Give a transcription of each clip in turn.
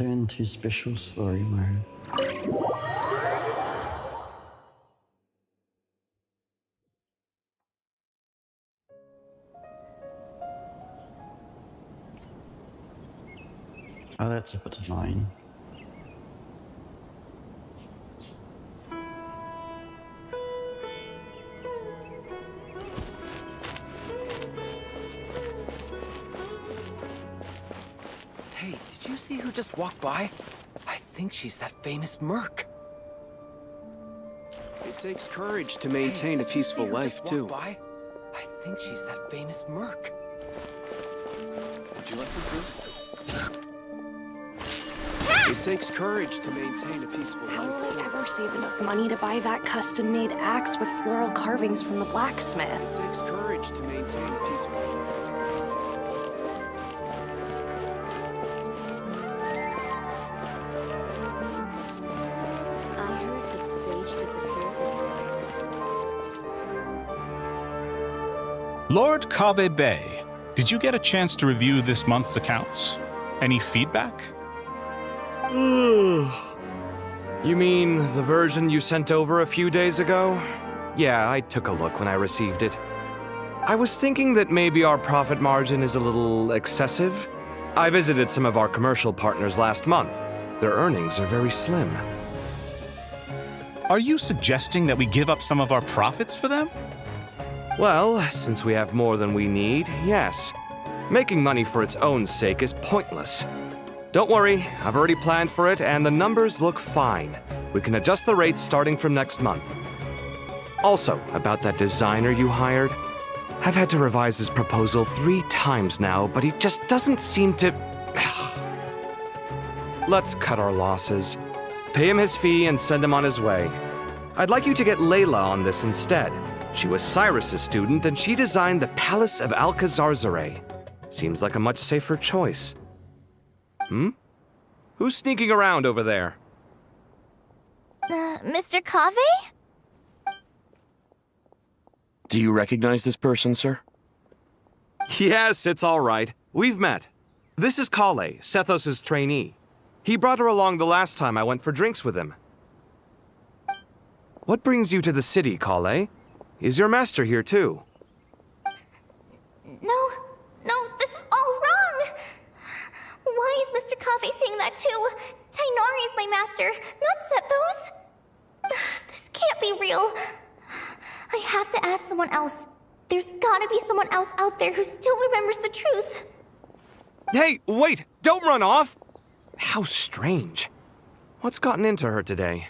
return to special story mode. Oh, that's a bit annoying. Hey, did you see who just walked by? I think she's that famous merc. It takes courage to maintain a peaceful life, too. I think she's that famous merc. Would you like some food? It takes courage to maintain a peaceful How life, will too. I ever save enough money to buy that custom-made axe with floral carvings from the blacksmith? It takes courage to maintain a peaceful life. I heard that Sage disappears with Lord Kaveh Bey, did you get a chance to review this month's accounts? Any feedback? You mean the version you sent over a few days ago? Yeah, I took a look when I received it. I was thinking that maybe our profit margin is a little excessive. I visited some of our commercial partners last month. Their earnings are very slim. Are you suggesting that we give up some of our profits for them? Well, since we have more than we need, yes. Making money for its own sake is pointless. Don't worry, I've already planned for it, and the numbers look fine. We can adjust the rates starting from next month. Also, about that designer you hired, I've had to revise his proposal 3 times now, but he just doesn't seem to... Let's cut our losses. Pay him his fee and send him on his way. I'd like you to get Layla on this instead. She was Cyrus's student, and she designed the Palace of Alcazarzare. Seems like a much safer choice. Who's sneaking around over there? Mr. Kaveh? Do you recognize this person, sir? Yes, it's all right. We've met. This is Kale, Sethos' trainee. He brought her along the last time I went for drinks with him. What brings you to the city, Kale? Is your master here too? No, this is all wrong! Why is Mr. Kaveh saying that too? Tainari is my master, not Sethos. This can't be real. I have to ask someone else. There's gotta be someone else out there who still remembers the truth. Hey, wait! Don't run off! How strange. What's gotten into her today?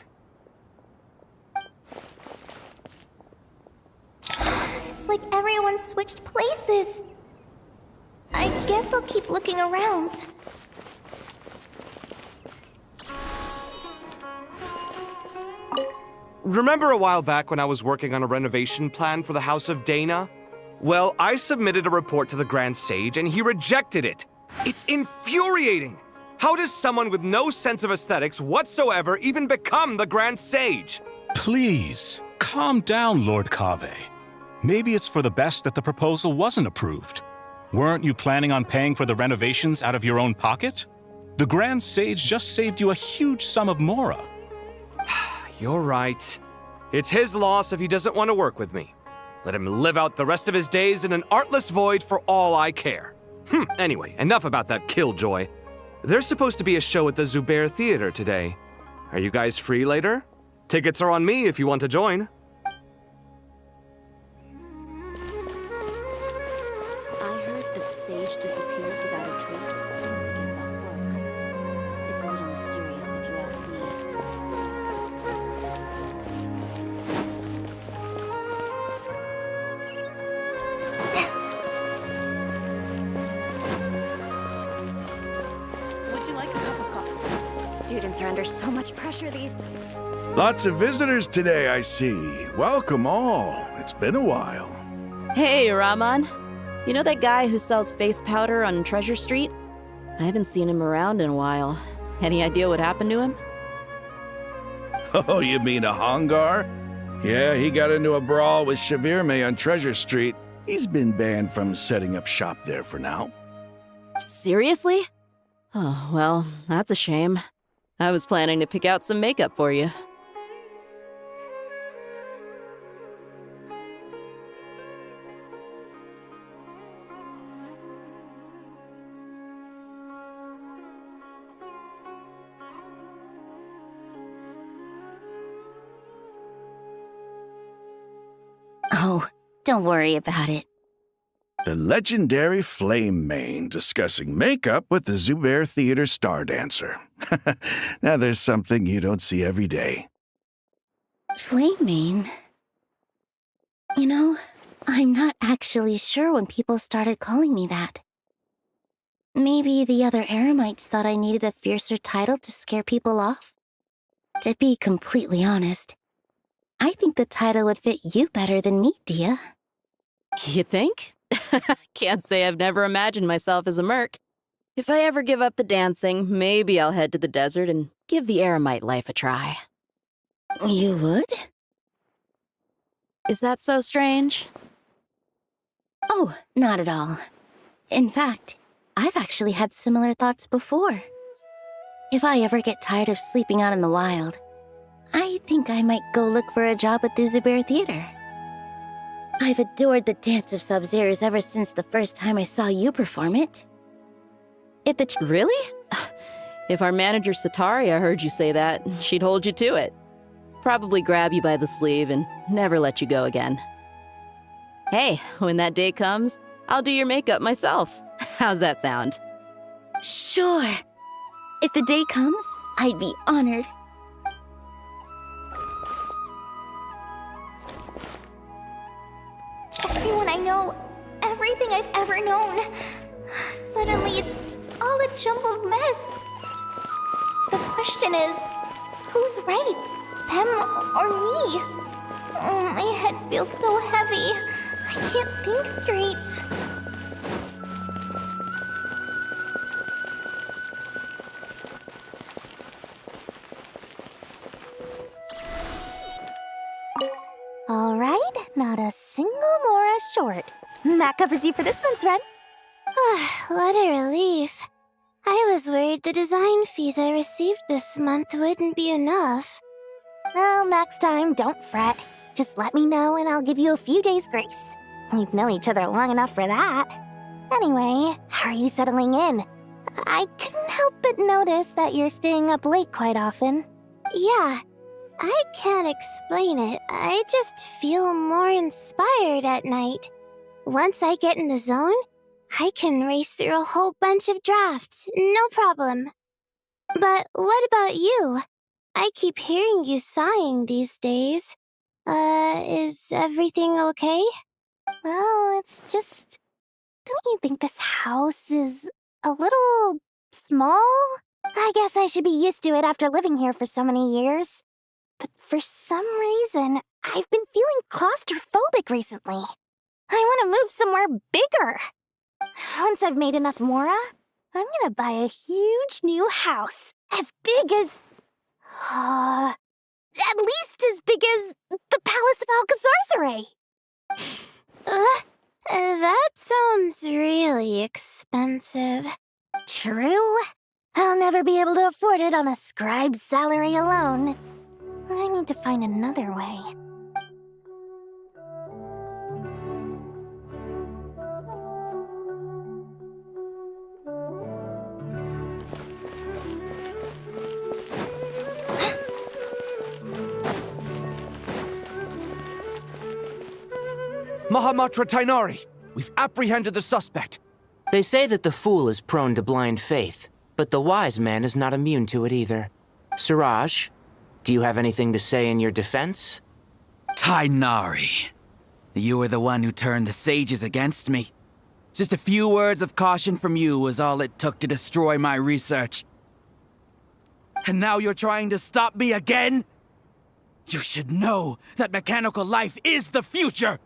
It's like everyone switched places. I guess I'll keep looking around. Remember a while back when I was working on a renovation plan for the House of Dana? Well, I submitted a report to the Grand Sage and he rejected it. It's infuriating! How does someone with no sense of aesthetics whatsoever even become the Grand Sage? Please, calm down, Lord Kaveh. Maybe it's for the best that the proposal wasn't approved. Weren't you planning on paying for the renovations out of your own pocket? The Grand Sage just saved you a huge sum of mora. You're right. It's his loss if he doesn't want to work with me. Let him live out the rest of his days in an artless void for all I care. Anyway, enough about that killjoy. There's supposed to be a show at the Zubair Theater today. Are you guys free later? Tickets are on me if you want to join. I heard that Sage disappears without a trace as soon as he gets off work. It's a little mysterious if you ask me. Would you like a cup of coffee? Students are under so much pressure these... Lots of visitors today, I see. Welcome all. It's been a while. Hey, Rahman. You know that guy who sells face powder on Treasure Street? I haven't seen him around in a while. Any idea what happened to him? Oh, you mean a Hongar? Yeah, he got into a brawl with Shavirme on Treasure Street. He's been banned from setting up shop there for now. Seriously? Oh, well, that's a shame. I was planning to pick out some makeup for you. Oh, don't worry about it. The legendary Flame Mane discussing makeup with the Zubair Theater star dancer. Now there's something you don't see every day. Flame Mane? You know, I'm not actually sure when people started calling me that. Maybe the other Eremites thought I needed a fiercer title to scare people off? To be completely honest, I think the title would fit you better than me, Dia. You think? Can't say I've never imagined myself as a merc. If I ever give up the dancing, maybe I'll head to the desert and give the Eremite life a try. You would? Is that so strange? Oh, not at all. In fact, I've actually had similar thoughts before. If I ever get tired of sleeping out in the wild, I think I might go look for a job at the Zubair Theater. I've adored the dance of Sub-Zero's ever since the first time I saw you perform it. Really? If our manager Sataria heard you say that, she'd hold you to it. Probably grab you by the sleeve and never let you go again. Hey, when that day comes, I'll do your makeup myself. How's that sound? Sure. If the day comes, I'd be honored. When I know everything I've ever known, suddenly it's all a jumbled mess. The question is, who's right, them or me? Oh, my head feels so heavy. I can't think straight. All right, not a single Mora short. That covers you for this month's run. What a relief. I was worried the design fees I received this month wouldn't be enough. Well, next time, don't fret. Just let me know and I'll give you a few days' grace. We've known each other long enough for that. Anyway, how are you settling in? I couldn't help but notice that you're staying up late quite often. Yeah. I can't explain it. I just feel more inspired at night. Once I get in the zone, I can race through a whole bunch of drafts, no problem. But what about you? I keep hearing you sighing these days. Is everything okay? Well, it's just... Don't you think this house is a little small? I guess I should be used to it after living here for so many years. But for some reason, I've been feeling claustrophobic recently. I want to move somewhere bigger. Once I've made enough Mora, I'm gonna buy a huge new house. As big as... at least as big as the Palace of Alcazarzaray. That sounds really expensive. True. I'll never be able to afford it on a scribe's salary alone. I need to find another way. Mahamatra Tainari, we've apprehended the suspect. They say that the fool is prone to blind faith, but the wise man is not immune to it either. Siraj, do you have anything to say in your defense? Tainari, you were the one who turned the sages against me. Just a few words of caution from you was all it took to destroy my research. And now you're trying to stop me again? You should know that mechanical life is the future!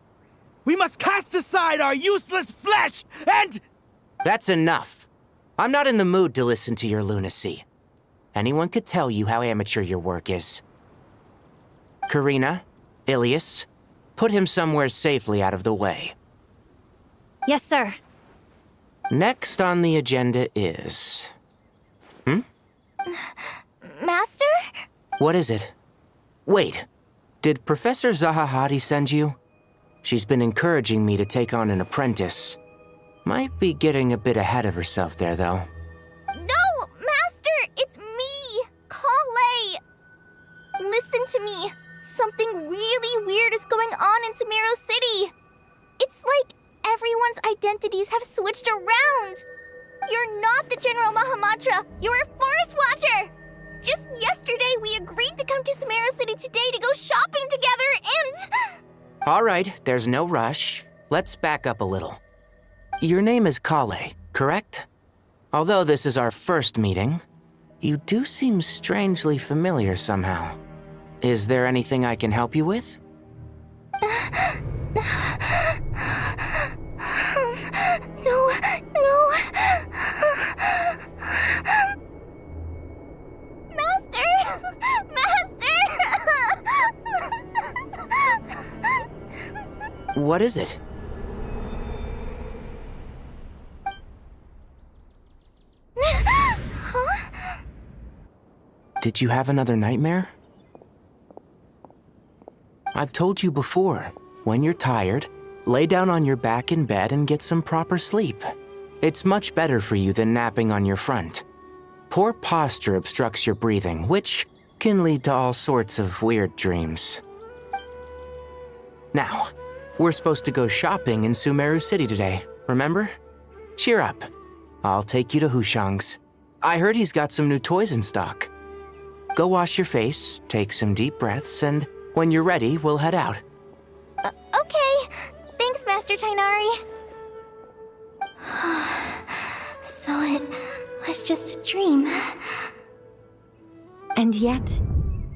We must cast aside our useless flesh and... That's enough. I'm not in the mood to listen to your lunacy. Anyone could tell you how amateur your work is. Karina, Ilias, put him somewhere safely out of the way. Yes, sir. Next on the agenda is... Master? What is it? Wait, did Professor Zahahati send you? She's been encouraging me to take on an apprentice. Might be getting a bit ahead of herself there, though. No, Master! It's me! Kale! Listen to me. Something really weird is going on in Sumeru City. It's like everyone's identities have switched around. You're not the General Mahamatra. You're a Forest Watcher. Just yesterday, we agreed to come to Sumeru City today to go shopping together and... All right, there's no rush. Let's back up a little. Your name is Kale, correct? Although this is our first meeting, you do seem strangely familiar somehow. Is there anything I can help you with? No. Master! What is it? Huh? Did you have another nightmare? I've told you before, when you're tired, lay down on your back in bed and get some proper sleep. It's much better for you than napping on your front. Poor posture obstructs your breathing, which can lead to all sorts of weird dreams. Now, we're supposed to go shopping in Sumeru City today, remember? Cheer up. I'll take you to Hushang's. I heard he's got some new toys in stock. Go wash your face, take some deep breaths, and when you're ready, we'll head out. Okay. Thanks, Master Tainari. So it was just a dream. And yet,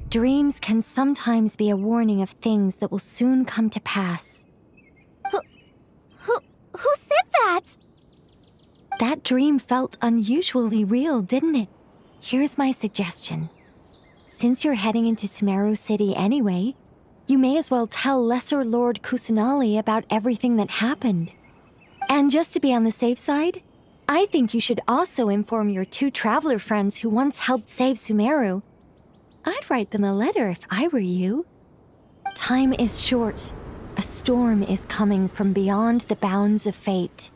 dreams can sometimes be a warning of things that will soon come to pass. Who said that? That dream felt unusually real, didn't it? Here's my suggestion. Since you're heading into Sumeru City anyway, you may as well tell Lesser Lord Kusanali about everything that happened. And just to be on the safe side, I think you should also inform your 2 traveler friends who once helped save Sumeru. I'd write them a letter if I were you. Time is short. A storm is coming from beyond the bounds of fate.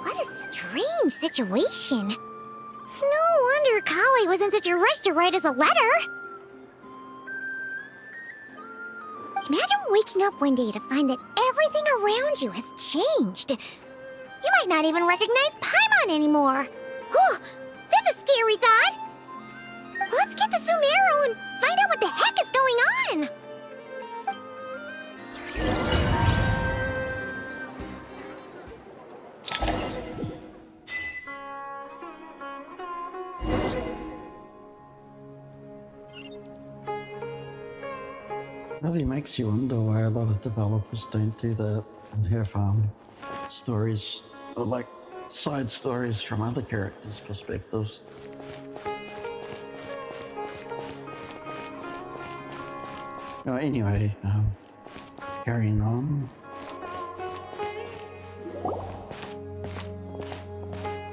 What a strange situation. No wonder Kale was in such a rush to write us a letter. Imagine waking up one day to find that everything around you has changed. You might not even recognize Paimon anymore. Oh, that's a scary thought. Let's get to Sumeru and find out what the heck is going on. Really makes you wonder why a lot of developers don't do that and have stories, or like side stories from other characters' perspectives. Anyway, carrying on.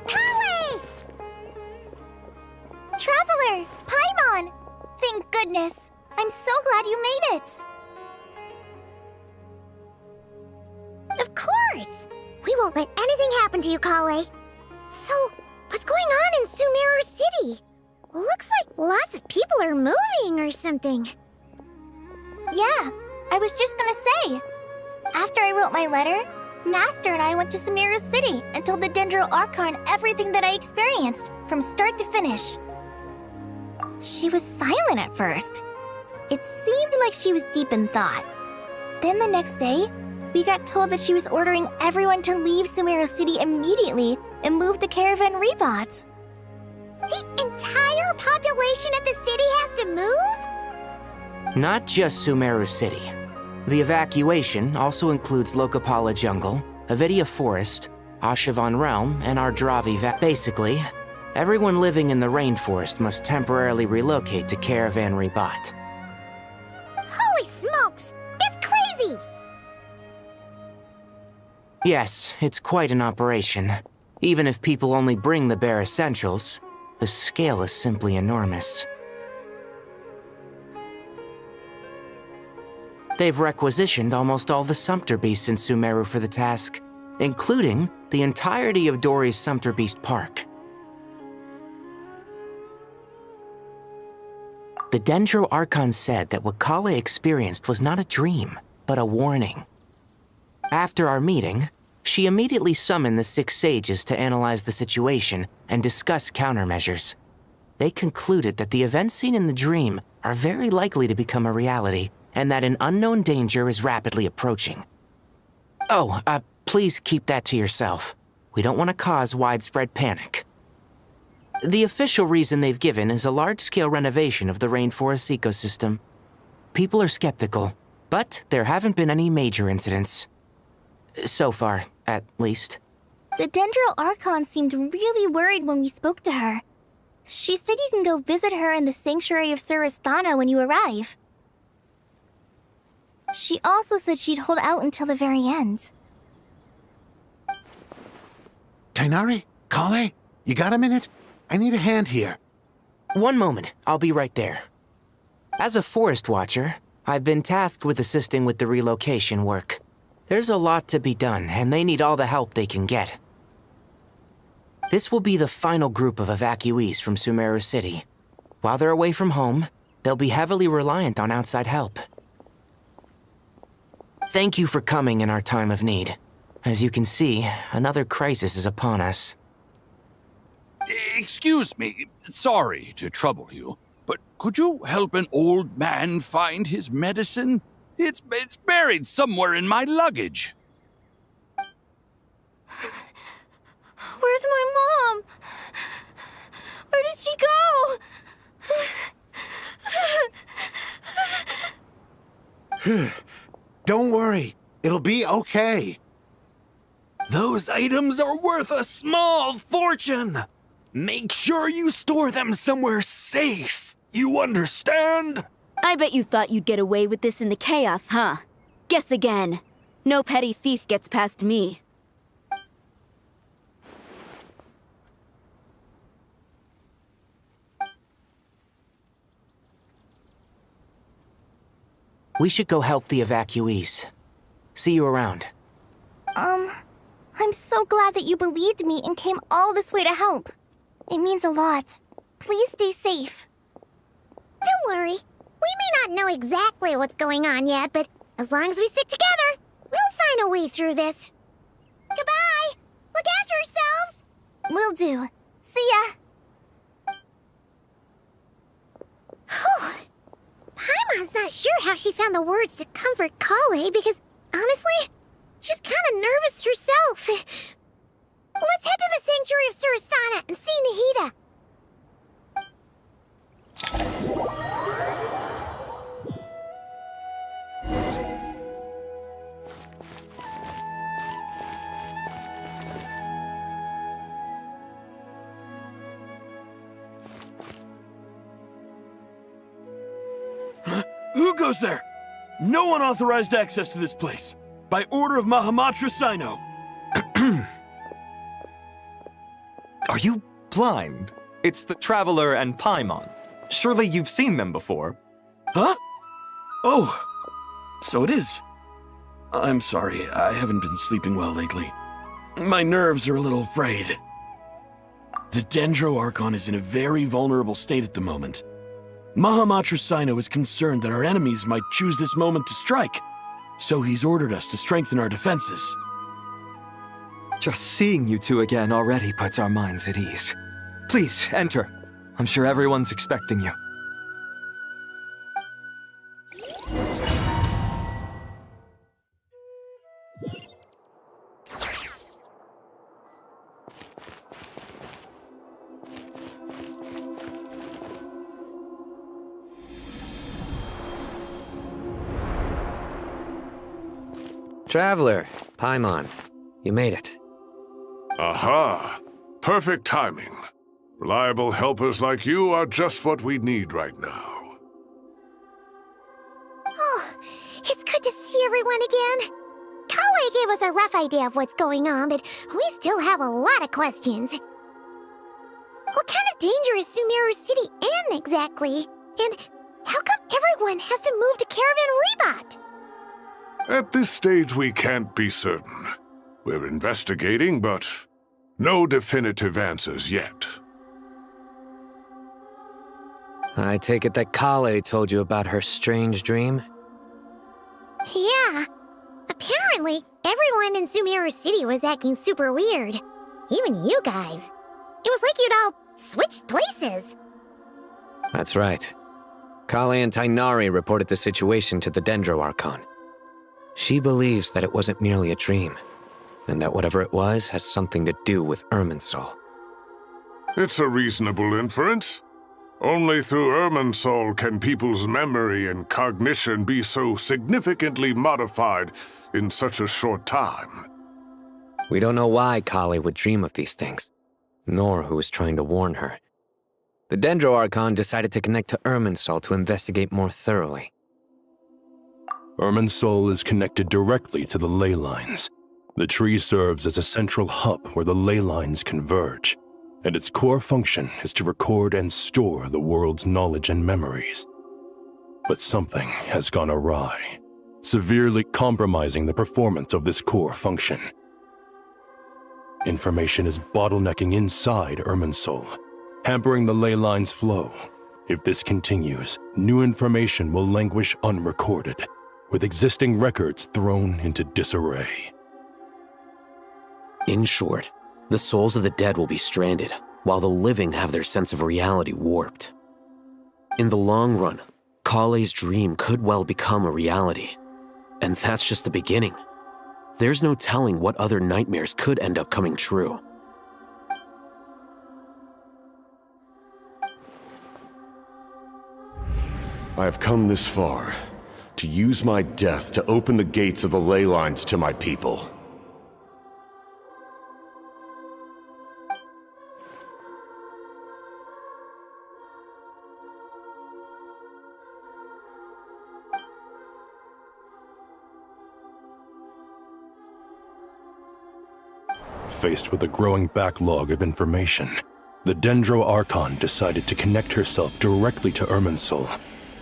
Kale! Traveler! Paimon! Thank goodness! I'm so glad you made it! Of course! We won't let anything happen to you, Kale. So, what's going on in Sumeru City? Looks like lots of people are moving or something. Yeah, I was just gonna say. After I wrote my letter, Master and I went to Sumeru City and told the Dendro Archon everything that I experienced, from start to finish. She was silent at first. It seemed like she was deep in thought. Then the next day, we got told that she was ordering everyone to leave Sumeru City immediately and move to Caravan Rebot. The entire population of the city has to move? Not just Sumeru City. The evacuation also includes Lokapala Jungle, Avidia Forest, Ashavan Realm, and Ardravi Basically, everyone living in the rainforest must temporarily relocate to Caravan Ribat. Holy smokes! It's crazy! Yes, it's quite an operation. Even if people only bring the bare essentials, the scale is simply enormous. They've requisitioned almost all the Sumpter Beasts in Sumeru for the task, including the entirety of Dory's Sumpter Beast Park. The Dendro Archon said that what Kale experienced was not a dream, but a warning. After our meeting, she immediately summoned the 6 sages to analyze the situation and discuss countermeasures. They concluded that the events seen in the dream are very likely to become a reality, and that an unknown danger is rapidly approaching. Oh, please keep that to yourself. We don't want to cause widespread panic. The official reason they've given is a large-scale renovation of the rainforest ecosystem. People are skeptical, but there haven't been any major incidents. So far, at least. The Dendro Archon seemed really worried when we spoke to her. She said you can go visit her in the Sanctuary of Surasthana when you arrive. She also said she'd hold out until the very end. Tighnari? Kale? You got a minute? I need a hand here. One moment, I'll be right there. As a forest watcher, I've been tasked with assisting with the relocation work. There's a lot to be done, and they need all the help they can get. This will be the final group of evacuees from Sumeru City. While they're away from home, they'll be heavily reliant on outside help. Thank you for coming in our time of need. As you can see, another crisis is upon us. Excuse me, sorry to trouble you, but could you help an old man find his medicine? It's buried somewhere in my luggage. Where's my mom? Where did she go? Don't worry. It'll be okay. Those items are worth a small fortune. Make sure you store them somewhere safe. You understand? I bet you thought you'd get away with this in the chaos, huh? Guess again. No petty thief gets past me. We should go help the evacuees. See you around. I'm so glad that you believed me and came all this way to help. It means a lot. Please stay safe. Don't worry. We may not know exactly what's going on yet, but as long as we stick together, we'll find a way through this. Goodbye! Look after yourselves! Will do. See ya! Whew. Paimon's not sure how she found the words to comfort Kale because, honestly, she's kind of nervous herself. Let's head to the Sanctuary of Surasthana and see Nahida. Who goes there? No unauthorized access to this place. By order of Mahamatra Sino. Are you blind? It's the Traveler and Paimon. Surely you've seen them before. Huh? Oh, so it is. I'm sorry, I haven't been sleeping well lately. My nerves are a little frayed. The Dendro Archon is in a very vulnerable state at the moment. Mahamatra Sino is concerned that our enemies might choose this moment to strike, so he's ordered us to strengthen our defenses. Just seeing you two again already puts our minds at ease. Please, enter. I'm sure everyone's expecting you. Traveler, Paimon, you made it. Aha! Perfect timing. Reliable helpers like you are just what we need right now. Oh, it's good to see everyone again. Kale gave us a rough idea of what's going on, but we still have a lot of questions. What kind of danger is Sumeru City in exactly? And how come everyone has to move to Caravan Rebot? At this stage, we can't be certain. We're investigating, but no definitive answers yet. I take it that Kale told you about her strange dream? Yeah. Apparently, everyone in Sumeru City was acting super weird. Even you guys. It was like you'd all switched places. That's right. Kale and Tainari reported the situation to the Dendro Archon. She believes that it wasn't merely a dream, and that whatever it was has something to do with Irminsul. It's a reasonable inference. Only through Irminsul can people's memory and cognition be so significantly modified in such a short time. We don't know why Kale would dream of these things, nor who was trying to warn her. The Dendro Archon decided to connect to Irminsul to investigate more thoroughly. Irminsul is connected directly to the ley lines. The tree serves as a central hub where the ley lines converge, and its core function is to record and store the world's knowledge and memories. But something has gone awry, severely compromising the performance of this core function. Information is bottlenecking inside Irminsul, hampering the ley line's flow. If this continues, new information will languish unrecorded, with existing records thrown into disarray. In short, the souls of the dead will be stranded, while the living have their sense of reality warped. In the long run, Kale's dream could well become a reality. And that's just the beginning. There's no telling what other nightmares could end up coming true. I have come this far, to use my death to open the gates of the ley lines to my people. Faced with a growing backlog of information, the Dendro Archon decided to connect herself directly to Irminsul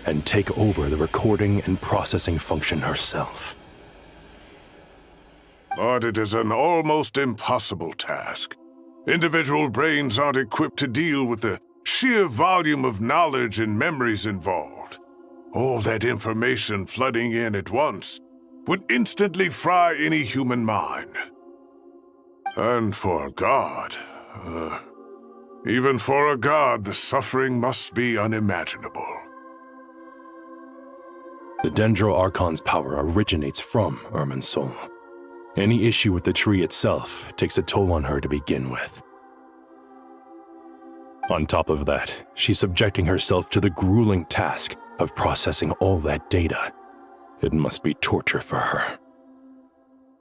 and take over the recording and processing function herself. But it is an almost impossible task. Individual brains aren't equipped to deal with the sheer volume of knowledge and memories involved. All that information flooding in at once would instantly fry any human mind. And for a god, even for a god, the suffering must be unimaginable. The Dendro Archon's power originates from Irminsul. Any issue with the tree itself takes a toll on her to begin with. On top of that, she's subjecting herself to the grueling task of processing all that data. It must be torture for her.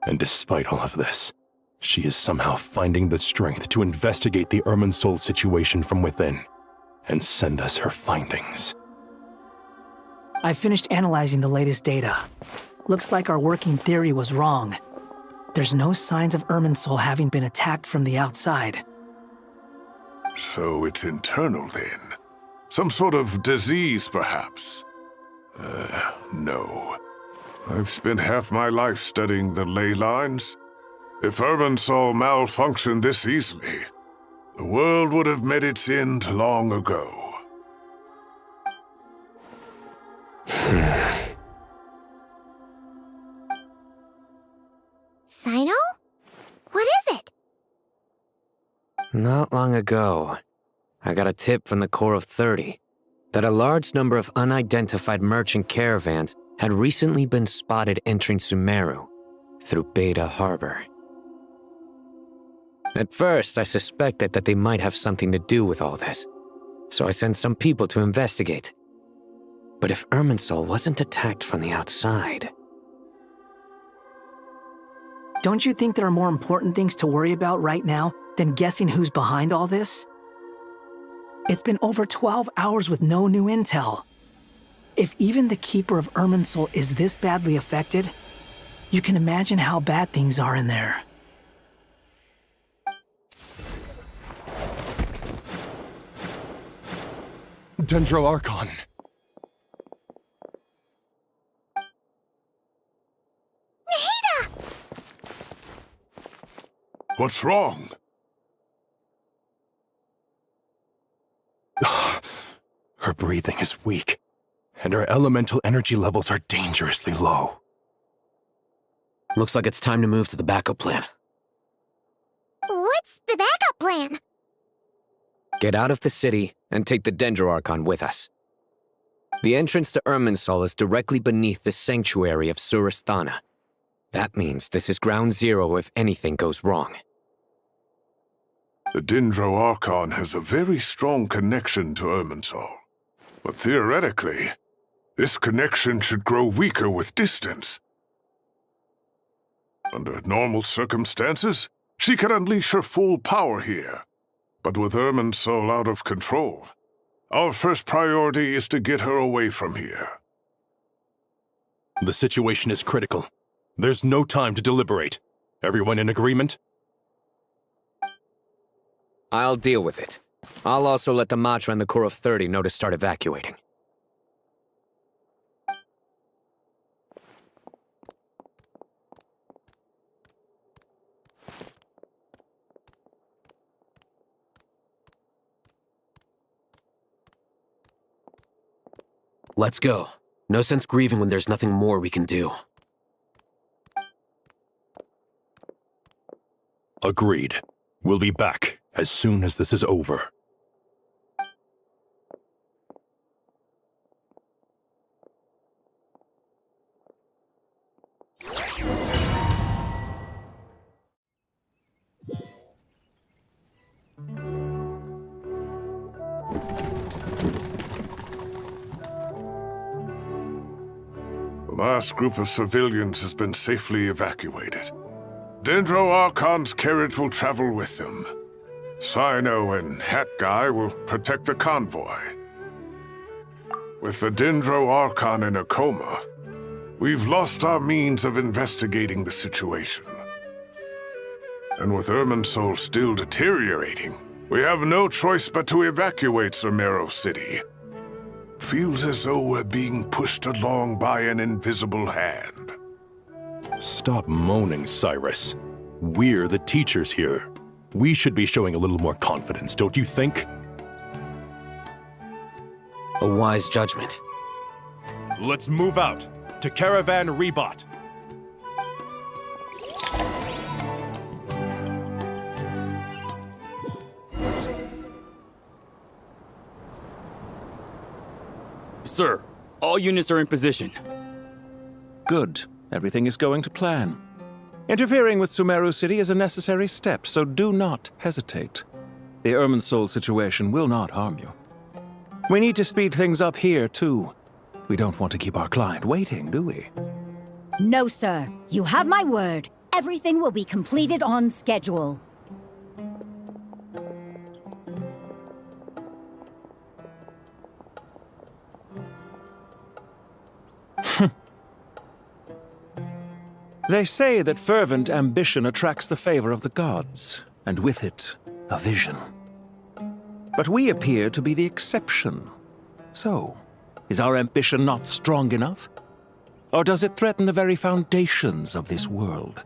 And despite all of this, she is somehow finding the strength to investigate the Irminsul situation from within and send us her findings. I finished analyzing the latest data. Looks like our working theory was wrong. There's no signs of Irminsul having been attacked from the outside. So it's internal then? Some sort of disease, perhaps? No. I've spent half my life studying the ley lines. If Irminsul malfunctioned this easily, the world would have met its end long ago. Sino? What is it? Not long ago, I got a tip from the Core of 30 that a large number of unidentified merchant caravans had recently been spotted entering Sumeru through Beta Harbor. At first, I suspected that they might have something to do with all this, so I sent some people to investigate. But if Irminsul wasn't attacked from the outside... Don't you think there are more important things to worry about right now than guessing who's behind all this? It's been over 12 hours with no new intel. If even the Keeper of Irminsul is this badly affected, you can imagine how bad things are in there. Dendro-Archon. What's wrong? Her breathing is weak, and her elemental energy levels are dangerously low. Looks like it's time to move to the backup plan. What's the backup plan? Get out of the city and take the Dendro-Archon with us. The entrance to Irminsul is directly beneath the sanctuary of Surasthana. That means this is ground zero if anything goes wrong. The Dendro-Archon has a very strong connection to Irminsul. But theoretically, this connection should grow weaker with distance. Under normal circumstances, she can unleash her full power here. But with Irminsul out of control, our first priority is to get her away from here. The situation is critical. There's no time to deliberate. Everyone in agreement? I'll deal with it. I'll also let the Matra and the Core of 30 know to start evacuating. Let's go. No sense grieving when there's nothing more we can do. Agreed. We'll be back as soon as this is over. The last group of civilians has been safely evacuated. Dendro-Archon's carriage will travel with them. Sino and Hat Guy will protect the convoy. With the Dendro-Archon in a coma, we've lost our means of investigating the situation. And with Irminsul still deteriorating, we have no choice but to evacuate Sumeru City. Feels as though we're being pushed along by an invisible hand. Stop moaning, Cyrus. We're the teachers here. We should be showing a little more confidence, don't you think? A wise judgment. Let's move out to Caravan Rebot. Sir, all units are in position. Good. Everything is going to plan. Interfering with Sumeru City is a necessary step, so do not hesitate. The Irminsul situation will not harm you. We need to speed things up here, too. We don't want to keep our client waiting, do we? No, sir. You have my word. Everything will be completed on schedule. They say that fervent ambition attracts the favor of the gods, and with it, a vision. But we appear to be the exception. So, is our ambition not strong enough? Or does it threaten the very foundations of this world?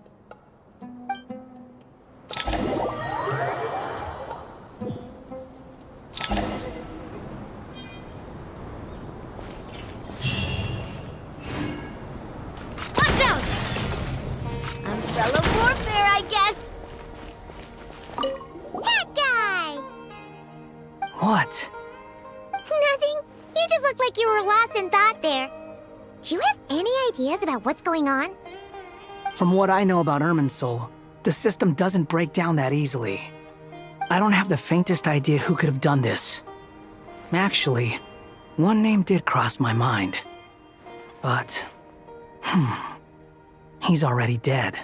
Umbrella warfare, I guess. Hat guy! What? Nothing. You just looked like you were lost in thought there. Do you have any ideas about what's going on? From what I know about Irminsul, the system doesn't break down that easily. I don't have the faintest idea who could have done this. Actually, one name did cross my mind. But, he's already dead.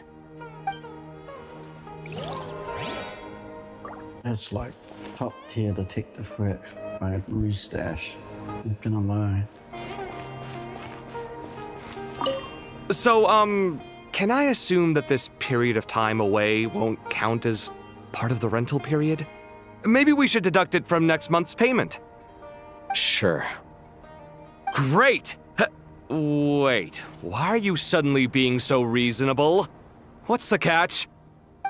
That's like top tier detective work by Mustache. Not gonna lie. So, can I assume that this period of time away won't count as part of the rental period? Maybe we should deduct it from next month's payment. Sure. Great! Wait, why are you suddenly being so reasonable? What's the catch?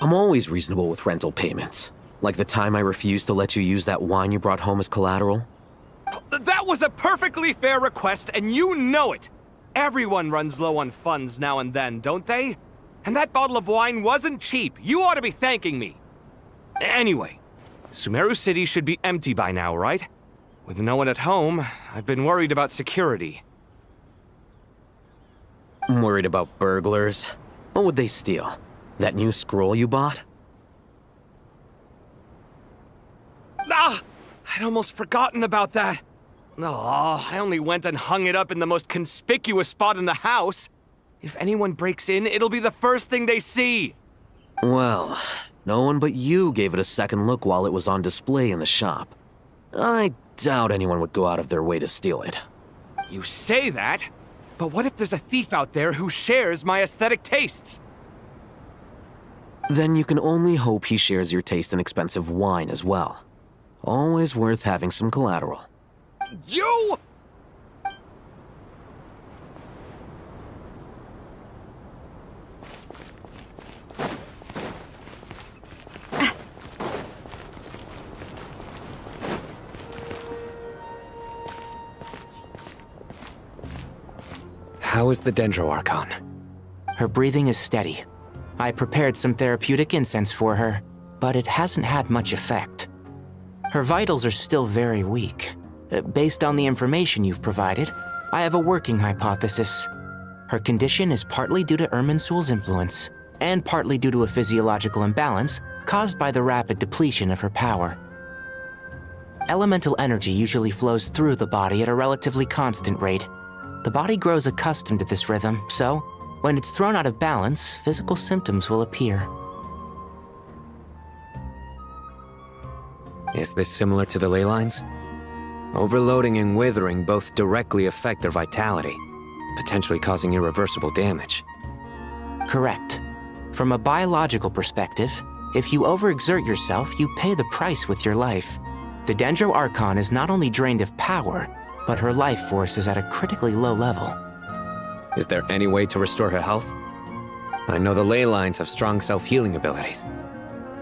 I'm always reasonable with rental payments. Like the time I refused to let you use that wine you brought home as collateral. That was a perfectly fair request, and you know it! Everyone runs low on funds now and then, don't they? And that bottle of wine wasn't cheap. You ought to be thanking me. Anyway, Sumeru City should be empty by now, right? With no one at home, I've been worried about security. I'm worried about burglars. What would they steal? That new scroll you bought? Ah! I'd almost forgotten about that. Oh, I only went and hung it up in the most conspicuous spot in the house. If anyone breaks in, it'll be the first thing they see. Well, no one but you gave it a second look while it was on display in the shop. I doubt anyone would go out of their way to steal it. You say that, but what if there's a thief out there who shares my aesthetic tastes? Then you can only hope he shares your taste in expensive wine as well. Always worth having some collateral. You! How is the Dendro Archon? Her breathing is steady. I prepared some therapeutic incense for her, but it hasn't had much effect. Her vitals are still very weak. Based on the information you've provided, I have a working hypothesis. Her condition is partly due to Irminsul's influence, and partly due to a physiological imbalance caused by the rapid depletion of her power. Elemental energy usually flows through the body at a relatively constant rate. The body grows accustomed to this rhythm, so when it's thrown out of balance, physical symptoms will appear. Is this similar to the ley lines? Overloading and withering both directly affect their vitality, potentially causing irreversible damage. Correct. From a biological perspective, if you overexert yourself, you pay the price with your life. The Dendro Archon is not only drained of power, but her life force is at a critically low level. Is there any way to restore her health? I know the ley lines have strong self-healing abilities.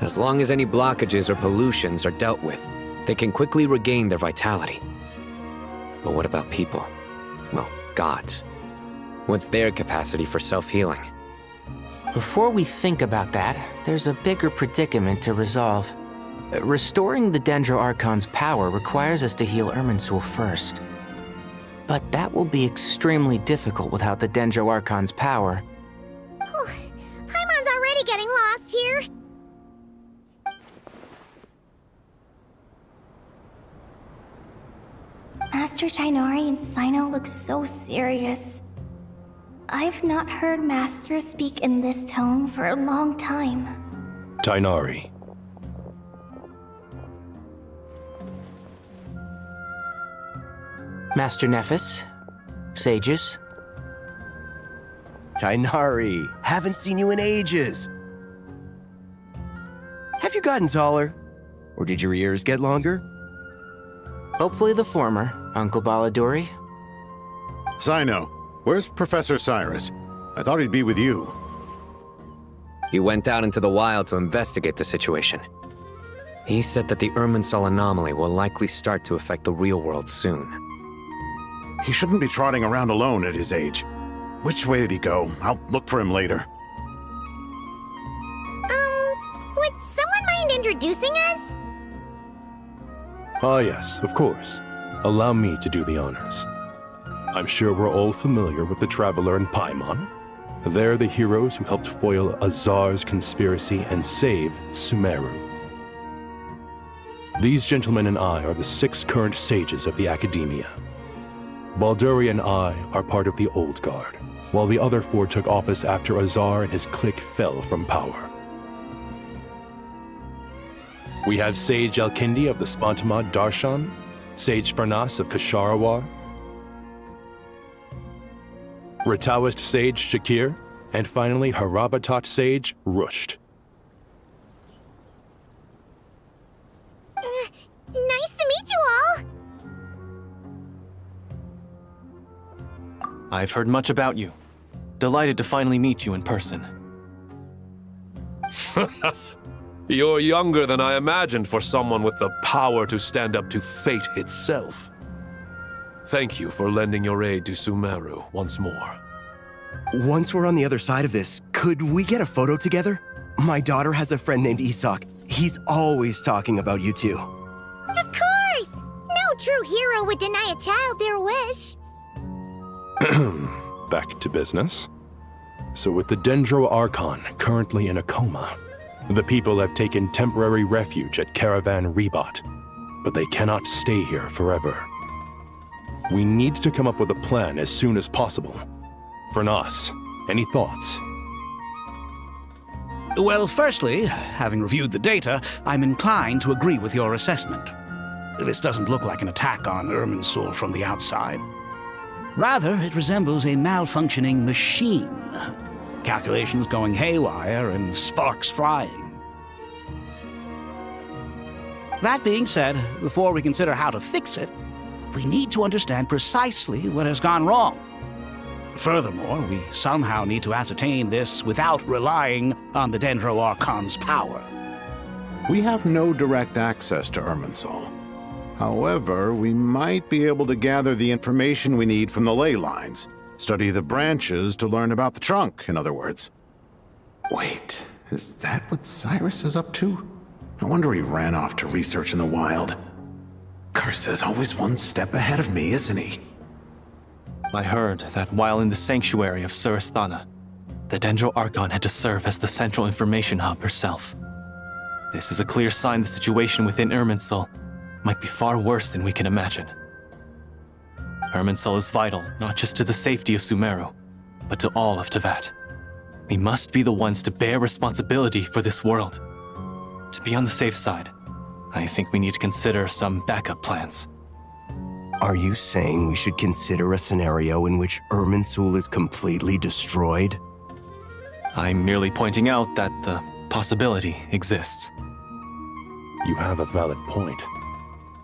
As long as any blockages or pollutions are dealt with, they can quickly regain their vitality. But what about people? Well, gods. What's their capacity for self-healing? Before we think about that, there's a bigger predicament to resolve. Restoring the Dendro Archon's power requires us to heal Irminsul first. But that will be extremely difficult without the Dendro Archon's power. Paimon's already getting lost here. Master Tighnari and Sino look so serious. I've not heard Master speak in this tone for a long time. Tighnari. Master Nephis, sages. Tighnari, haven't seen you in ages. Have you gotten taller? Or did your ears get longer? Hopefully the former, Uncle Baladuri. Sino, where's Professor Cyrus? I thought he'd be with you. He went out into the wild to investigate the situation. He said that the Irminsul anomaly will likely start to affect the real world soon. He shouldn't be trotting around alone at his age. Which way did he go? I'll look for him later. Would someone mind introducing us? Ah yes, of course. Allow me to do the honors. I'm sure we're all familiar with the Traveler and Paimon. They're the heroes who helped foil Azar's conspiracy and save Sumeru. These gentlemen and I are the 6 current sages of the Academia. Balduri and I are part of the Old Guard, while the other 4 took office after Azar and his clique fell from power. We have Sage Elkindi of the Spontamod Darshan, Sage Fernas of Kasharawar, Rataoist Sage Shakir, and finally Harabatot Sage Rusht. Nice to meet you all! I've heard much about you. Delighted to finally meet you in person. You're younger than I imagined for someone with the power to stand up to fate itself. Thank you for lending your aid to Sumeru once more. Once we're on the other side of this, could we get a photo together? My daughter has a friend named Isak. He's always talking about you two. Of course! No true hero would deny a child their wish. Back to business. So with the Dendro Archon currently in a coma, the people have taken temporary refuge at Caravan Rebot, but they cannot stay here forever. We need to come up with a plan as soon as possible. Fernas, any thoughts? Well, firstly, having reviewed the data, I'm inclined to agree with your assessment. This doesn't look like an attack on Irminsul from the outside. Rather, it resembles a malfunctioning machine. Calculations going haywire and sparks flying. That being said, before we consider how to fix it, we need to understand precisely what has gone wrong. Furthermore, we somehow need to ascertain this without relying on the Dendro Archon's power. We have no direct access to Irminsul. However, we might be able to gather the information we need from the ley lines. Study the branches to learn about the trunk, in other words. Wait, is that what Cyrus is up to? No wonder he ran off to research in the wild. Curse always one step ahead of me, isn't he? I heard that while in the sanctuary of Surasthana, the Dendro Archon had to serve as the central information hub herself. This is a clear sign the situation within Irminsul might be far worse than we can imagine. Irminsul is vital, not just to the safety of Sumeru, but to all of Teyvat. We must be the ones to bear responsibility for this world. To be on the safe side, I think we need to consider some backup plans. Are you saying we should consider a scenario in which Irminsul is completely destroyed? I'm merely pointing out that the possibility exists. You have a valid point.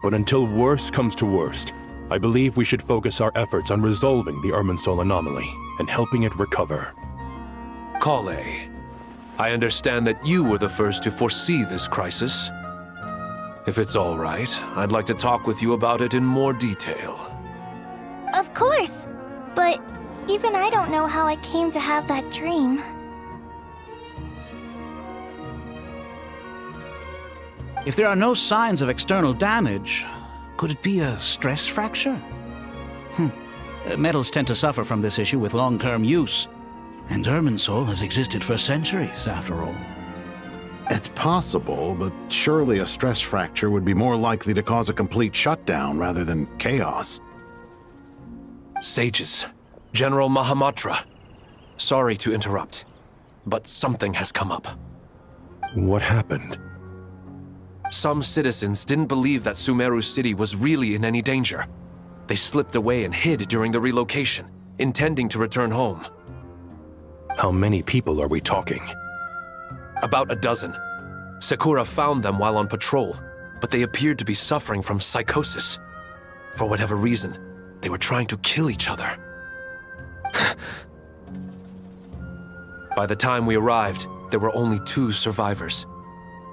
But until worst comes to worst, I believe we should focus our efforts on resolving the Irminsul anomaly and helping it recover. Kale, I understand that you were the first to foresee this crisis. If it's all right, I'd like to talk with you about it in more detail. Of course, but even I don't know how I came to have that dream. If there are no signs of external damage, could it be a stress fracture? Metals tend to suffer from this issue with long-term use, and Irminsul has existed for centuries, after all. It's possible, but surely a stress fracture would be more likely to cause a complete shutdown rather than chaos. Sages, General Mahamatra, sorry to interrupt, but something has come up. What happened? Some citizens didn't believe that Sumeru City was really in any danger. They slipped away and hid during the relocation, intending to return home. How many people are we talking? About a dozen. Sakura found them while on patrol, but they appeared to be suffering from psychosis. For whatever reason, they were trying to kill each other. By the time we arrived, there were only 2 survivors.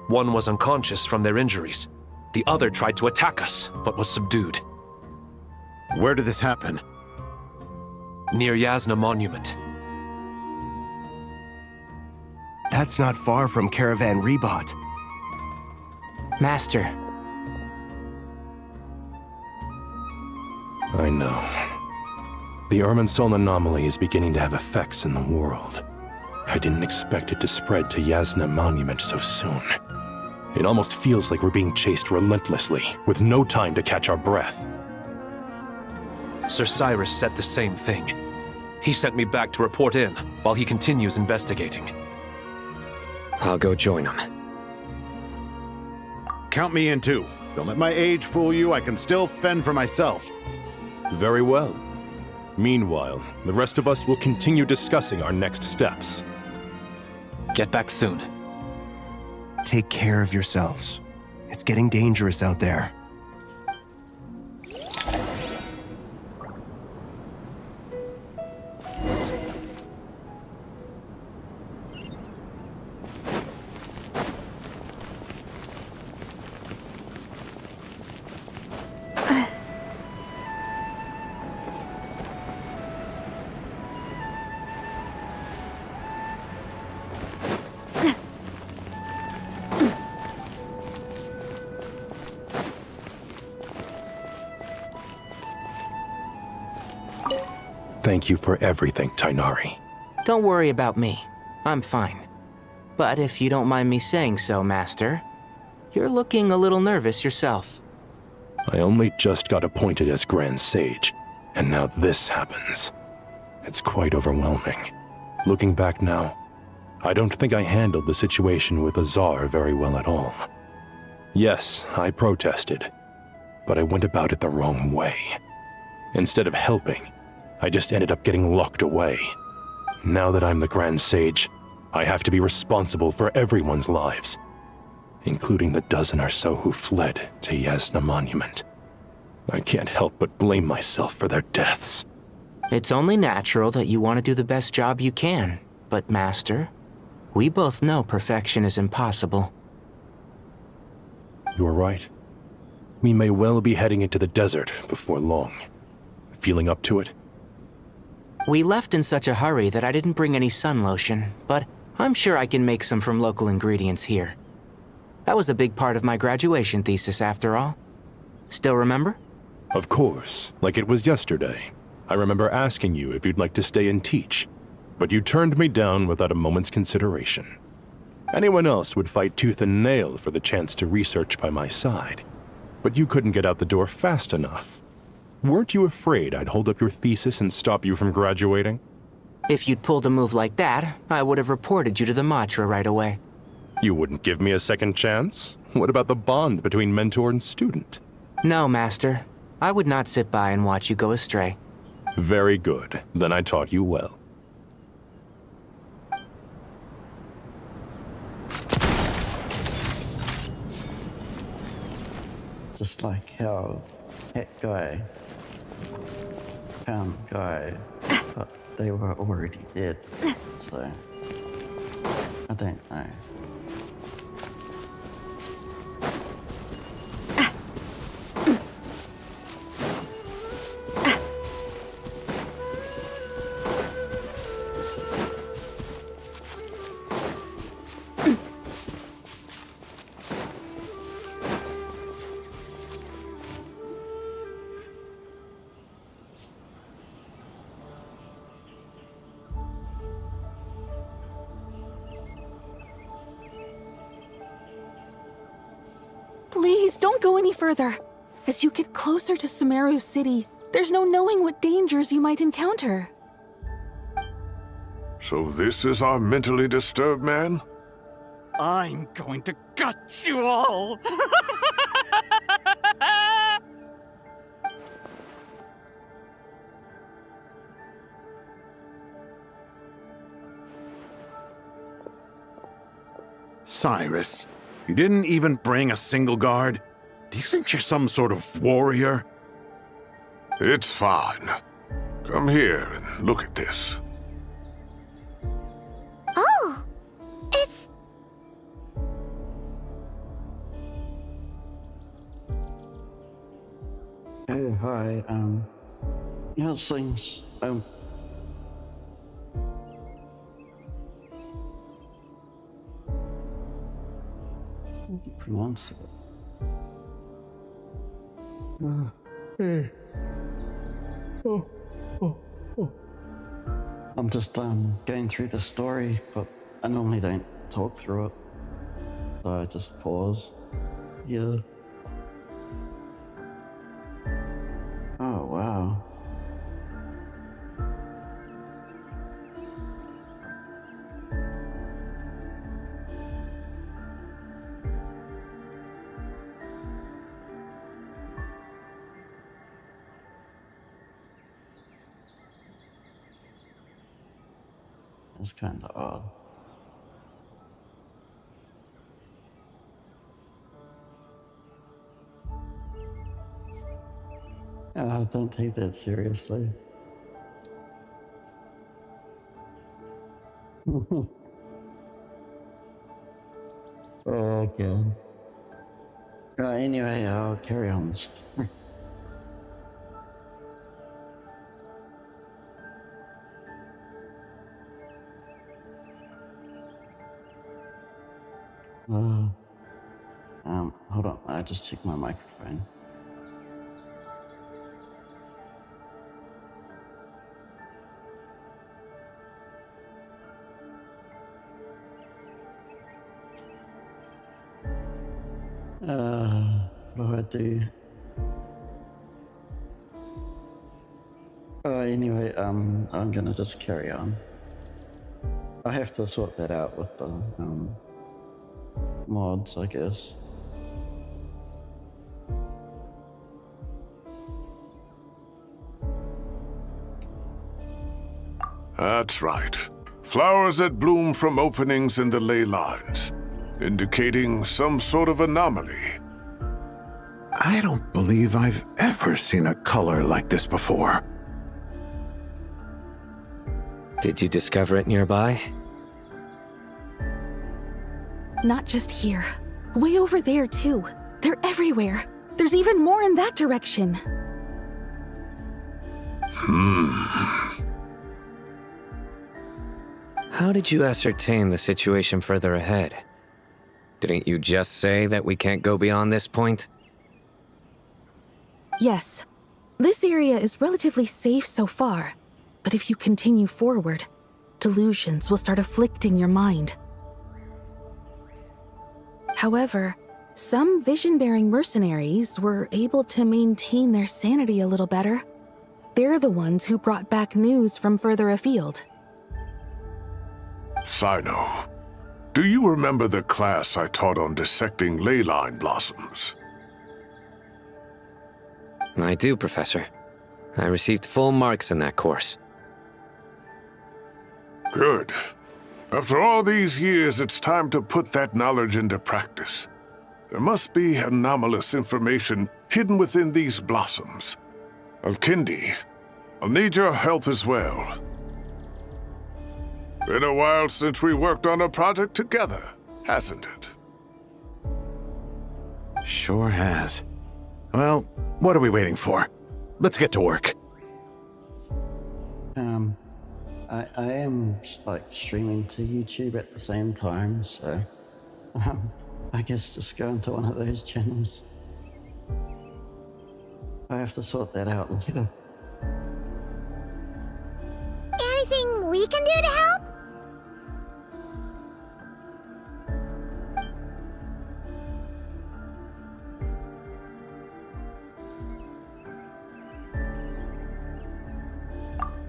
One was unconscious from their injuries. The other tried to attack us, but was subdued. Where did this happen? Near Yasna Monument. That's not far from Caravan Rebot. Master. I know. The Irminsul anomaly is beginning to have effects in the world. I didn't expect it to spread to Yasna Monument so soon. It almost feels like we're being chased relentlessly, with no time to catch our breath. Sir Cyrus said the same thing. He sent me back to report in, while he continues investigating. I'll go join him. count me in too. Don't let my age fool you, I can still fend for myself. Very well. Meanwhile, the rest of us will continue discussing our next steps. Get back soon. Take care of yourselves. It's getting dangerous out there. Thank you for everything, Tainari. Don't worry about me. I'm fine. But if you don't mind me saying so, Master, you're looking a little nervous yourself. I only just got appointed as Grand Sage, and now this happens. It's quite overwhelming. Looking back now, I don't think I handled the situation with Azar very well at all. Yes, I protested, but I went about it the wrong way. Instead of helping, I just ended up getting locked away. Now that I'm the Grand Sage, I have to be responsible for everyone's lives, including the dozen or so who fled to Yasna Monument. I can't help but blame myself for their deaths. It's only natural that you want to do the best job you can, but Master, we both know perfection is impossible. You're right. We may well be heading into the desert before long. Feeling up to it? We left in such a hurry that I didn't bring any sun lotion, but I'm sure I can make some from local ingredients here. That was a big part of my graduation thesis, after all. Still remember? Of course, like it was yesterday. I remember asking you if you'd like to stay and teach, but you turned me down without a moment's consideration. Anyone else would fight tooth and nail for the chance to research by my side, but you couldn't get out the door fast enough. Weren't you afraid I'd hold up your thesis and stop you from graduating? If you'd pulled a move like that, I would have reported you to the Matra right away. You wouldn't give me a second chance? What about the bond between mentor and student? No, Master. I would not sit by and watch you go astray. Very good. Then I taught you well. Just like how that guy found guy, but they were already dead, so I don't know. Please, don't go any further. As you get closer to Sumeru City, there's no knowing what dangers you might encounter. So this is our mentally disturbed man? I'm going to gut you all! Cyrus, you didn't even bring a single guard? Do you think you're some sort of warrior? It's fine. Come here and look at this. Oh, it's... Oh, hi, how's things? Pronounce it. I'm just going through the story, but I normally don't talk through it, so I just pause. Yeah. Oh wow. is kind of odd. Don't take that seriously. Oh, God. Anyway, I'll carry on the story. Hold on, I just checked my microphone. What do I do? Anyway, I'm gonna just carry on. I have to sort that out with the mods, I guess. That's right. Flowers that bloom from openings in the ley lines, indicating some sort of anomaly. I don't believe I've ever seen a color like this before. Did you discover it nearby? Not just here. Way over there, too. They're everywhere. There's even more in that direction. How did you ascertain the situation further ahead? Didn't you just say that we can't go beyond this point? Yes. This area is relatively safe so far, but if you continue forward, delusions will start afflicting your mind. However, some vision-bearing mercenaries were able to maintain their sanity a little better. They're the ones who brought back news from further afield. Sino, do you remember the class I taught on dissecting ley line blossoms? I do, Professor. I received full marks in that course. Good. After all these years, it's time to put that knowledge into practice. There must be anomalous information hidden within these blossoms. Alkindi, I'll need your help as well. Been a while since we worked on a project together, hasn't it? Sure has. Well, what are we waiting for? Let's get to work. I am like streaming to YouTube at the same time, so I guess just go into one of those channels. I have to sort that out later. Anything we can do to help?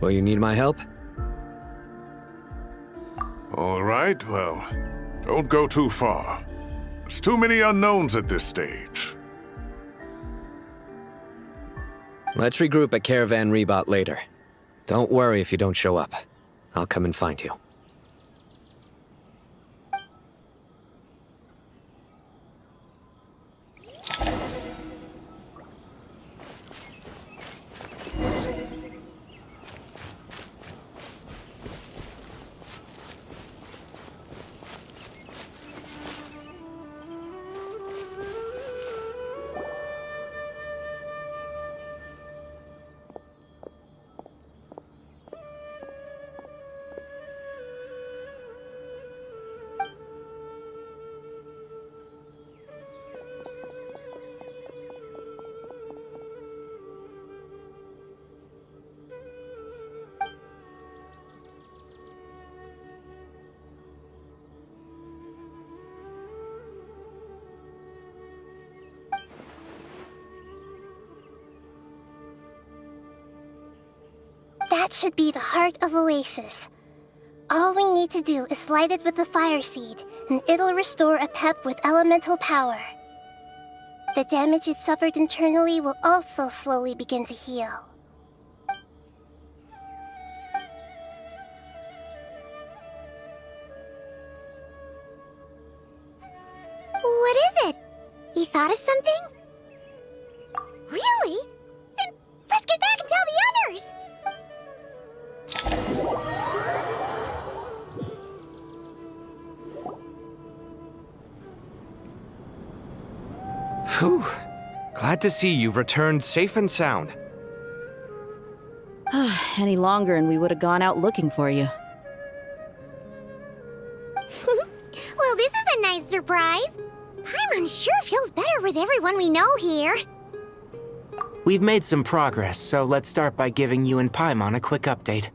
Will you need my help? All right, well, don't go too far. There's too many unknowns at this stage. Let's regroup at Caravan Rebot later. Don't worry if you don't show up. I'll come and find you. That should be the heart of Oasis. All we need to do is light it with the fire seed, and it'll restore a pep with elemental power. The damage it suffered internally will also slowly begin to heal. thought of something? Really? Then let's get back and tell the others! Whew. Glad to see you've returned safe and sound. Any longer and we would have gone out looking for you. Well, this is a nice surprise. Paimon sure feels better with everyone we know here. We've made some progress, so let's start by giving you and Paimon a quick update.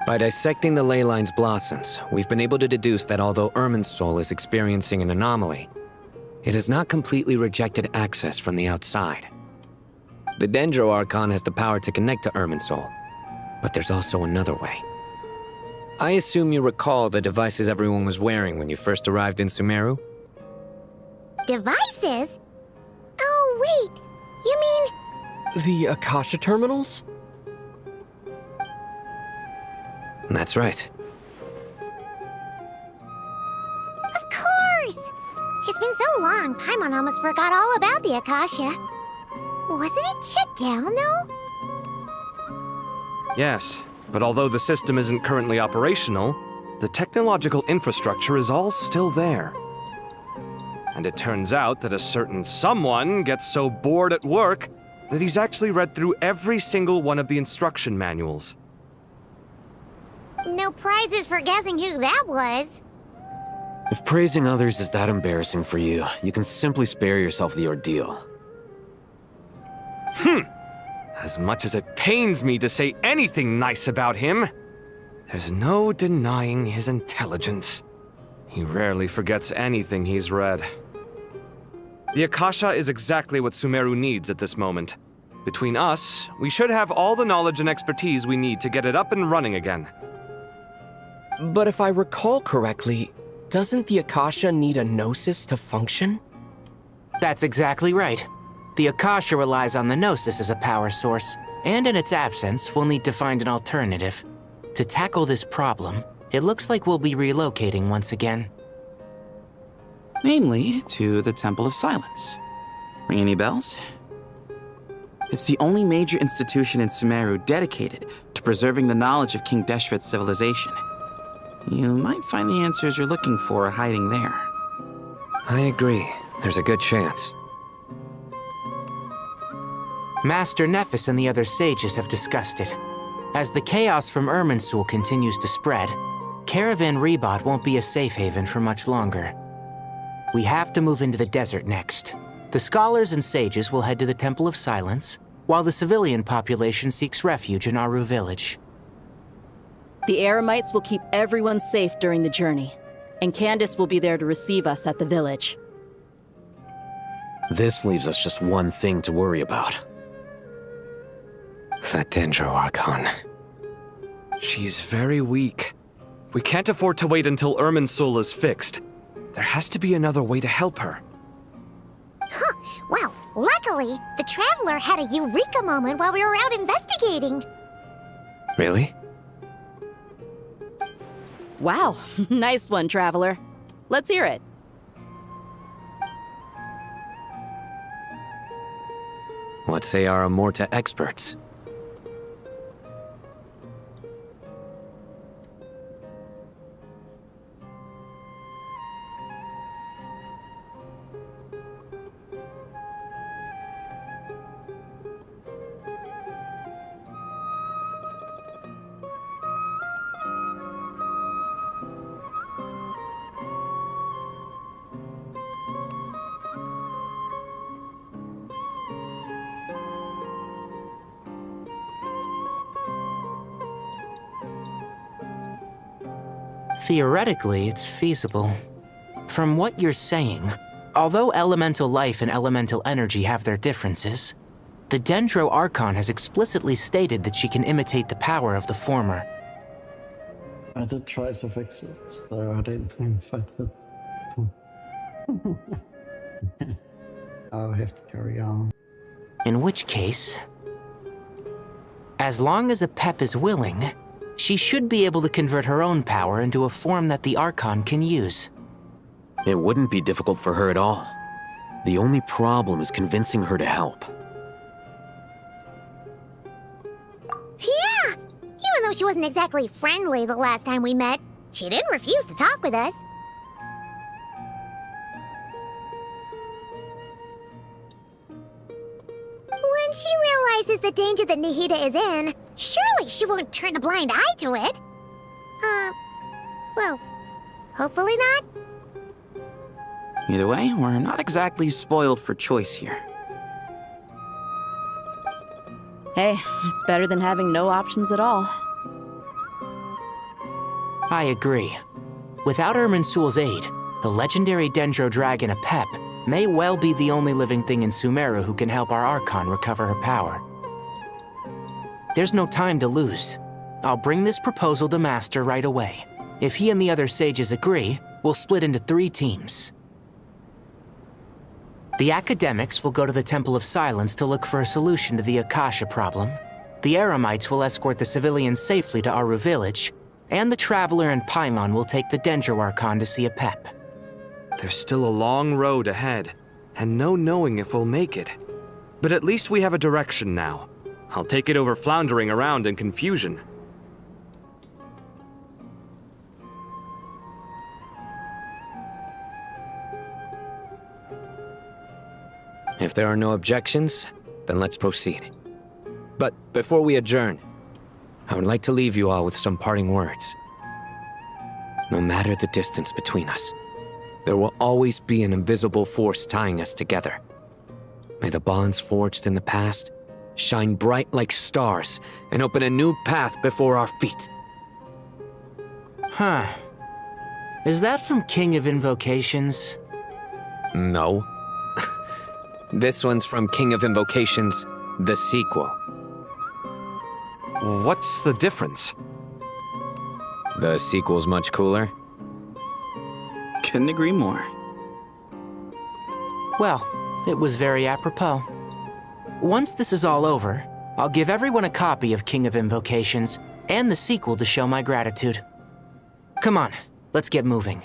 By dissecting the ley line's blossoms, we've been able to deduce that although Irminsul is experiencing an anomaly, it has not completely rejected access from the outside. The Dendro Archon has the power to connect to Irminsul, but there's also another way. I assume you recall the devices everyone was wearing when you first arrived in Sumeru? Devices? Oh, wait. You mean... The Akasha terminals? That's right. Of course! It's been so long, Paimon almost forgot all about the Akasha. Wasn't it shut down, though? Yes, but although the system isn't currently operational, the technological infrastructure is all still there. And it turns out that a certain someone gets so bored at work that he's actually read through every single one of the instruction manuals. No prizes for guessing who that was. If praising others is that embarrassing for you, you can simply spare yourself the ordeal. As much as it pains me to say anything nice about him, there's no denying his intelligence. He rarely forgets anything he's read. The Akasha is exactly what Sumeru needs at this moment. Between us, we should have all the knowledge and expertise we need to get it up and running again. But if I recall correctly, doesn't the Akasha need a gnosis to function? That's exactly right. The Akasha relies on the Gnosis as a power source, and in its absence, we'll need to find an alternative. To tackle this problem, it looks like we'll be relocating once again. Namely, to the Temple of Silence. Ring any bells? It's the only major institution in Sumeru dedicated to preserving the knowledge of King Deshret's civilization. You might find the answers you're looking for hiding there. I agree. There's a good chance. Master Nephis and the other sages have discussed it. As the chaos from Irminsul continues to spread, Caravan Rebot won't be a safe haven for much longer. We have to move into the desert next. The scholars and sages will head to the Temple of Silence, while the civilian population seeks refuge in Aru village. The Eremites will keep everyone safe during the journey, and Candace will be there to receive us at the village. This leaves us just one thing to worry about. That Dendro Archon. She's very weak. We can't afford to wait until Irminsul is fixed. There has to be another way to help her. Huh. Well, luckily, the Traveler had a eureka moment while we were out investigating. Really? Wow, nice one, Traveler. Let's hear it. What say our Amorta experts? Theoretically, it's feasible. From what you're saying, although elemental life and elemental energy have their differences, the Dendro Archon has explicitly stated that she can imitate the power of the former. I did try to fix it, so I didn't fight it. I'll have to carry on. In which case, as long as Apep is willing, she should be able to convert her own power into a form that the Archon can use. It wouldn't be difficult for her at all. The only problem is convincing her to help. Yeah! Even though she wasn't exactly friendly the last time we met, she didn't refuse to talk with us. When she realizes the danger that Nihida is in, surely she won't turn a blind eye to it. Well, hopefully not. Either way, we're not exactly spoiled for choice here. Hey, it's better than having no options at all. I agree. Without Irminsul's aid, the legendary Dendro Dragon Apep may well be the only living thing in Sumeru who can help our Archon recover her power. There's no time to lose. I'll bring this proposal to Master right away. If he and the other sages agree, we'll split into 3 teams. The academics will go to the Temple of Silence to look for a solution to the Akasha problem. The Eremites will escort the civilians safely to Aru Village, and the Traveler and Paimon will take the Dendro Archon to see Apep. There's still a long road ahead, and no knowing if we'll make it. But at least we have a direction now. I'll take it over floundering around in confusion. If there are no objections, then let's proceed. But before we adjourn, I would like to leave you all with some parting words. No matter the distance between us, there will always be an invisible force tying us together. May the bonds forged in the past shine bright like stars and open a new path before our feet. Huh. Is that from King of Invocations? No. This one's from King of Invocations, the sequel. What's the difference? The sequel's much cooler. Couldn't agree more. Well, it was very apropos. Once this is all over, I'll give everyone a copy of King of Invocations and the sequel to show my gratitude. Come on, let's get moving.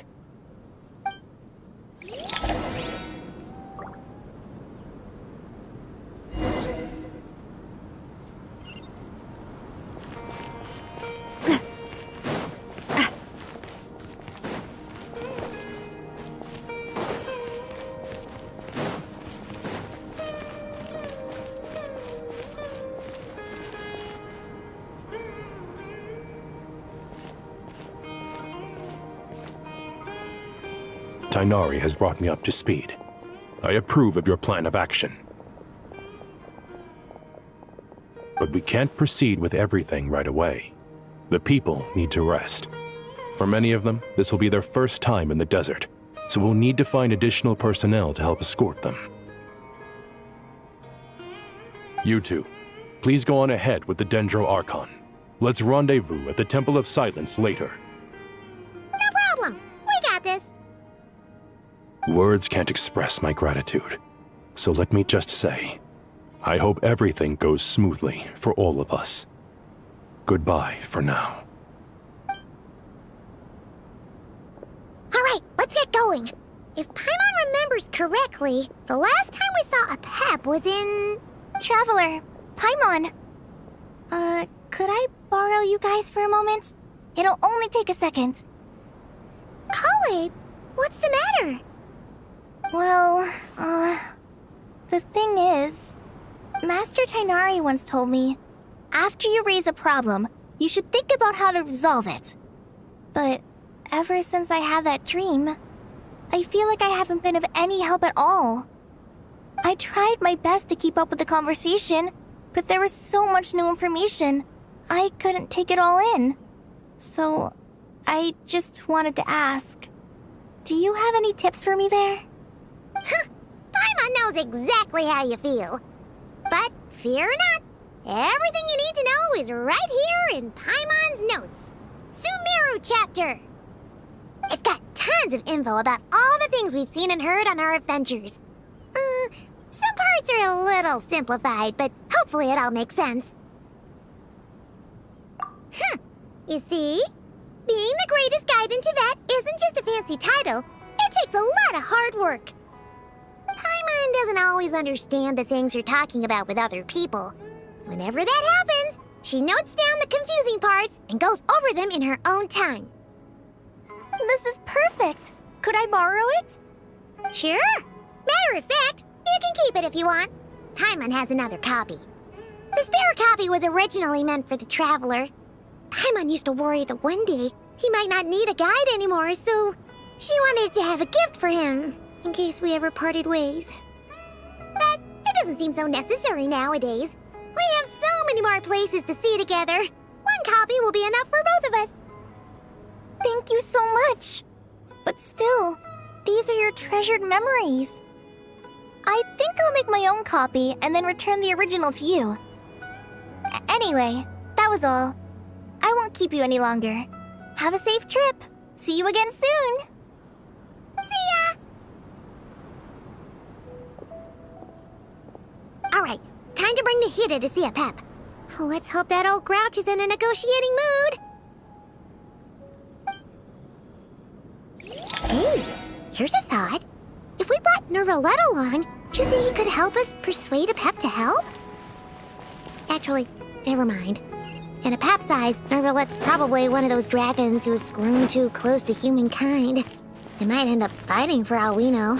Tighnari has brought me up to speed. I approve of your plan of action. But we can't proceed with everything right away. The people need to rest. For many of them, this will be their first time in the desert, so we'll need to find additional personnel to help escort them. You two, please go on ahead with the Dendro Archon. Let's rendezvous at the Temple of Silence later. No problem. We got this. Words can't express my gratitude, so let me just say, I hope everything goes smoothly for all of us. Goodbye for now. Alright, let's get going. If Paimon remembers correctly, the last time we saw Apep was in... Traveler, Paimon. Could I borrow you guys for a moment? It'll only take a second. Kale, what's the matter? Well, the thing is, Master Tighnari once told me, after you raise a problem, you should think about how to resolve it. But ever since I had that dream, I feel like I haven't been of any help at all. I tried my best to keep up with the conversation, but there was so much new information, I couldn't take it all in. So, I just wanted to ask, do you have any tips for me there? Huh, Paimon knows exactly how you feel. But fear not, everything you need to know is right here in Paimon's notes. Sumeru chapter. It's got tons of info about all the things we've seen and heard on our adventures. Some parts are a little simplified, but hopefully it all makes sense. You see? Being the greatest guide in Tibet isn't just a fancy title. It takes a lot of hard work. Paimon doesn't always understand the things you're talking about with other people. Whenever that happens, she notes down the confusing parts and goes over them in her own time. This is perfect. Could I borrow it? Sure. Matter of fact, you can keep it if you want. Paimon has another copy. The spare copy was originally meant for the Traveler. Paimon used to worry that one day he might not need a guide anymore, so she wanted to have a gift for him, in case we ever parted ways. But it doesn't seem so necessary nowadays. We have so many more places to see together. One copy will be enough for both of us. Thank you so much. But still, these are your treasured memories. I think I'll make my own copy and then return the original to you. Anyway, that was all. I won't keep you any longer. Have a safe trip. See you again soon. See ya! Alright, time to bring the Hida to see a Pep. Let's hope that old grouch is in a negotiating mood. Hey, here's a thought. If we brought Nervalette along, do you think he could help us persuade a Pep to help? Actually, never mind. In a Pep's eyes, Nervalette's probably one of those dragons who's grown too close to humankind. They might end up fighting for all we know.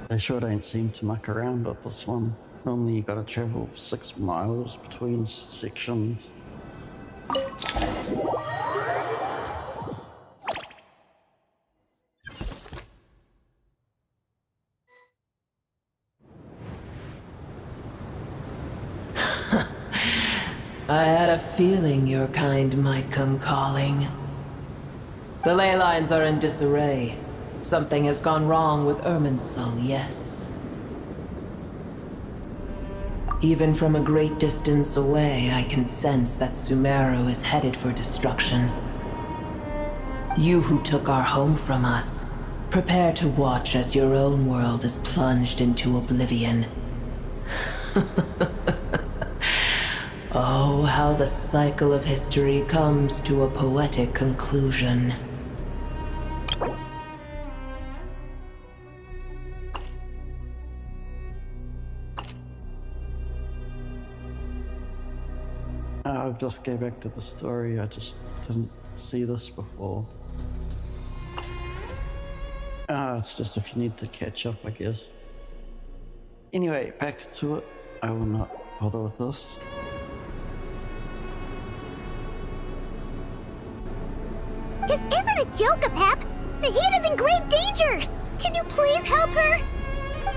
They sure don't seem to muck around at this one. Normally you gotta travel 6 miles between sections. I had a feeling your kind might come calling. The ley lines are in disarray. Something has gone wrong with Irminsul, yes. Even from a great distance away, I can sense that Sumeru is headed for destruction. You who took our home from us, prepare to watch as your own world is plunged into oblivion. Oh, how the cycle of history comes to a poetic conclusion. I'll just go back to the story. I just didn't see this before. It's just if you need to catch up, I guess. Anyway, back to it. I will not bother with this. This isn't a joke, Pep! The Hida's in grave danger! Can you please help her?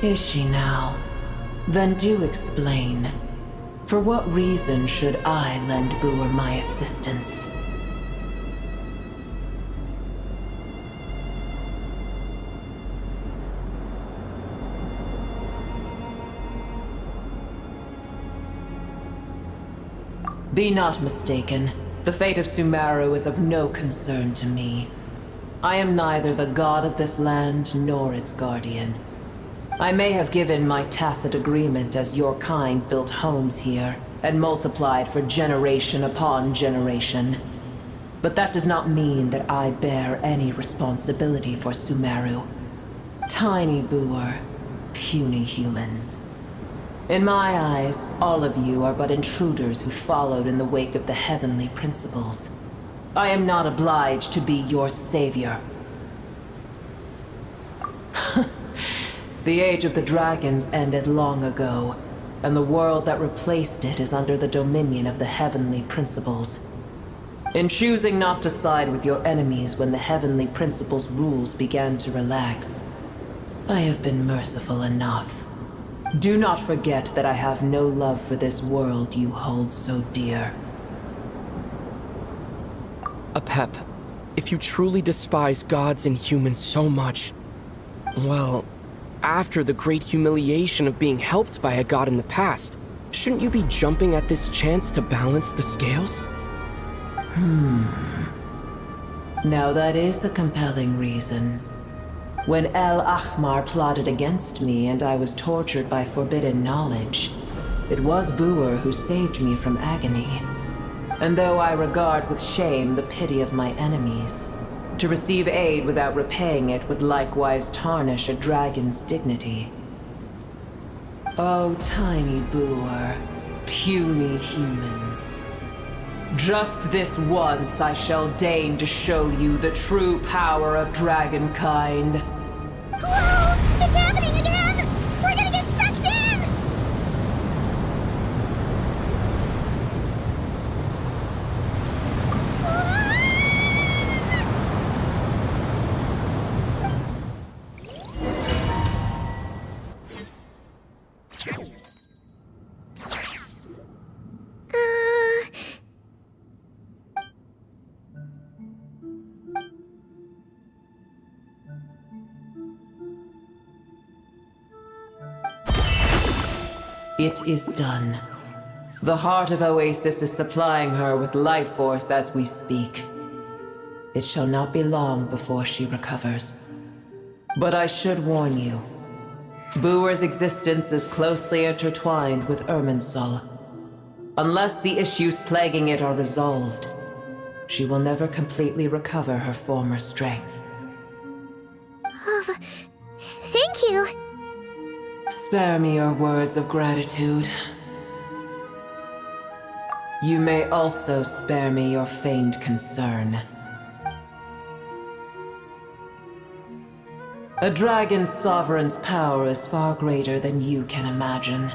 Is she now? Then do explain. For what reason should I lend Boer my assistance? Be not mistaken. The fate of Sumeru is of no concern to me. I am neither the god of this land nor its guardian. I may have given my tacit agreement as your kind built homes here and multiplied for generation upon generation. But that does not mean that I bear any responsibility for Sumeru. Tiny Boer, puny humans. In my eyes, all of you are but intruders who followed in the wake of the heavenly principles. I am not obliged to be your savior. The age of the dragons ended long ago, and the world that replaced it is under the dominion of the heavenly principles. In choosing not to side with your enemies when the heavenly principles' rules began to relax, I have been merciful enough. Do not forget that I have no love for this world you hold so dear. Apep, if you truly despise gods and humans so much, well, after the great humiliation of being helped by a god in the past, shouldn't you be jumping at this chance to balance the scales? Now that is a compelling reason. When El Ahmar plotted against me and I was tortured by forbidden knowledge, It was Boer who saved me from agony. And though I regard with shame the pity of my enemies, to receive aid without repaying it would likewise tarnish a dragon's dignity. Oh, tiny Boer, puny humans. Just this once I shall deign to show you the true power of dragonkind. Whoa! It's happening again! We're gonna get sucked in! It is done. The heart of Oasis is supplying her with life force as we speak. It shall not be long before she recovers. But I should warn you. Boer's existence is closely intertwined with Irminsul. Unless the issues plaguing it are resolved, she will never completely recover her former strength. Oh, thank you. Spare me your words of gratitude. You may also spare me your feigned concern. A dragon's sovereign's power is far greater than you can imagine.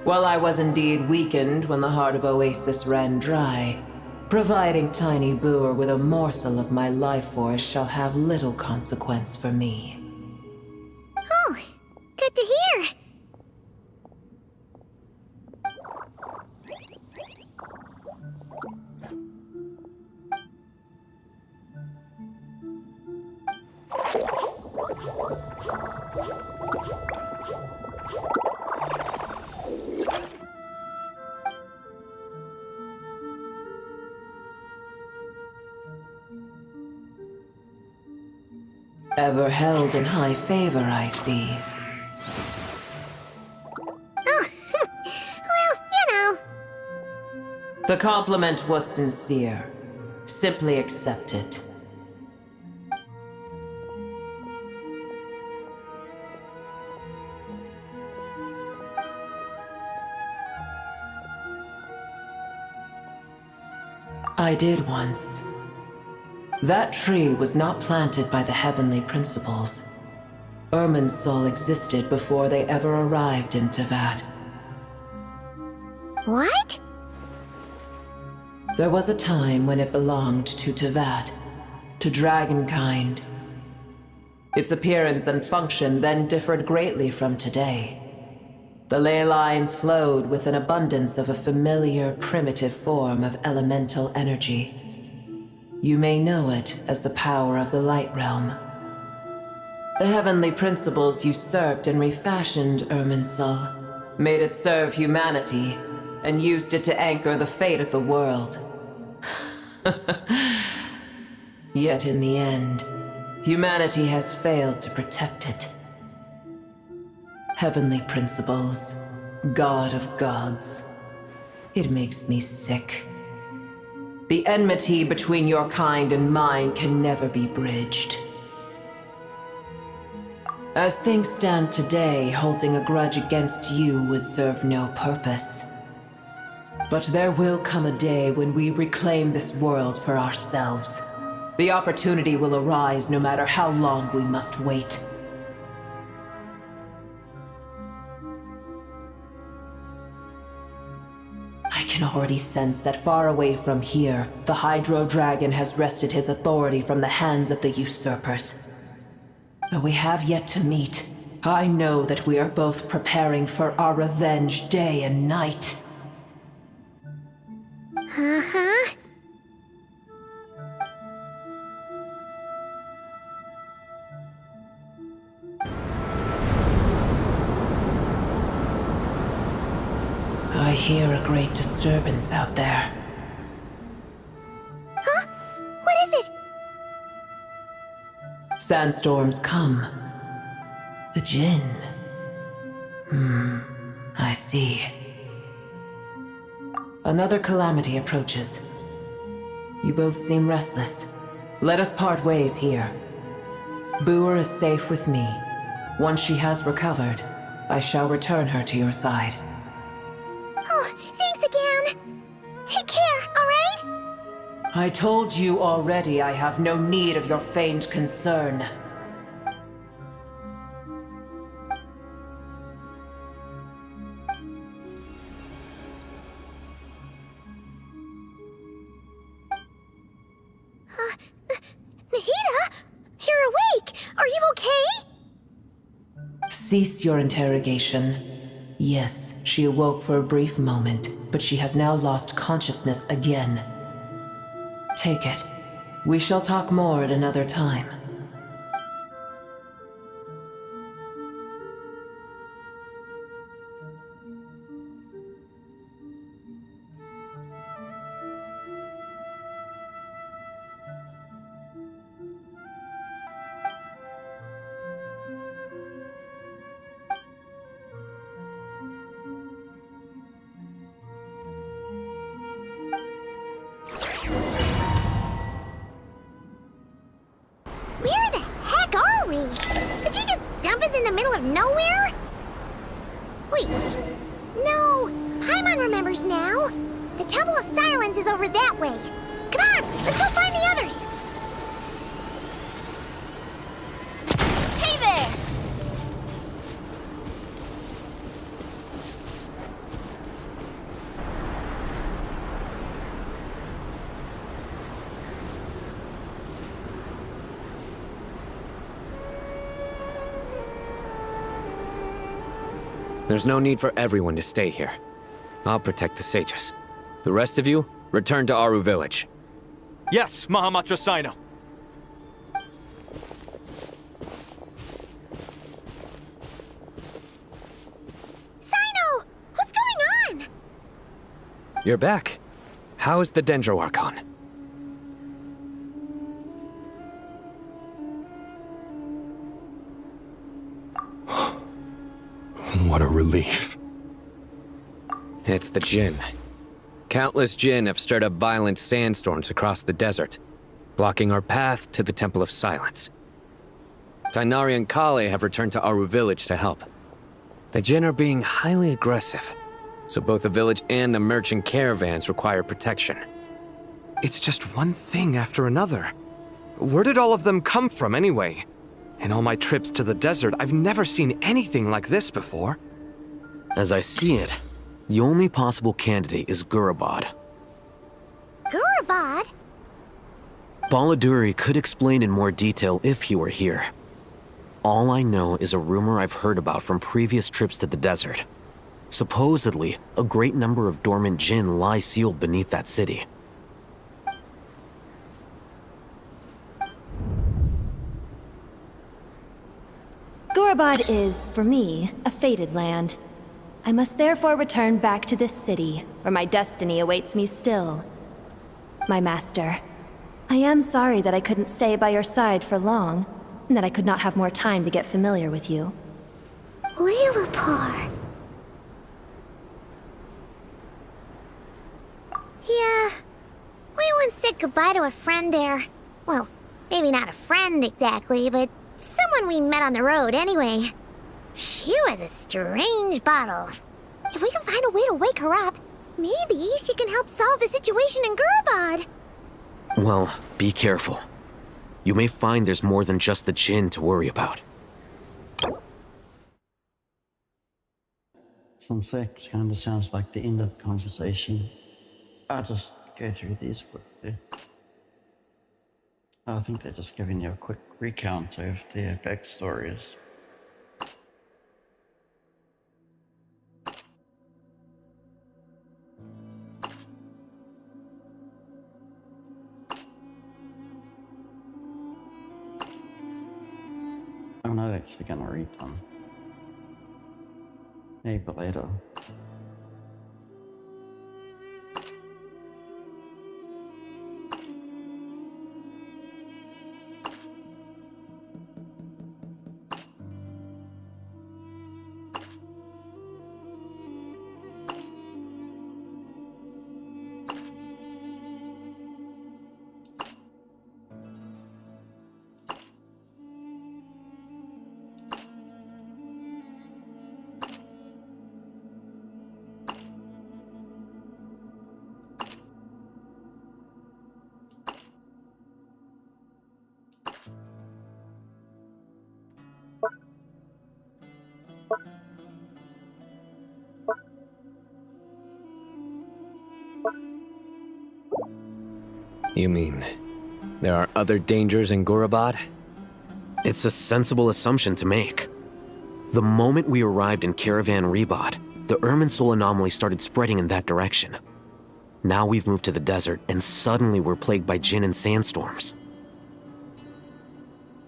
While I was indeed weakened when the heart of Oasis ran dry, providing tiny Boer with a morsel of my life force shall have little consequence for me. Oh, good to hear. Ever held in high favor, I see. Oh, well, you know. The compliment was sincere. Simply accept it. I did once. That tree was not planted by the heavenly principles. Irminsul existed before they ever arrived in Tevat. What? There was a time when it belonged to Tevat, to dragonkind. Its appearance and function then differed greatly from today. The ley lines flowed with an abundance of a familiar, primitive form of elemental energy. You may know it as the power of the Light Realm. The heavenly principles usurped and refashioned Irminsul, made it serve humanity, and used it to anchor the fate of the world. Yet in the end, humanity has failed to protect it. Heavenly principles, God of gods. It makes me sick. The enmity between your kind and mine can never be bridged. As things stand today, holding a grudge against you would serve no purpose. But there will come a day when we reclaim this world for ourselves. The opportunity will arise no matter how long we must wait. I can already sense that far away from here, the Hydro Dragon has wrested his authority from the hands of the usurpers. Though we have yet to meet, I know that we are both preparing for our revenge day and night. Uh-huh. I hear a great disturbance out there. Huh? What is it? Sandstorms come. The Jinn. I see. Another calamity approaches. You both seem restless. Let us part ways here. Boer is safe with me. Once she has recovered, I shall return her to your side. Oh, thanks again. Take care, alright? I told you already I have no need of your feigned concern. Nahida? You're awake! Are you okay? Cease your interrogation. Yes, she awoke for a brief moment, but she has now lost consciousness again. Take it. We shall talk more at another time. Where the heck are we? Did you just dump us in the middle of nowhere? Wait. No. Paimon remembers now. The Temple of Silence is over that way. Come on, let's go find the others. Hey there! There's no need for everyone to stay here. I'll protect the sages. The rest of you, return to Aru village. Yes, Mahamatra Sino. Sino! What's going on? You're back. How's the Dendro Archon? What a relief. It's the Jinn. Countless Jinn have stirred up violent sandstorms across the desert, blocking our path to the Temple of Silence. Tainari and Kale have returned to Aru village to help. The Jinn are being highly aggressive, so both the village and the merchant caravans require protection. It's just one thing after another. Where did all of them come from anyway? In all my trips to the desert, I've never seen anything like this before. As I see it, the only possible candidate is Gurabad. Gurabad? Baladuri could explain in more detail if he were here. All I know is a rumor I've heard about from previous trips to the desert. Supposedly, a great number of dormant Jinn lie sealed beneath that city. Gurabad is, for me, a fated land. I must therefore return back to this city, where my destiny awaits me still. My master, I am sorry that I couldn't stay by your side for long, and that I could not have more time to get familiar with you. Lilipar. Yeah, we once said goodbye to a friend there. Well, maybe not a friend exactly, but someone we met on the road anyway. She was a strange bottle. If we can find a way to wake her up, maybe she can help solve the situation in Gurabad. Well, be careful. You may find there's more than just the Jinn to worry about. Sunset kind of sounds like the end of the conversation. I'll just go through these quickly. I think they're just giving you a quick recount of their backstories. I'm not actually gonna read them. Maybe later. You mean there are other dangers in Gurabad? It's a sensible assumption to make. The moment we arrived in Caravan Rebod, the Irminsul anomaly started spreading in that direction. Now we've moved to the desert, and suddenly we're plagued by Jinn and sandstorms.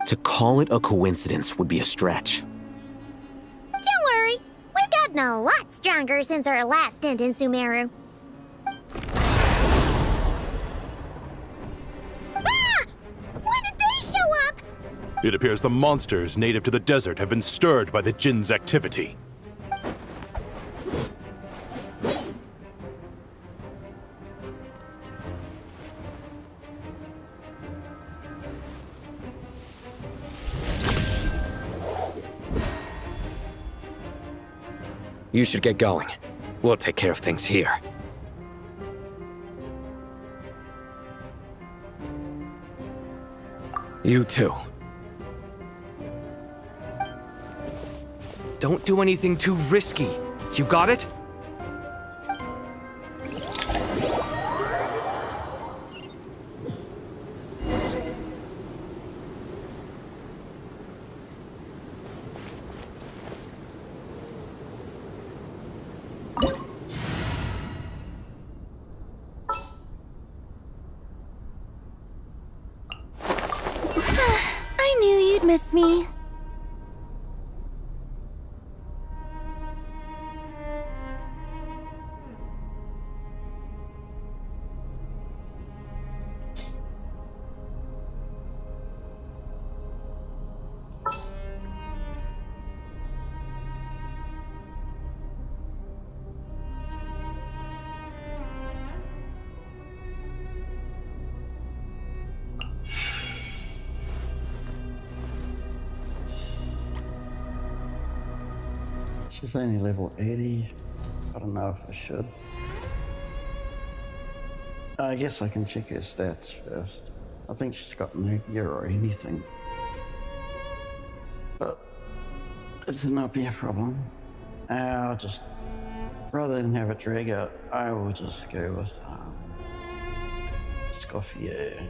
To call it a coincidence would be a stretch. Don't worry, we've gotten a lot stronger since our last stint in Sumeru. Ah! When did they show up? It appears the monsters native to the desert have been stirred by the Jinn's activity. You should get going. We'll take care of things here. You too. Don't do anything too risky. You got it? I knew you'd miss me. She's only level 80. I don't know if I should. I guess I can check her stats first. I think she's got no gear or anything. But it should not be a problem. I'll just, rather than have it drag out, I will just go with Scoffier.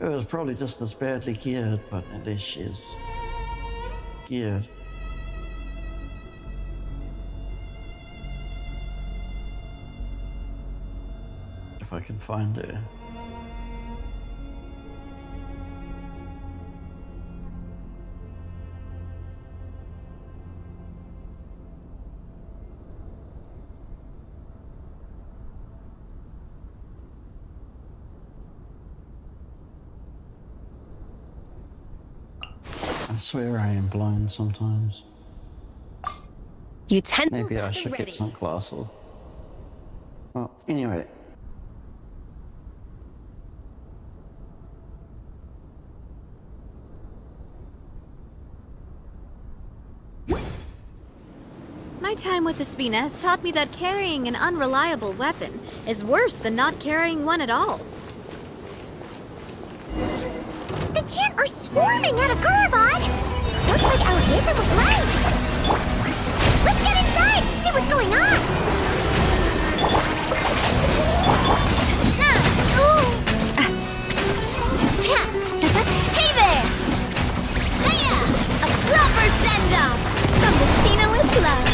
It was probably just as badly geared, but at least she's geared. If I can find her. I swear I am blind sometimes. Utensils Maybe I should ready. get some glasses. Well, anyway. My time with the Spina has taught me that carrying an unreliable weapon is worse than not carrying one at all. The Jinn are swarming out of Gurabad! Looks like our Awaken was right! Let's get inside, see what's going on! Hey there! Hiya! A proper send-off! From the Spina with love!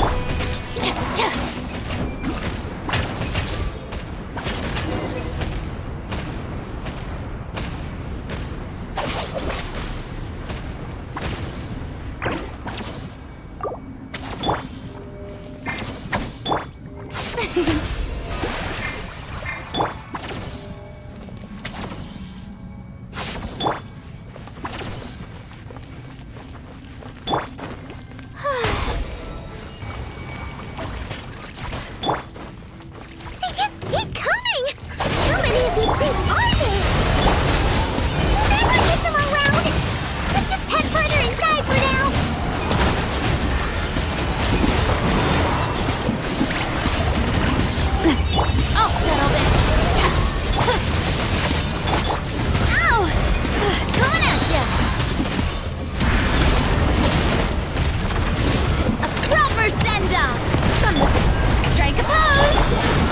Strike a pose!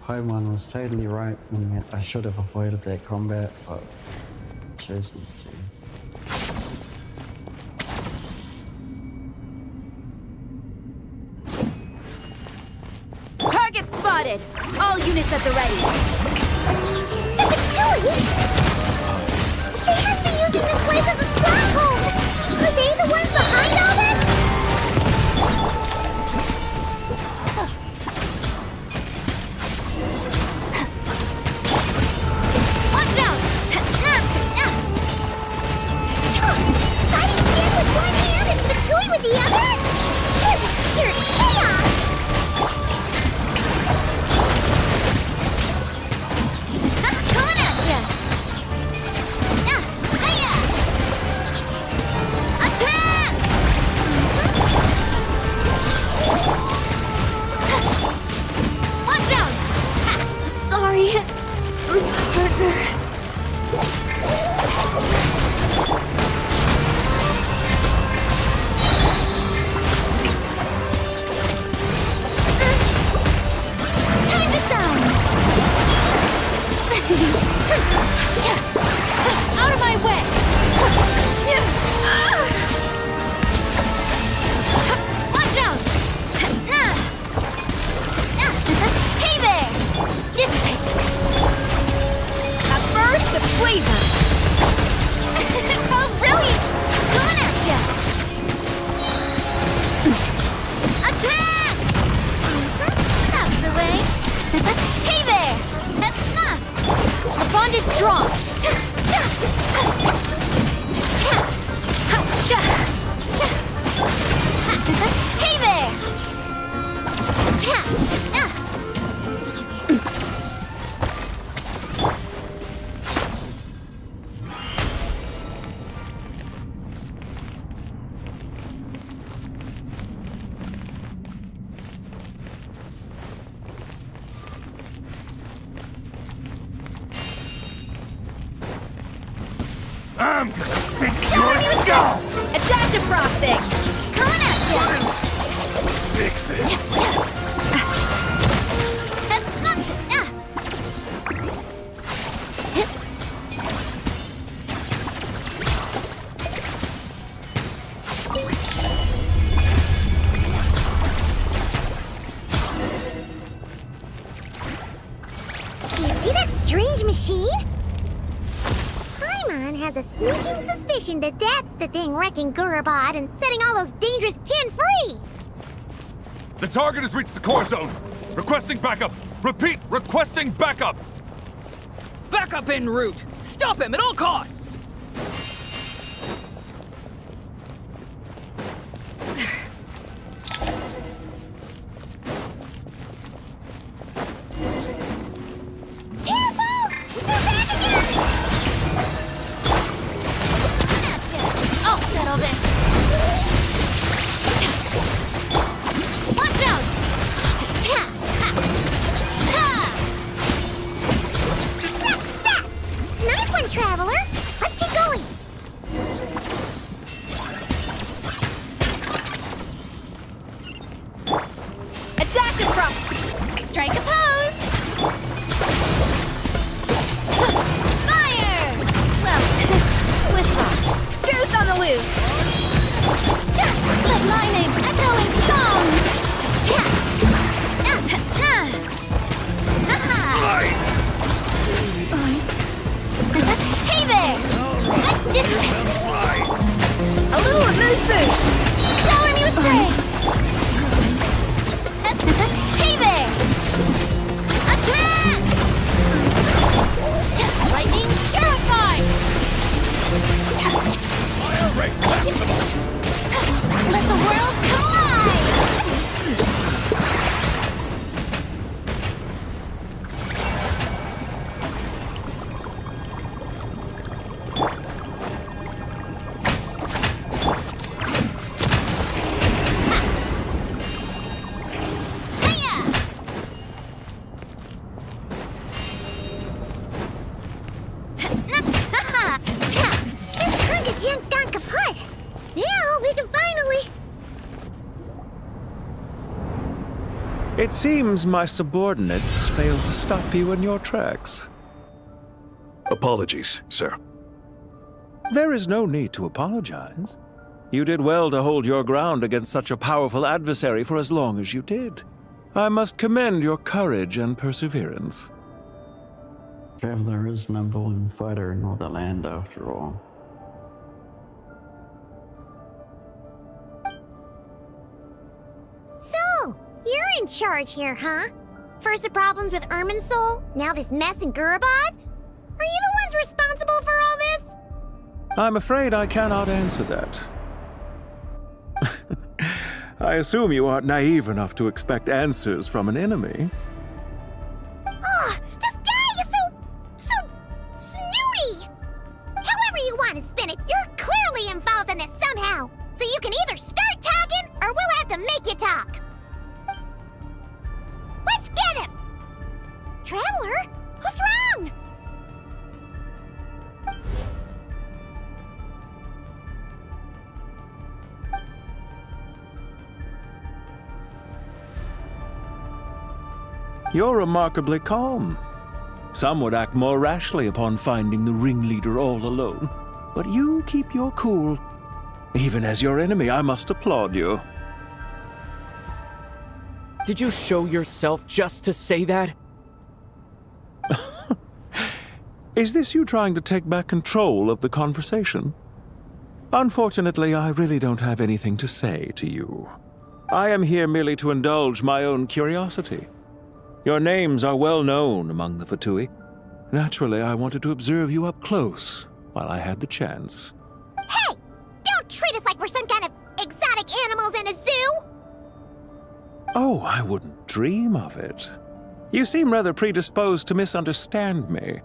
Paimon was totally right when I should have avoided that combat, but chose not to. Target spotted! All units at the ready! The Patui! They must be using this place as a stronghold! Are they the ones behind all this? Watch out! Fighting Jin with one hand and Patui with the other? This is pure chaos! Coming at ya! Hiya! Attack! Watch out! Sorry, partner. Time to shine! Out of my way! Watch out! Hey there! Dissipate! A burst of flavor. Oh, brilliant! Coming at ya! Attack! That's the way. Hey there! The bond is strong. Hey there! I'm gonna fix Show me with go! A dash of frosting! Coming at ya! Fix it. You see that strange machine? Paimon has a sneaking suspicion that that's the thing wrecking Gurabad and setting all those dangerous Jin free! The target has reached the core zone. Requesting backup. Repeat, requesting backup. Backup en route! Stop him at all costs! Careful! They're back again! I'll settle this. Watch out! Success! Nice one, Traveler! Let's keep going! A dash of frosting! Strike a pose! Fire! Well, with lots. Goose on the loose! Let my name echo in song! Hey there! Dissipate! A little amuse bouche! Shower me with praise! Hey there! Attack! Lightning purified! Let the world collide! This Hunger Jin's gone kaput! Now we can finally... It seems my subordinates failed to stop you in your tracks. Apologies, sir. There is no need to apologize. You did well to hold your ground against such a powerful adversary for as long as you did. I must commend your courage and perseverance. Traveler is number one fighter in all the land after all. So, you're in charge here, huh? First the problems with Irminsul, now this mess in Gurabad? Are you the ones responsible for all this? I'm afraid I cannot answer that. I assume you aren't naive enough to expect answers from an enemy. Ugh, this guy is so snooty! However you want to spin it, you're clearly involved in this somehow. So you can either start talking, or we'll have to make you talk. Let's get him! Traveler, what's wrong? You're remarkably calm. Some would act more rashly upon finding the ringleader all alone. But you keep your cool. Even as your enemy, I must applaud you. Did you show yourself just to say that? Is this you trying to take back control of the conversation? Unfortunately, I really don't have anything to say to you. I am here merely to indulge my own curiosity. Your names are well known among the Fatui. Naturally, I wanted to observe you up close while I had the chance. Hey! Don't treat us like we're some kind of exotic animals in a zoo! Oh, I wouldn't dream of it. You seem rather predisposed to misunderstand me.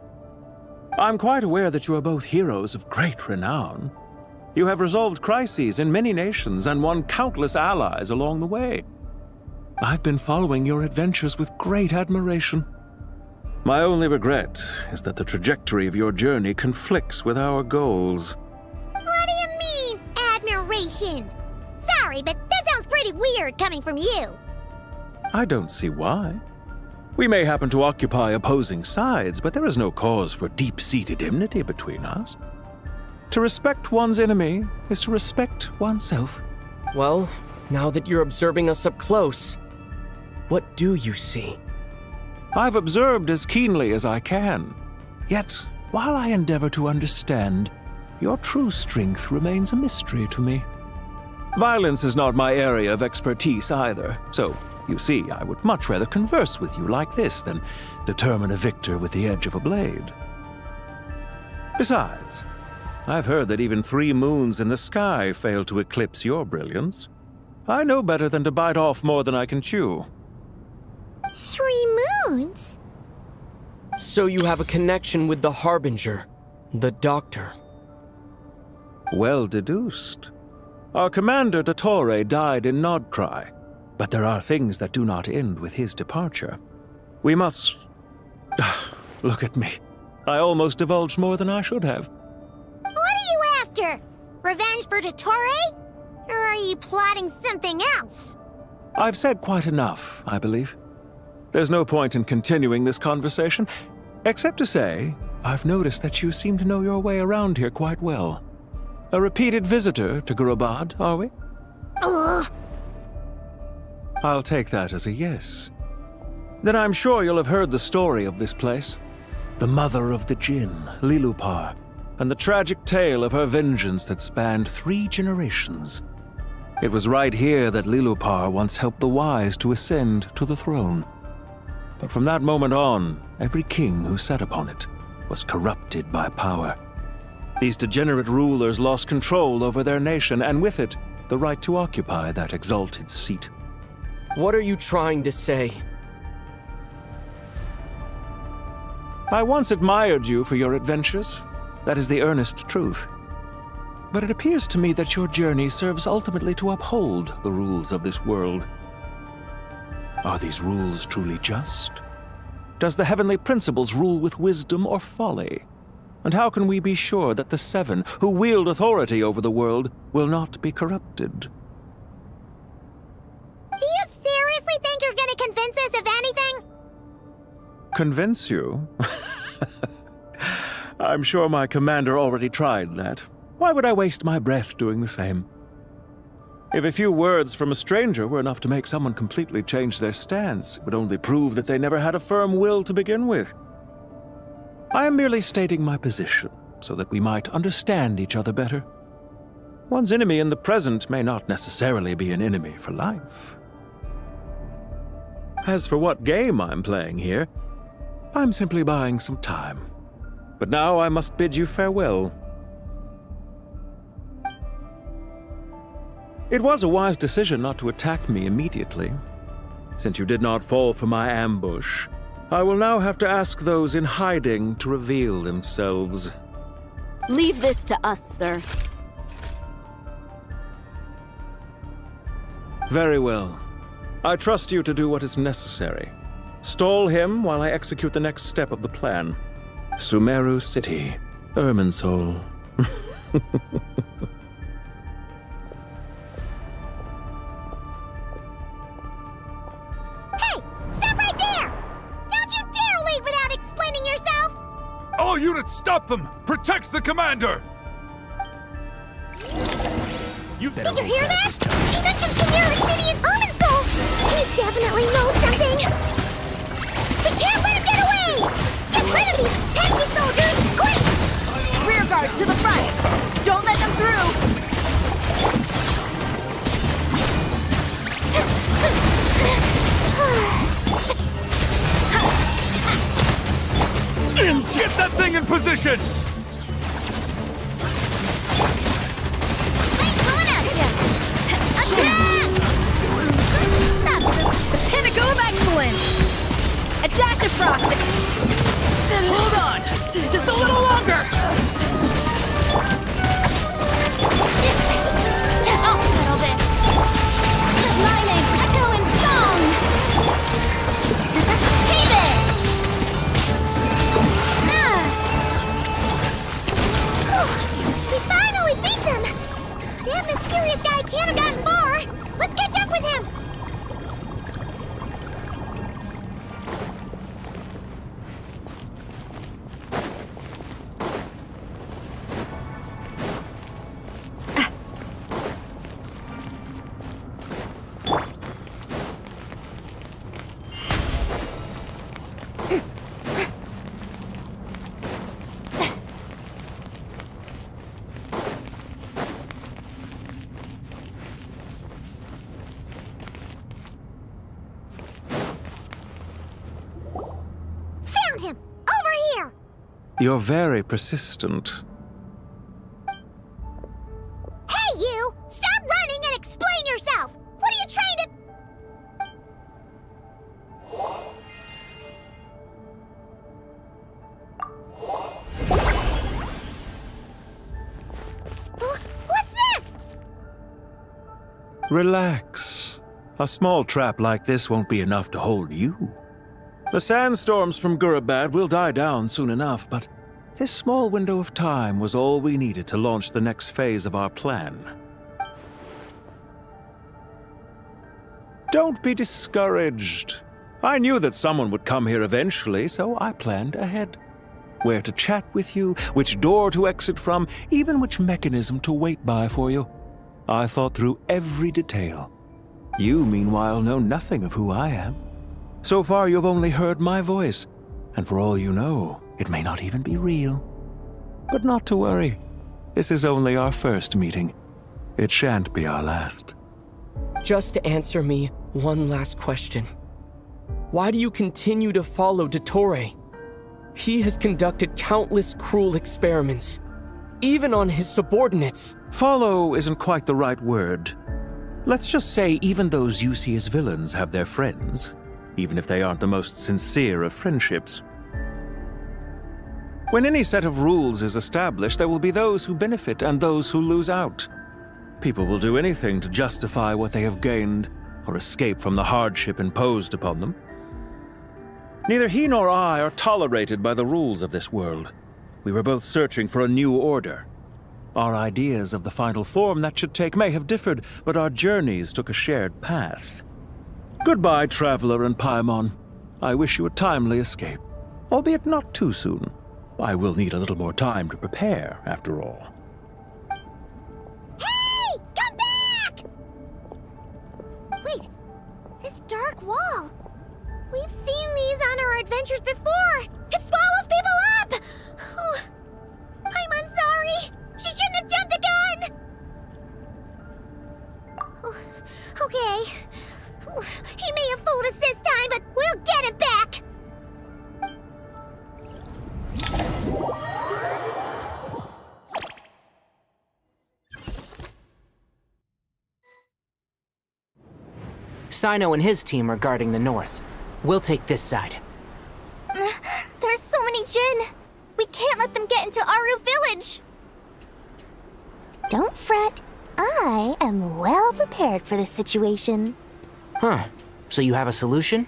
I'm quite aware that you are both heroes of great renown. You have resolved crises in many nations and won countless allies along the way. I've been following your adventures with great admiration. My only regret is that the trajectory of your journey conflicts with our goals. What do you mean, admiration? Sorry, but that sounds pretty weird coming from you. I don't see why. We may happen to occupy opposing sides, but there is no cause for deep-seated enmity between us. To respect one's enemy is to respect oneself. Well, now that you're observing us up close, what do you see? I've observed as keenly as I can. Yet, while I endeavor to understand, your true strength remains a mystery to me. Violence is not my area of expertise either, so, you see, I would much rather converse with you like this than determine a victor with the edge of a blade. Besides, I've heard that even 3 moons in the sky fail to eclipse your brilliance. I know better than to bite off more than I can chew. 3 moons? So you have a connection with the Harbinger, the Doctor. Well deduced. Our commander, Dottore, died in Nodcry, but there are things that do not end with his departure. We must... Look at me. I almost divulged more than I should have. What are you after? Revenge for Dottore? Or are you plotting something else? I've said quite enough, I believe. There's no point in continuing this conversation, except to say, I've noticed that you seem to know your way around here quite well. A repeated visitor to Gurabad, are we? Ugh. I'll take that as a yes. Then I'm sure you'll have heard the story of this place. The mother of the Jinn, Lilupar, and the tragic tale of her vengeance that spanned 3 generations. It was right here that Lilupar once helped the wise to ascend to the throne. But from that moment on, every king who sat upon it was corrupted by power. These degenerate rulers lost control over their nation, and with it, the right to occupy that exalted seat. What are you trying to say? I once admired you for your adventures. That is the earnest truth. But it appears to me that your journey serves ultimately to uphold the rules of this world. Are these rules truly just? Does the heavenly principles rule with wisdom or folly? And how can we be sure that the 7 who wield authority over the world will not be corrupted? Do you seriously think you're gonna convince Convince you? I'm sure my commander already tried that. Why would I waste my breath doing the same? If a few words from a stranger were enough to make someone completely change their stance, it would only prove that they never had a firm will to begin with. I am merely stating my position, so that we might understand each other better. One's enemy in the present may not necessarily be an enemy for life. As for what game I'm playing here, I'm simply buying some time. But now I must bid you farewell. It was a wise decision not to attack me immediately. Since you did not fall for my ambush, I will now have to ask those in hiding to reveal themselves. Leave this to us, sir. Very well. I trust you to do what is necessary. Stall him while I execute the next step of the plan. Sumeru City, Irminsul. Hey! Stop right there! Don't you dare leave without explaining yourself! All units, stop them! Protect the commander! Did you hear that? He mentioned Sumeru City and Irminsul! He definitely knows something! We can't let him get away! Get rid of these pesky soldiers, quick! Rear guard to the front! Don't let them through! Get that thing in position! Coming at ya! Attack! That's the pinnacle of excellence! A dash of frost! Hold on! Just a little longer! I'll settle this. My name's Echo in Song. Hey there! We finally beat them! That mysterious guy can't have gotten far! Let's catch up with him! Found him! Over here! You're very persistent. Hey, you! Stop running and explain yourself! What are you trying to... What's this? Relax. A small trap like this won't be enough to hold you. The sandstorms from Gurabad will die down soon enough, but this small window of time was all we needed to launch the next phase of our plan. Don't be discouraged. I knew that someone would come here eventually, so I planned ahead. Where to chat with you, which door to exit from, even which mechanism to wait by for you. I thought through every detail. You, meanwhile, know nothing of who I am. So far, you've only heard my voice, and for all you know, it may not even be real. But not to worry. This is only our first meeting. It shan't be our last. Just answer me one last question. Why do you continue to follow Dottore? He has conducted countless cruel experiments, even on his subordinates. Follow isn't quite the right word. Let's just say even those you see as villains have their friends, even if they aren't the most sincere of friendships. When any set of rules is established, there will be those who benefit and those who lose out. People will do anything to justify what they have gained or escape from the hardship imposed upon them. Neither he nor I are tolerated by the rules of this world. We were both searching for a new order. Our ideas of the final form that should take may have differed, but our journeys took a shared path. Goodbye, Traveler and Paimon. I wish you a timely escape. albeit not too soon. I will need a little more time to prepare, after all. Hey! Come back! Wait, this dark wall. We've seen these on our adventures before. It swallows people up! Oh, I'm sorry. She shouldn't have jumped the gun! Oh, okay. He may have fooled us this time, but we'll get it back! Sino and his team are guarding the north. We'll take this side. There's so many Jinn. We can't let them get into Aru Village. Don't fret. I am well prepared for this situation. Huh. So you have a solution?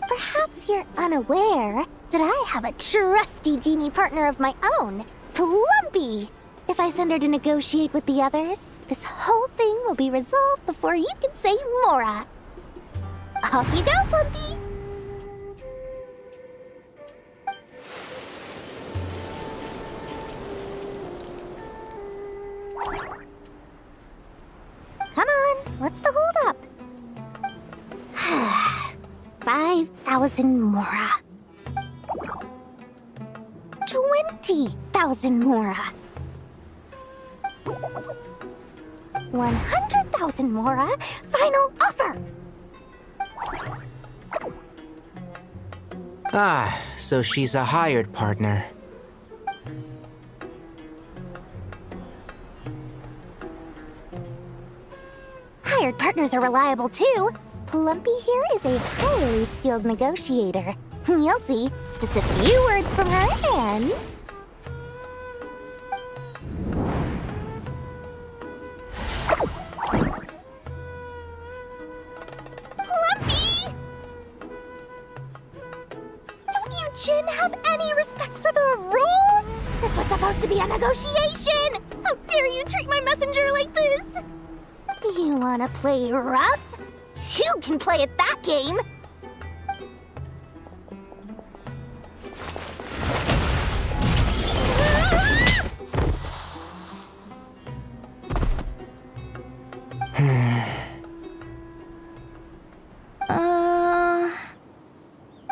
Perhaps you're unaware that I have a trusty genie partner of my own, Plumpy. If I send her to negotiate with the others, this whole thing will be resolved before you can say Mora. Off you go, Plumpy! Come on, what's the holdup? 5,000 Mora. 20,000 Mora. 100,000 Mora. Final offer. Ah, so she's a hired partner. Hired partners are reliable too. Plumpy here is a highly skilled negotiator. You'll see. Just a few words from her and... Plumpy! Don't you Jinn have any respect for the rules? This was supposed to be a negotiation! How dare you treat my messenger like this? You wanna play rough? You can play at that game!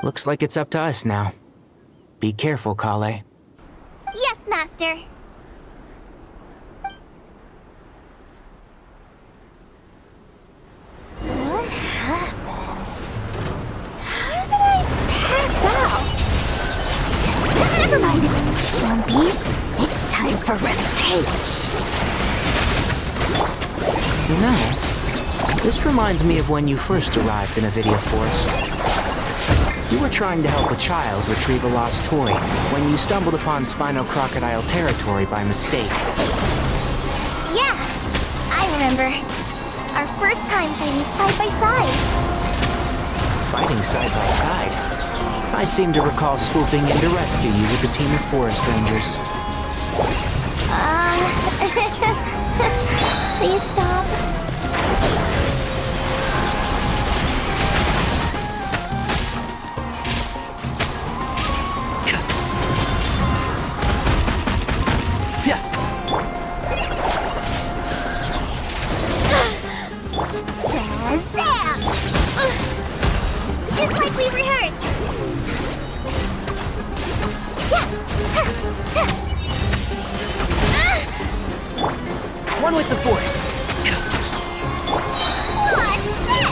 Looks like it's up to us now. Be careful, Kale. Yes, Master. What happened? How did I pass out? Never mind. Lumpy, it's time for revenge. You know, this reminds me of when you first arrived in Nvidia Forest. You were trying to help a child retrieve a lost toy when you stumbled upon Spino Crocodile territory by mistake. Yeah, I remember. Our first time fighting side by side. Fighting side by side? I seem to recall swooping in to rescue you with a team of forest rangers. Please stop. Shazam! Just like we rehearsed. One with the force. What's this?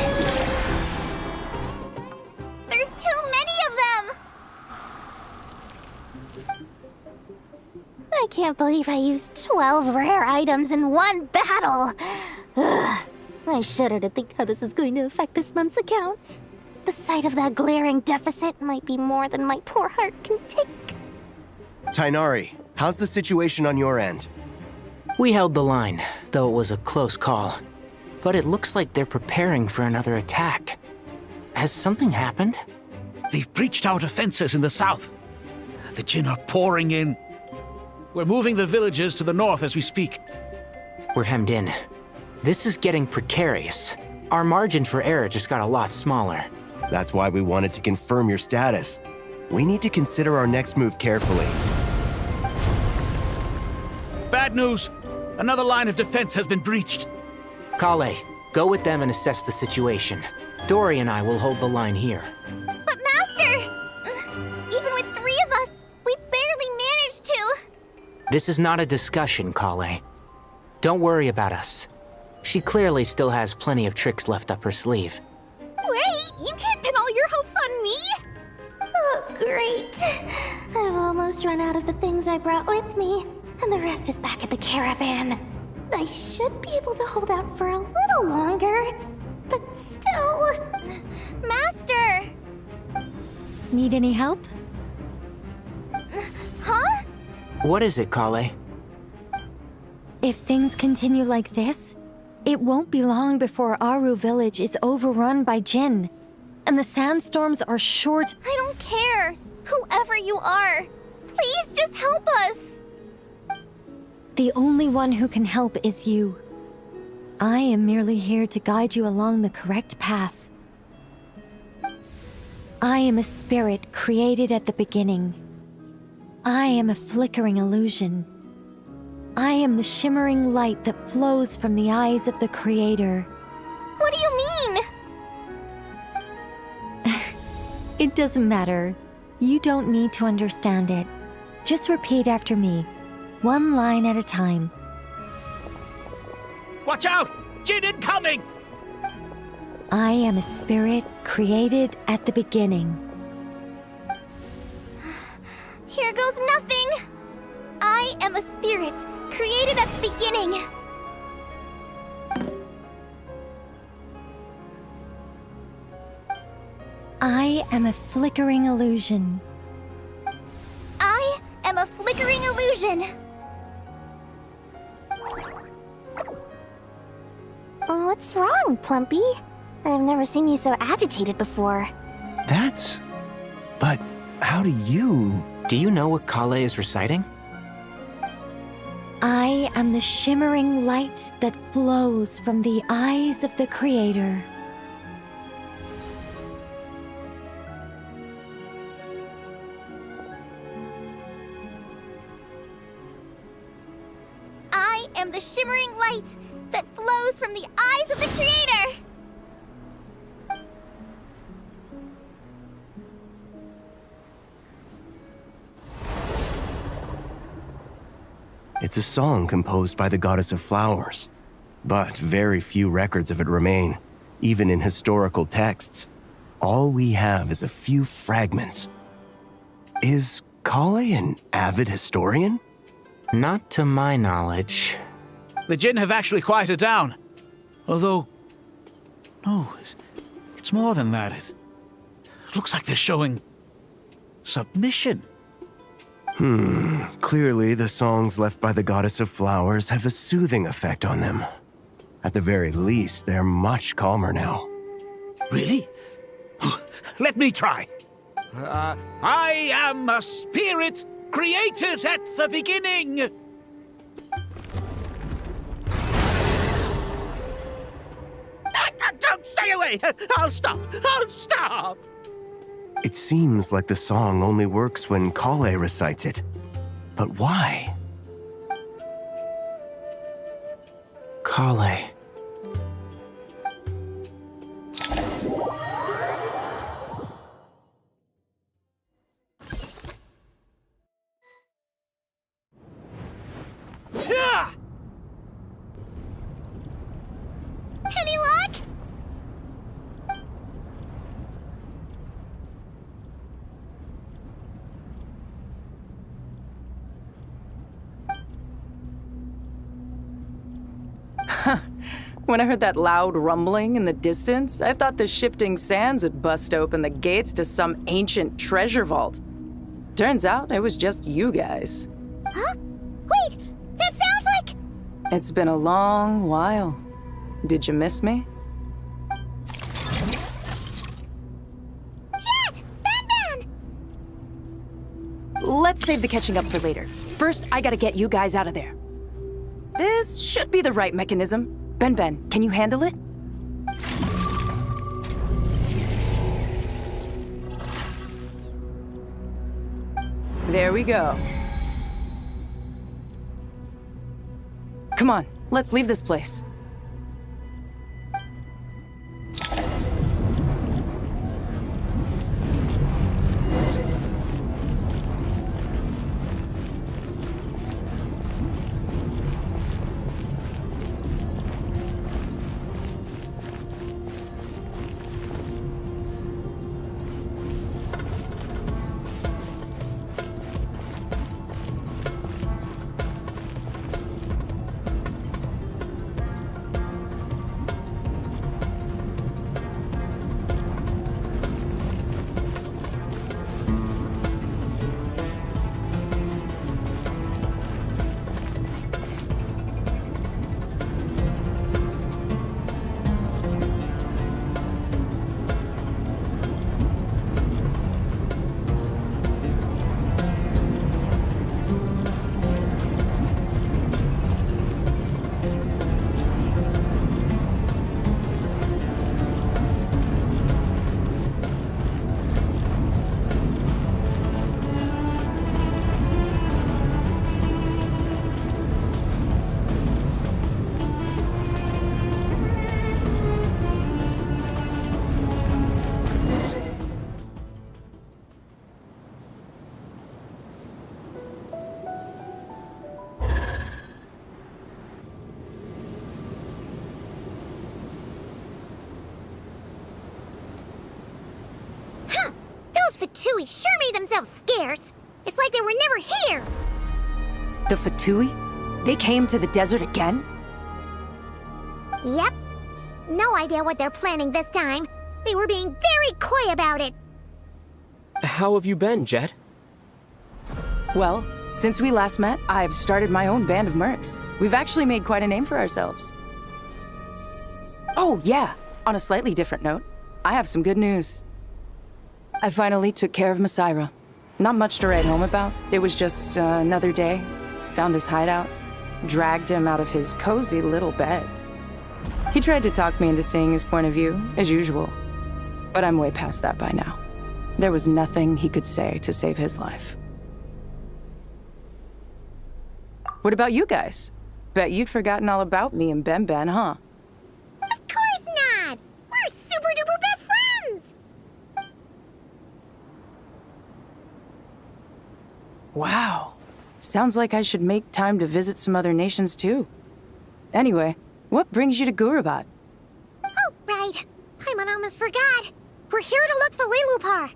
There's too many of them. I can't believe I used 12 rare items in one battle. Ugh. I shudder to think how this is going to affect this month's accounts. The sight of that glaring deficit might be more than my poor heart can take. Tainari, how's the situation on your end? We held the line, though it was a close call. But it looks like they're preparing for another attack. Has something happened? They've breached our defenses in the south. The Jinn are pouring in. We're moving the villagers to the north as we speak. We're hemmed in. This is getting precarious. Our margin for error just got a lot smaller. That's why we wanted to confirm your status. we need to consider our next move carefully. Bad news! Another line of defense has been breached. Kale, go with them and assess the situation. Dory and I will hold the line here. But Master! Even with 3 of us, we barely managed to. This is not a discussion, Kale. Don't worry about us. She clearly still has plenty of tricks left up her sleeve. Wait, you can't pin all your hopes on me! Oh, great. I've almost run out of the things I brought with me, and the rest is back at the caravan. I should be able to hold out for a little longer, but still... Master! Need any help? Huh? What is it, Kale? If things continue like this, it won't be long before Aru village is overrun by Jinn. And the sandstorms are short. I don't care. Whoever you are, please just help us. The only one who can help is you. I am merely here to guide you along the correct path. I am a spirit created at the beginning. I am a flickering illusion. I am the shimmering light that flows from the eyes of the Creator. What do you mean? It doesn't matter. You don't need to understand it. Just repeat after me, one line at a time. Watch out! Jinn incoming! I am a spirit created at the beginning. Here goes nothing. I am a spirit created at the beginning. I am a flickering illusion. I am a flickering illusion. What's wrong, Plumpy? I've never seen you so agitated before. But how do you... Do you know what Kale is reciting? I am the shimmering light that flows from the eyes of the Creator. I am the shimmering light that flows from the eyes of the Creator. It's a song composed by the goddess of flowers, but very few records of it remain, even in historical texts. All we have is a few fragments. Is Kale an avid historian? Not to my knowledge. The Jinn have actually quieted down. Although... no, it's more than that. It looks like they're showing... submission. Clearly the songs left by the goddess of flowers have a soothing effect on them. At the very least, they're much calmer now. Really? Let me try. I am a spirit created at the beginning. Don't stay away! I'll stop! I'll stop! It seems like the song only works when Kale recites it. But why? Kale. Any luck? When I heard that loud rumbling in the distance, I thought the shifting sands had bust open the gates to some ancient treasure vault. Turns out it was just you guys. Huh? Wait, that sounds like... It's been a long while. Did you miss me? Jet! Ban! Let's save the catching up for later. First, I gotta get you guys out of there. This should be the right mechanism. Ben, can you handle it? There we go. Come on, let's leave this place. Fatui sure made themselves scarce. It's like they were never here. The Fatui? They came to the desert again? Yep. No idea what they're planning this time. They were being very coy about it. How have you been, Jet? Well, since we last met, I've started my own band of mercs. We've actually made quite a name for ourselves. Oh, yeah. On a slightly different note, I have some good news. I finally took care of Masaira. Not much to write home about. It was just another day. Found his hideout. Dragged him out of his cozy little bed. He tried to talk me into seeing his point of view, as usual. But I'm way past that by now. There was nothing he could say to save his life. What about you guys? Bet you'd forgotten all about me and Ben, huh? Of course not! We're super duper best friends! Wow. Sounds like I should make time to visit some other nations too. Anyway, what brings you to Gurabat? Oh, right. Paimon almost forgot. We're here to look for Lilupar.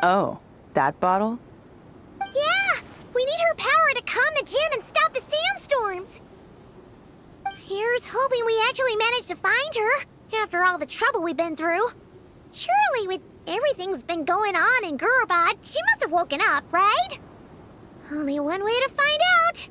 Oh, that bottle? Yeah! We need her power to calm the Jinn and stop the sandstorms. Here's hoping we actually manage to find her, after all the trouble we've been through. Surely with everything's been going on in Gurabat, she must have woken up, right? Only one way to find out.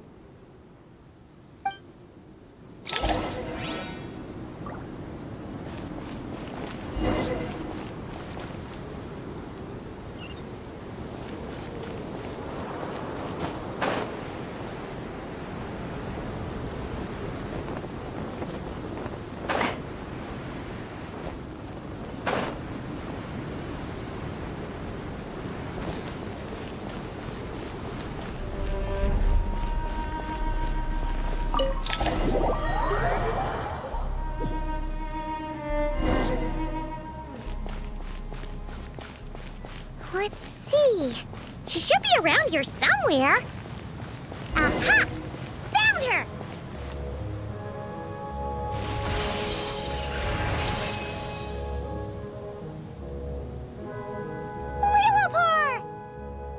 Let's see. She should be around here somewhere. Aha! Found her! Lilupar!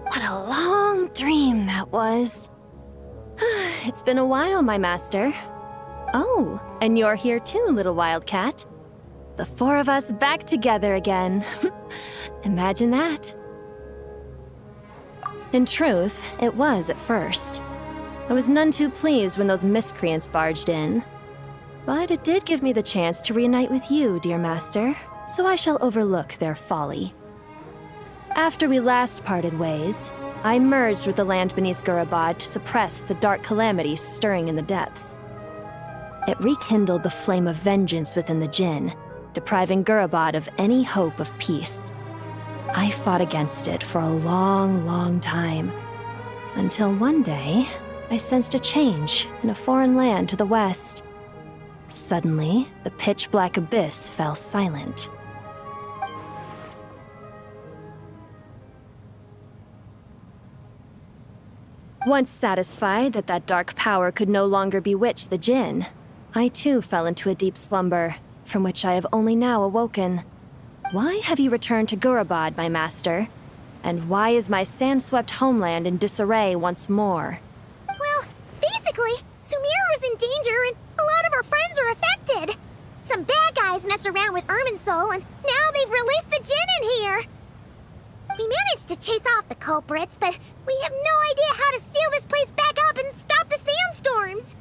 What a long dream that was. It's been a while, my master. Oh, and you're here too, little wildcat. The four of us back together again. Imagine that. In truth, it was at first. I was none too pleased when those miscreants barged in. But it did give me the chance to reunite with you, dear master, so I shall overlook their folly. After we last parted ways, I merged with the land beneath Gurabad to suppress the dark calamities stirring in the depths. It rekindled the flame of vengeance within the Jinn, depriving Gurabad of any hope of peace. I fought against it for a long, long time, Until one day, I sensed a change in a foreign land to the west. Suddenly, the pitch-black abyss fell silent. Once satisfied that that dark power could no longer bewitch the Jinn, I too fell into a deep slumber, from which I have only now awoken. Why have you returned to Gurabad, my master? And why is my sand-swept homeland in disarray once more? Well, basically, Sumeru's in danger and a lot of our friends are affected. Some bad guys messed around with Irminsul and now they've released the Jinn in here. We managed to chase off the culprits, but we have no idea how to seal this place back up and stop the sandstorms.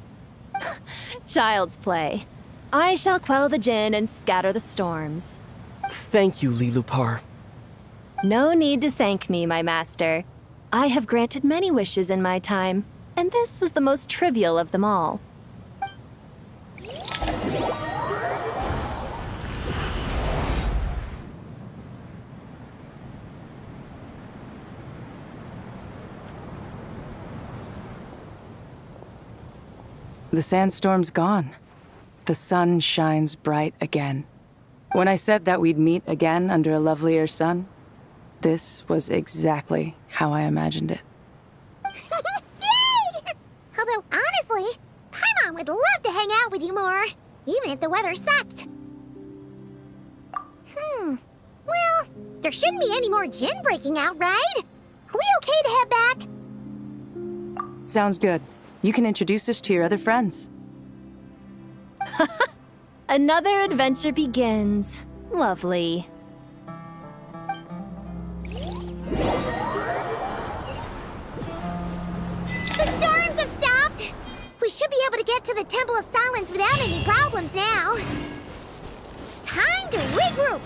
Child's play. I shall quell the Jinn and scatter the storms. Thank you, Lilupar. No need to thank me, my master. I have granted many wishes in my time, and this was the most trivial of them all. The sandstorm's gone. The sun shines bright again. When I said that we'd meet again under a lovelier sun, this was exactly how I imagined it. Yay! Although, honestly, Paimon would love to hang out with you more, even if the weather sucked. Well, there shouldn't be any more Jinn breaking out, right? Are we okay to head back? Sounds good. You can introduce us to your other friends. Another adventure begins. Lovely. The storms have stopped! We should be able to get to the Temple of Silence without any problems now. Time to regroup!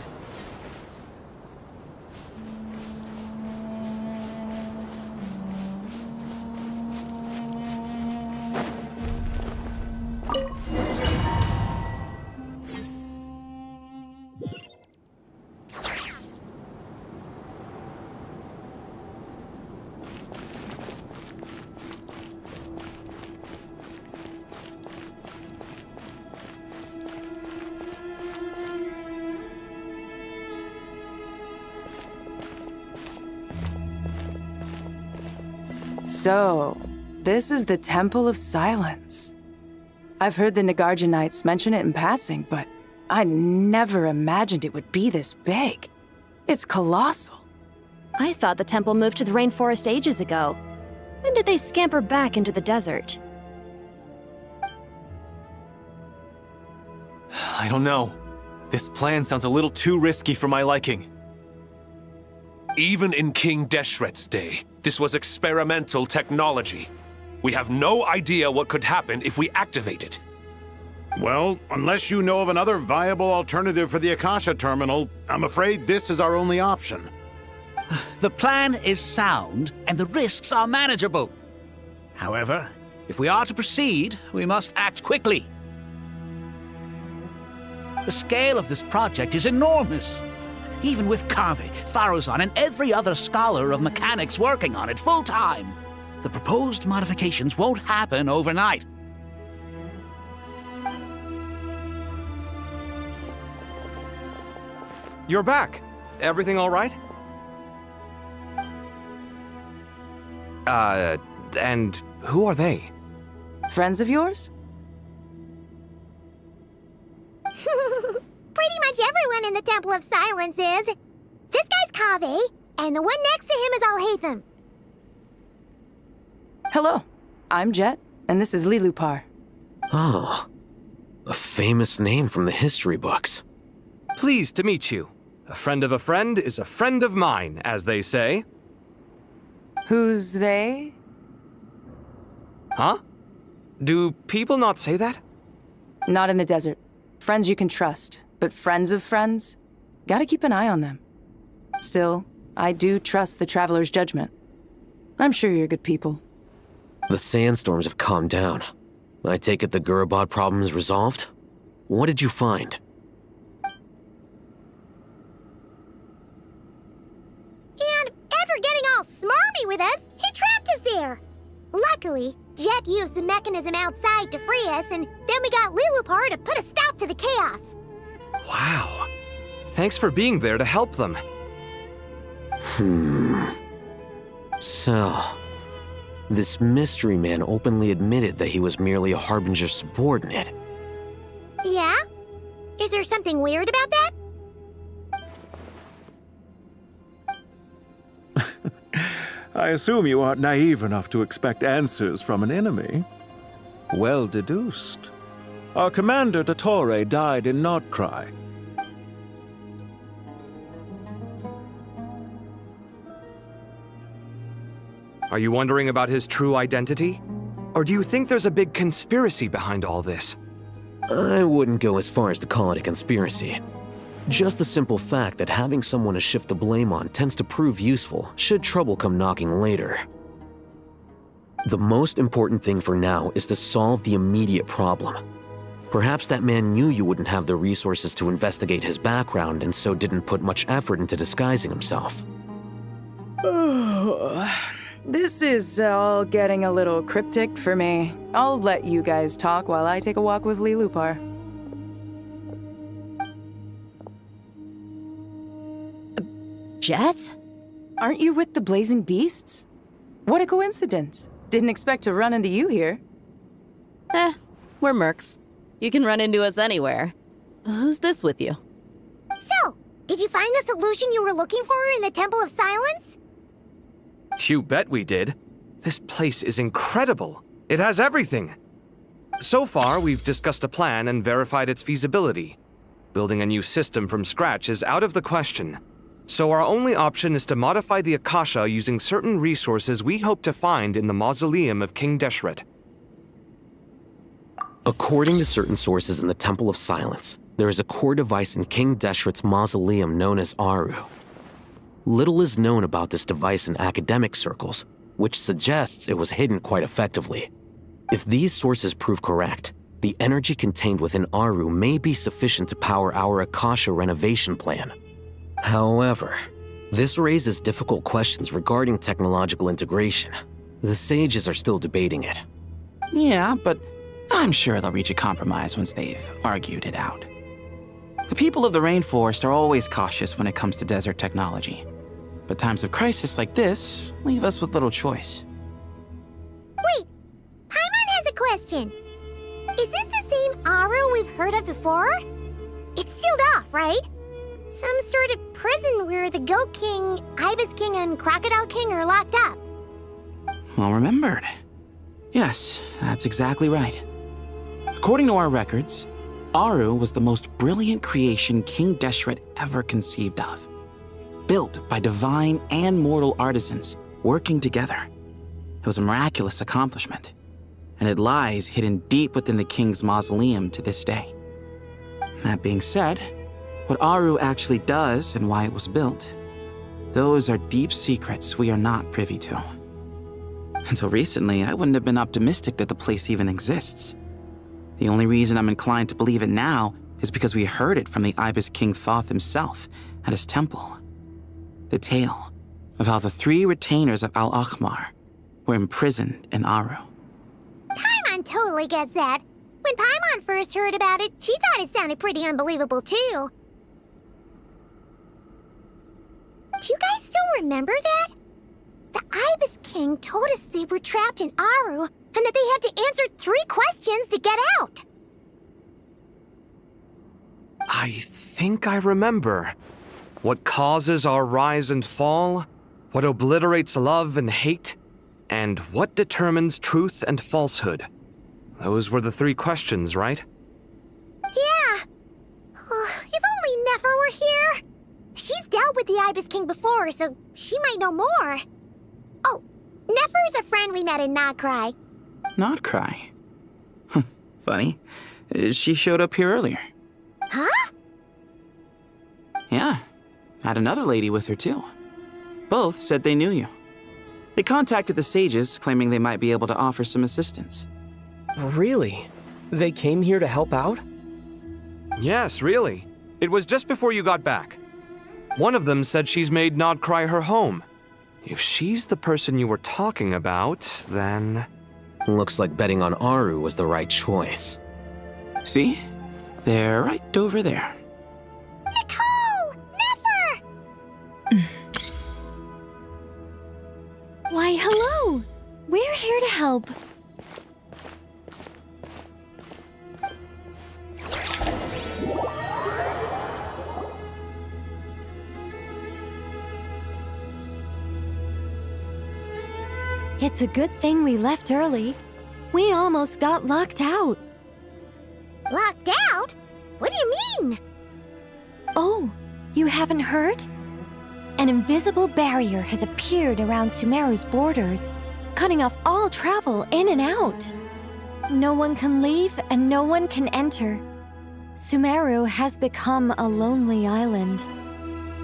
So, this is the Temple of Silence. I've heard the Nagarjanites mention it in passing, but I never imagined it would be this big. It's colossal. I thought the temple moved to the rainforest ages ago. When did they scamper back into the desert? I don't know. This plan sounds a little too risky for my liking. Even in King Deshret's day, this was experimental technology. We have no idea what could happen if we activate it. Well, unless you know of another viable alternative for the Akasha terminal, I'm afraid this is our only option. The plan is sound, and the risks are manageable. However, if we are to proceed, we must act quickly. The scale of this project is enormous. Even with Kaveh, Faruzan, and every other scholar of mechanics working on it full-time, the proposed modifications won't happen overnight. You're back. Everything all right? And who are they? Friends of yours? Pretty much everyone in the Temple of Silence is. This guy's Kaveh, and the one next to him is Alhaitham. Hello, I'm Jet, and this is Lilupar. Ah, a famous name from the history books. Pleased to meet you. A friend of a friend is a friend of mine, as they say. Who's they? Huh? Do people not say that? Not in the desert. Friends you can trust, but friends of friends? Gotta keep an eye on them. Still, I do trust the Traveler's judgment. I'm sure you're good people. The sandstorms have calmed down. I take it the Gurabad problem is resolved? What did you find? And after getting all smarmy with us, he trapped us there. Luckily, Jet used the mechanism outside to free us, and then we got Lilupar to put a stop to the chaos. Wow. Thanks for being there to help them. So, this mystery man openly admitted that he was merely a Harbinger subordinate. Yeah? Is there something weird about that? I assume you aren't naive enough to expect answers from an enemy. Well deduced. Our commander, Dottore, died in Nordcry. Are you wondering about his true identity? Or do you think there's a big conspiracy behind all this? I wouldn't go as far as to call it a conspiracy. Just the simple fact that having someone to shift the blame on tends to prove useful should trouble come knocking later. The most important thing for now is to solve the immediate problem. Perhaps that man knew you wouldn't have the resources to investigate his background and so didn't put much effort into disguising himself. This is all getting a little cryptic for me. I'll let you guys talk while I take a walk with Lilupar. Jet? Aren't you with the Blazing Beasts? What a coincidence. Didn't expect to run into you here. We're mercs. You can run into us anywhere. Who's this with you? So, did you find the solution you were looking for in the Temple of Silence? You bet we did. This place is incredible. It has everything. So far, we've discussed a plan and verified its feasibility. Building a new system from scratch is out of the question. So our only option is to modify the Akasha using certain resources we hope to find in the mausoleum of King Deshret. According to certain sources in the Temple of Silence, there is a core device in King Deshret's mausoleum known as Aru. Little is known about this device in academic circles, which suggests it was hidden quite effectively. If these sources prove correct, the energy contained within Aru may be sufficient to power our Akasha renovation plan. However, this raises difficult questions regarding technological integration. The sages are still debating it. Yeah, but I'm sure they'll reach a compromise once they've argued it out. The people of the rainforest are always cautious when it comes to desert technology. But times of crisis like this leave us with little choice. Wait, Paimon has a question. Is this the same Aru we've heard of before? It's sealed off, right? Some sort of prison where the Goat King, Ibis King, and Crocodile King are locked up. Well remembered. Yes, that's exactly right. According to our records, Aru was the most brilliant creation King Deshret ever conceived of. Built by divine and mortal artisans working together. It was a miraculous accomplishment, and it lies hidden deep within the king's mausoleum to this day. That being said, what Aru actually does and why it was built, those are deep secrets we are not privy to. Until recently, I wouldn't have been optimistic that the place even exists. The only reason I'm inclined to believe it now is because we heard it from the Ibis King Thoth himself at his temple. The tale of how the 3 retainers of Al-Akhmar were imprisoned in Aru. Paimon totally gets that. When Paimon first heard about it, she thought it sounded pretty unbelievable too. Do you guys still remember that? The Ibis King told us they were trapped in Aru and that they had to answer 3 questions to get out. I think I remember. What causes our rise and fall? What obliterates love and hate? And what determines truth and falsehood? Those were the 3 questions, right? Yeah. If only Nefer were here. She's dealt with the Ibis King before, so she might know more. Oh, Nefer is a friend we met in Nordcry. Nordcry? Funny. She showed up here earlier. Huh? Yeah. Had another lady with her, too. Both said they knew you. They contacted the sages, claiming they might be able to offer some assistance. Really? They came here to help out? Yes, really. It was just before you got back. One of them said she's made Nordcry her home. If she's the person you were talking about, then... Looks like betting on Aru was the right choice. See? They're right over there. Nicole! Never! Why, hello! We're here to help. It's a good thing we left early. We almost got locked out. Locked out? What do you mean? Oh, you haven't heard? An invisible barrier has appeared around Sumeru's borders, cutting off all travel in and out. No one can leave and no one can enter. Sumeru has become a lonely island.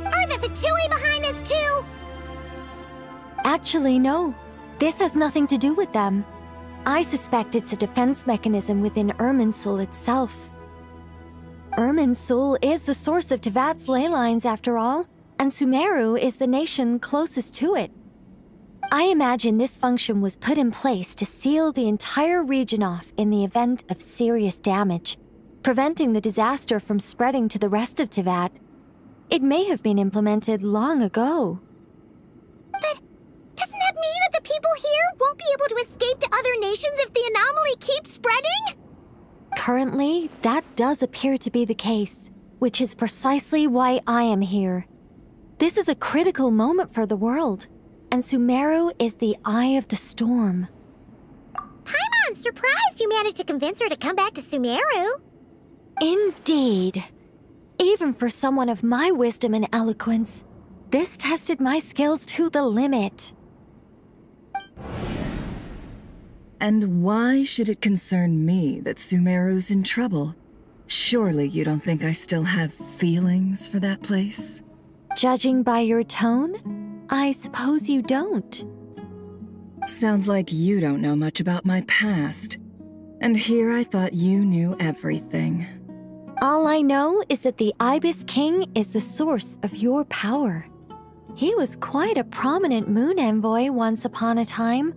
Are the Fatui behind this too? Actually, no. This has nothing to do with them. I suspect it's a defense mechanism within Irminsul itself. Irminsul is the source of Tevat's ley lines, after all, and Sumeru is the nation closest to it. I imagine this function was put in place to seal the entire region off in the event of serious damage, preventing the disaster from spreading to the rest of Tevat. It may have been implemented long ago. But doesn't that mean that the people here won't be able to escape to other nations if the anomaly keeps spreading? Currently, that does appear to be the case, which is precisely why I am here. This is a critical moment for the world, and Sumeru is the eye of the storm. Paimon's surprised you managed to convince her to come back to Sumeru. Indeed. Even for someone of my wisdom and eloquence, this tested my skills to the limit. And why should it concern me that Sumeru's in trouble? Surely you don't think I still have feelings for that place? Judging by your tone, I suppose you don't. Sounds like you don't know much about my past. And here I thought you knew everything. All I know is that the Ibis King is the source of your power. He was quite a prominent moon envoy once upon a time,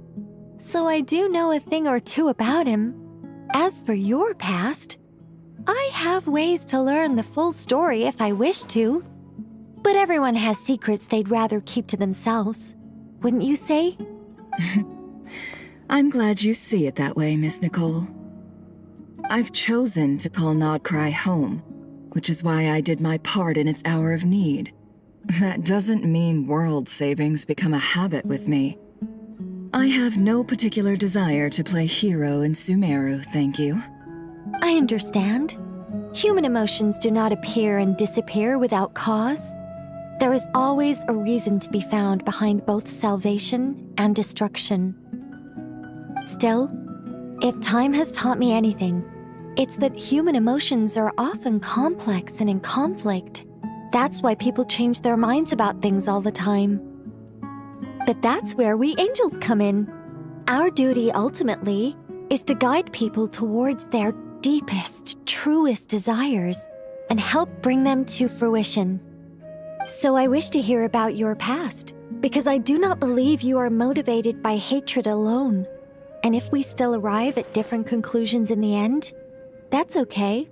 so I do know a thing or two about him. As for your past, I have ways to learn the full story if I wish to. But everyone has secrets they'd rather keep to themselves, wouldn't you say? I'm glad you see it that way, Miss Nicole. I've chosen to call Nodcry home, which is why I did my part in its hour of need. That doesn't mean world savings become a habit with me. I have no particular desire to play hero in Sumeru, thank you. I understand. Human emotions do not appear and disappear without cause. There is always a reason to be found behind both salvation and destruction. Still, if time has taught me anything, it's that human emotions are often complex and in conflict. That's why people change their minds about things all the time. But that's where we angels come in. Our duty, ultimately, is to guide people towards their deepest, truest desires and help bring them to fruition. So I wish to hear about your past, because I do not believe you are motivated by hatred alone. And if we still arrive at different conclusions in the end, that's okay.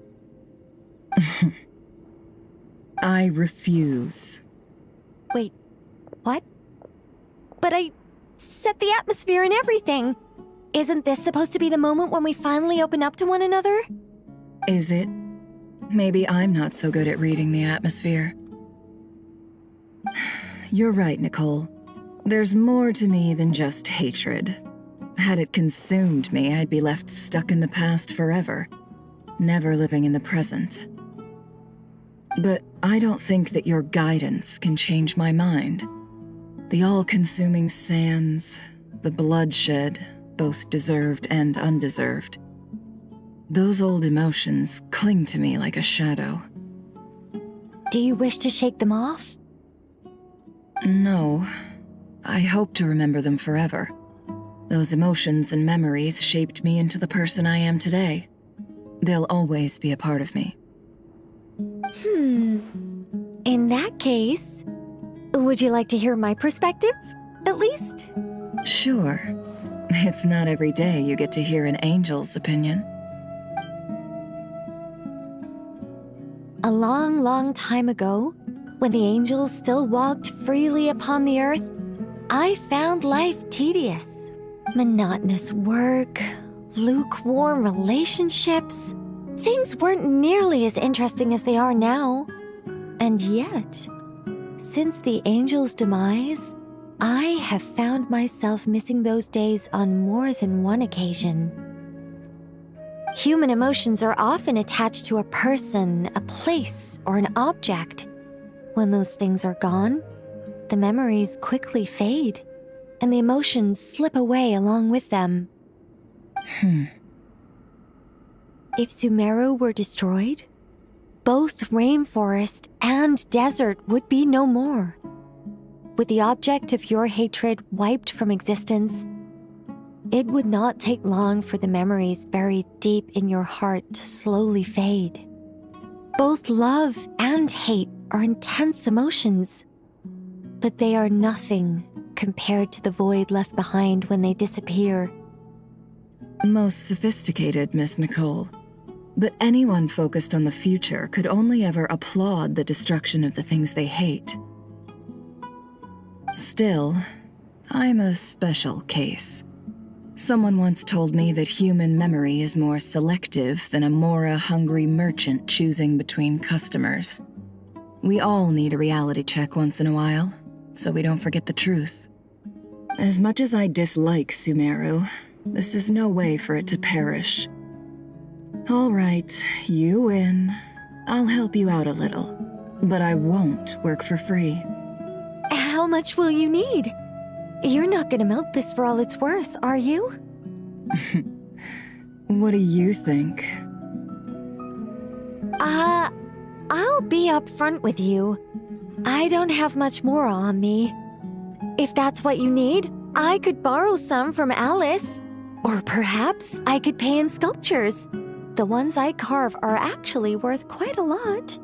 I refuse. Wait, what? But I set the atmosphere and everything. Isn't this supposed to be the moment when we finally open up to one another? Is it? Maybe I'm not so good at reading the atmosphere. You're right, Nicole. There's more to me than just hatred. Had it consumed me, I'd be left stuck in the past forever, never living in the present. But I don't think that your guidance can change my mind. The all-consuming sands, the bloodshed, both deserved and undeserved. Those old emotions cling to me like a shadow. Do you wish to shake them off? No. I hope to remember them forever. Those emotions and memories shaped me into the person I am today. They'll always be a part of me. In that case, would you like to hear my perspective? at least? Sure. It's not every day you get to hear an angel's opinion. A long, long time ago, when the angels still walked freely upon the earth, I found life tedious. Monotonous work, lukewarm relationships. Things weren't nearly as interesting as they are now. And yet, since the angel's demise, I have found myself missing those days on more than one occasion. Human emotions are often attached to a person, a place, or an object. When those things are gone, the memories quickly fade, and the emotions slip away along with them. If Sumeru were destroyed, both rainforest and desert would be no more. With the object of your hatred wiped from existence, it would not take long for the memories buried deep in your heart to slowly fade. Both love and hate are intense emotions, but they are nothing compared to the void left behind when they disappear. Most sophisticated, Miss Nicole. But anyone focused on the future could only ever applaud the destruction of the things they hate. Still, I'm a special case. Someone once told me that human memory is more selective than a Mora-hungry merchant choosing between customers. We all need a reality check once in a while, so we don't forget the truth. As much as I dislike Sumeru, this is no way for it to perish. All right, you win. I'll help you out a little, but I won't work for free. How much will you need? You're not gonna milk this for all it's worth, are you? What do you think? I'll be upfront with you. I don't have much more on me. If that's what you need, I could borrow some from Alice. Or perhaps I could pay in sculptures. The ones I carve are actually worth quite a lot.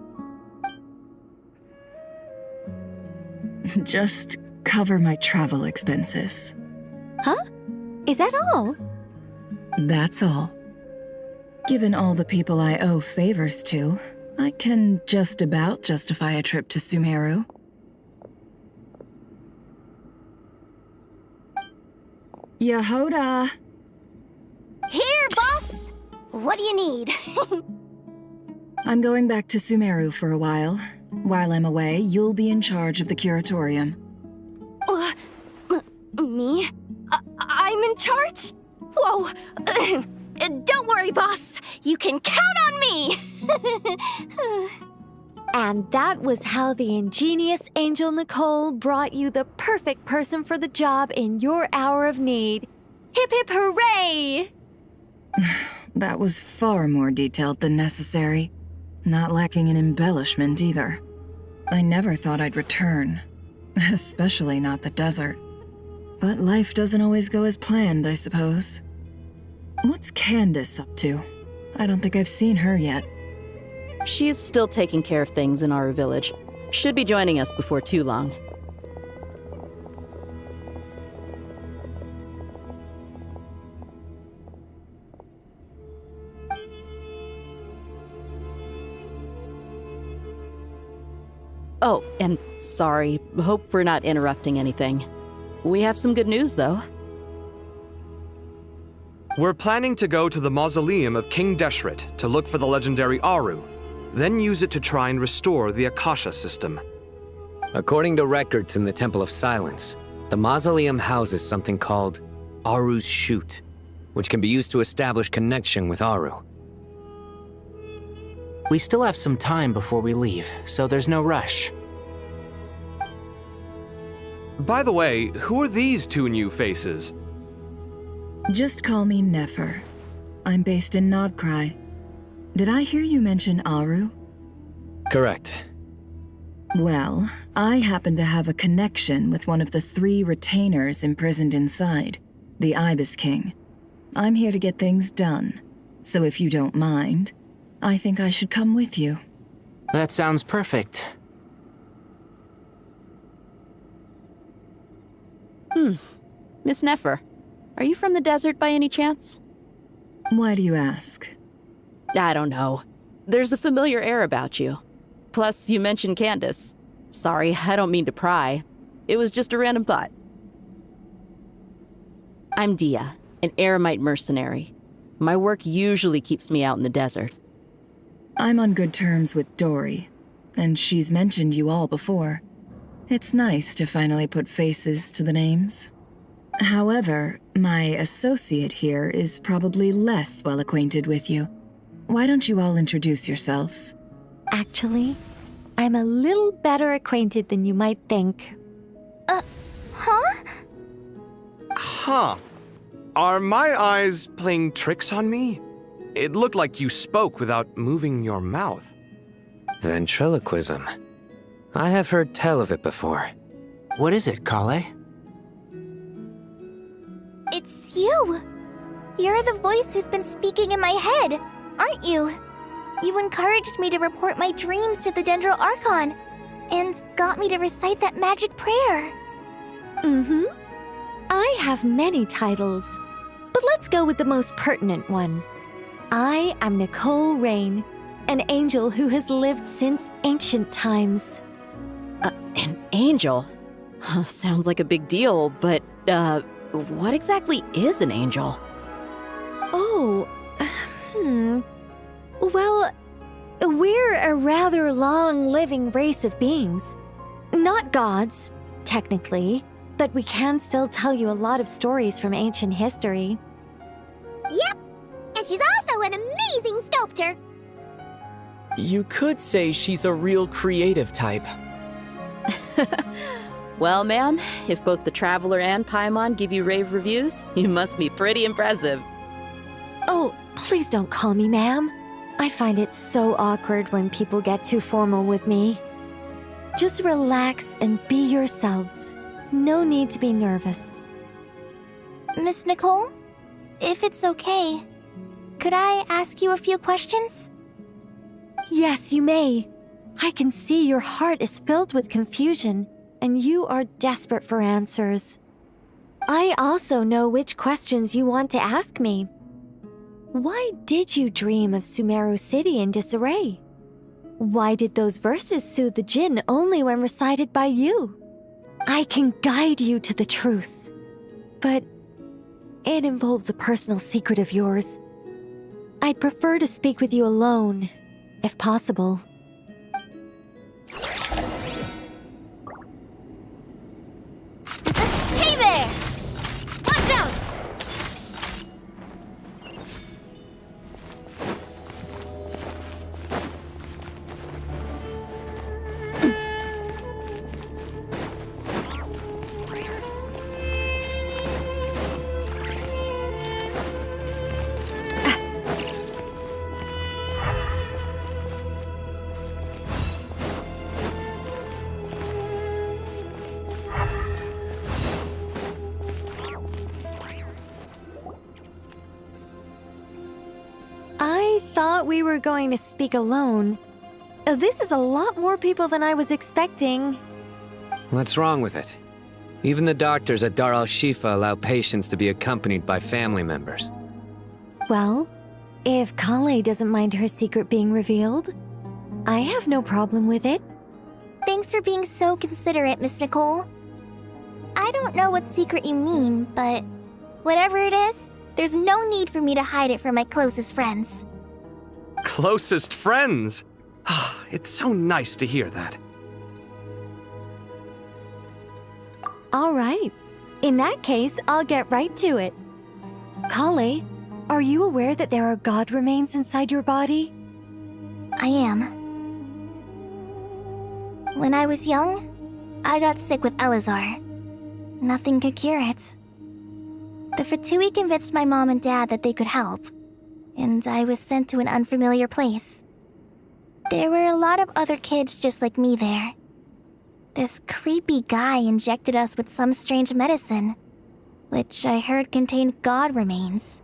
Just cover my travel expenses. Huh? Is that all? That's all. Given all the people I owe favors to, I can just about justify a trip to Sumeru. Yehoda! Here, boss! What do you need? I'm going back to Sumeru for a while. While I'm away, you'll be in charge of the curatorium. Me? I'm in charge? Whoa! Don't worry, boss. You can count on me! And that was how the ingenious Angel Nicole brought you the perfect person for the job in your hour of need. Hip hip hooray! That was far more detailed than necessary. Not lacking in embellishment either. I never thought I'd return. Especially not the desert. But life doesn't always go as planned, I suppose. What's Candace up to? I don't think I've seen her yet. She is still taking care of things in our village. Should be joining us before too long. Oh, and sorry. Hope we're not interrupting anything. We have some good news, though. We're planning to go to the mausoleum of King Deshret to look for the legendary Aru, then use it to try and restore the Akasha system. According to records in the Temple of Silence, the mausoleum houses something called Aru's Chute, which can be used to establish connection with Aru. We still have some time before we leave, so there's no rush. By the way, who are these two new faces? Just call me Nefer. I'm based in Nodcry. Did I hear you mention Aru? Correct. Well, I happen to have a connection with one of the 3 retainers imprisoned inside, the Ibis King. I'm here to get things done, so if you don't mind, I think I should come with you. That sounds perfect. Miss Nefer, are you from the desert by any chance? Why do you ask? I don't know. There's a familiar air about you. Plus, you mentioned Candace. Sorry, I don't mean to pry. It was just a random thought. I'm Dia, an Eremite mercenary. My work usually keeps me out in the desert. I'm on good terms with Dory, and she's mentioned you all before. It's nice to finally put faces to the names. However, my associate here is probably less well acquainted with you. Why don't you all introduce yourselves? Actually, I'm a little better acquainted than you might think. Huh? Huh. Are my eyes playing tricks on me? It looked like you spoke without moving your mouth. Ventriloquism. I have heard tell of it before. What is it, Kale? It's you! You're the voice who's been speaking in my head, aren't you? You encouraged me to report my dreams to the Dendro Archon, and got me to recite that magic prayer. Mm-hmm. I have many titles, but let's go with the most pertinent one. I am Nicole Rain, an angel who has lived since ancient times. An angel? Sounds like a big deal, but, what exactly is an angel? Oh, Well, we're a rather long-living race of beings. Not gods, technically, but we can still tell you a lot of stories from ancient history. Yep, and she's also an amazing sculptor. You could say she's a real creative type. Well, ma'am, if both the Traveler and Paimon give you rave reviews, you must be pretty impressive. Oh, please don't call me ma'am. I find it so awkward when people get too formal with me. Just relax and be yourselves. No need to be nervous. Miss Nicole, if it's okay, could I ask you a few questions? Yes, you may. I can see your heart is filled with confusion, and you are desperate for answers. I also know which questions you want to ask me. Why did you dream of Sumeru City in disarray? Why did those verses soothe the Jinn only when recited by you? I can guide you to the truth, but it involves a personal secret of yours. I'd prefer to speak with you alone, if possible. Hey there! Watch out! I thought we were going to speak alone. This is a lot more people than I was expecting. What's wrong with it? Even the doctors at Dar al-Shifa allow patients to be accompanied by family members. Well, if Kale doesn't mind her secret being revealed, I have no problem with it. Thanks for being so considerate, Miss Nicole. I don't know what secret you mean, but whatever it is, there's no need for me to hide it from my closest friends. Closest friends? It's so nice to hear that. All right. In that case, I'll get right to it. Kale, are you aware that there are god remains inside your body? I am. When I was young, I got sick with Elazar. Nothing could cure it. The Fatui convinced my mom and dad that they could help, and I was sent to an unfamiliar place. There were a lot of other kids just like me there. This creepy guy injected us with some strange medicine, which I heard contained god remains.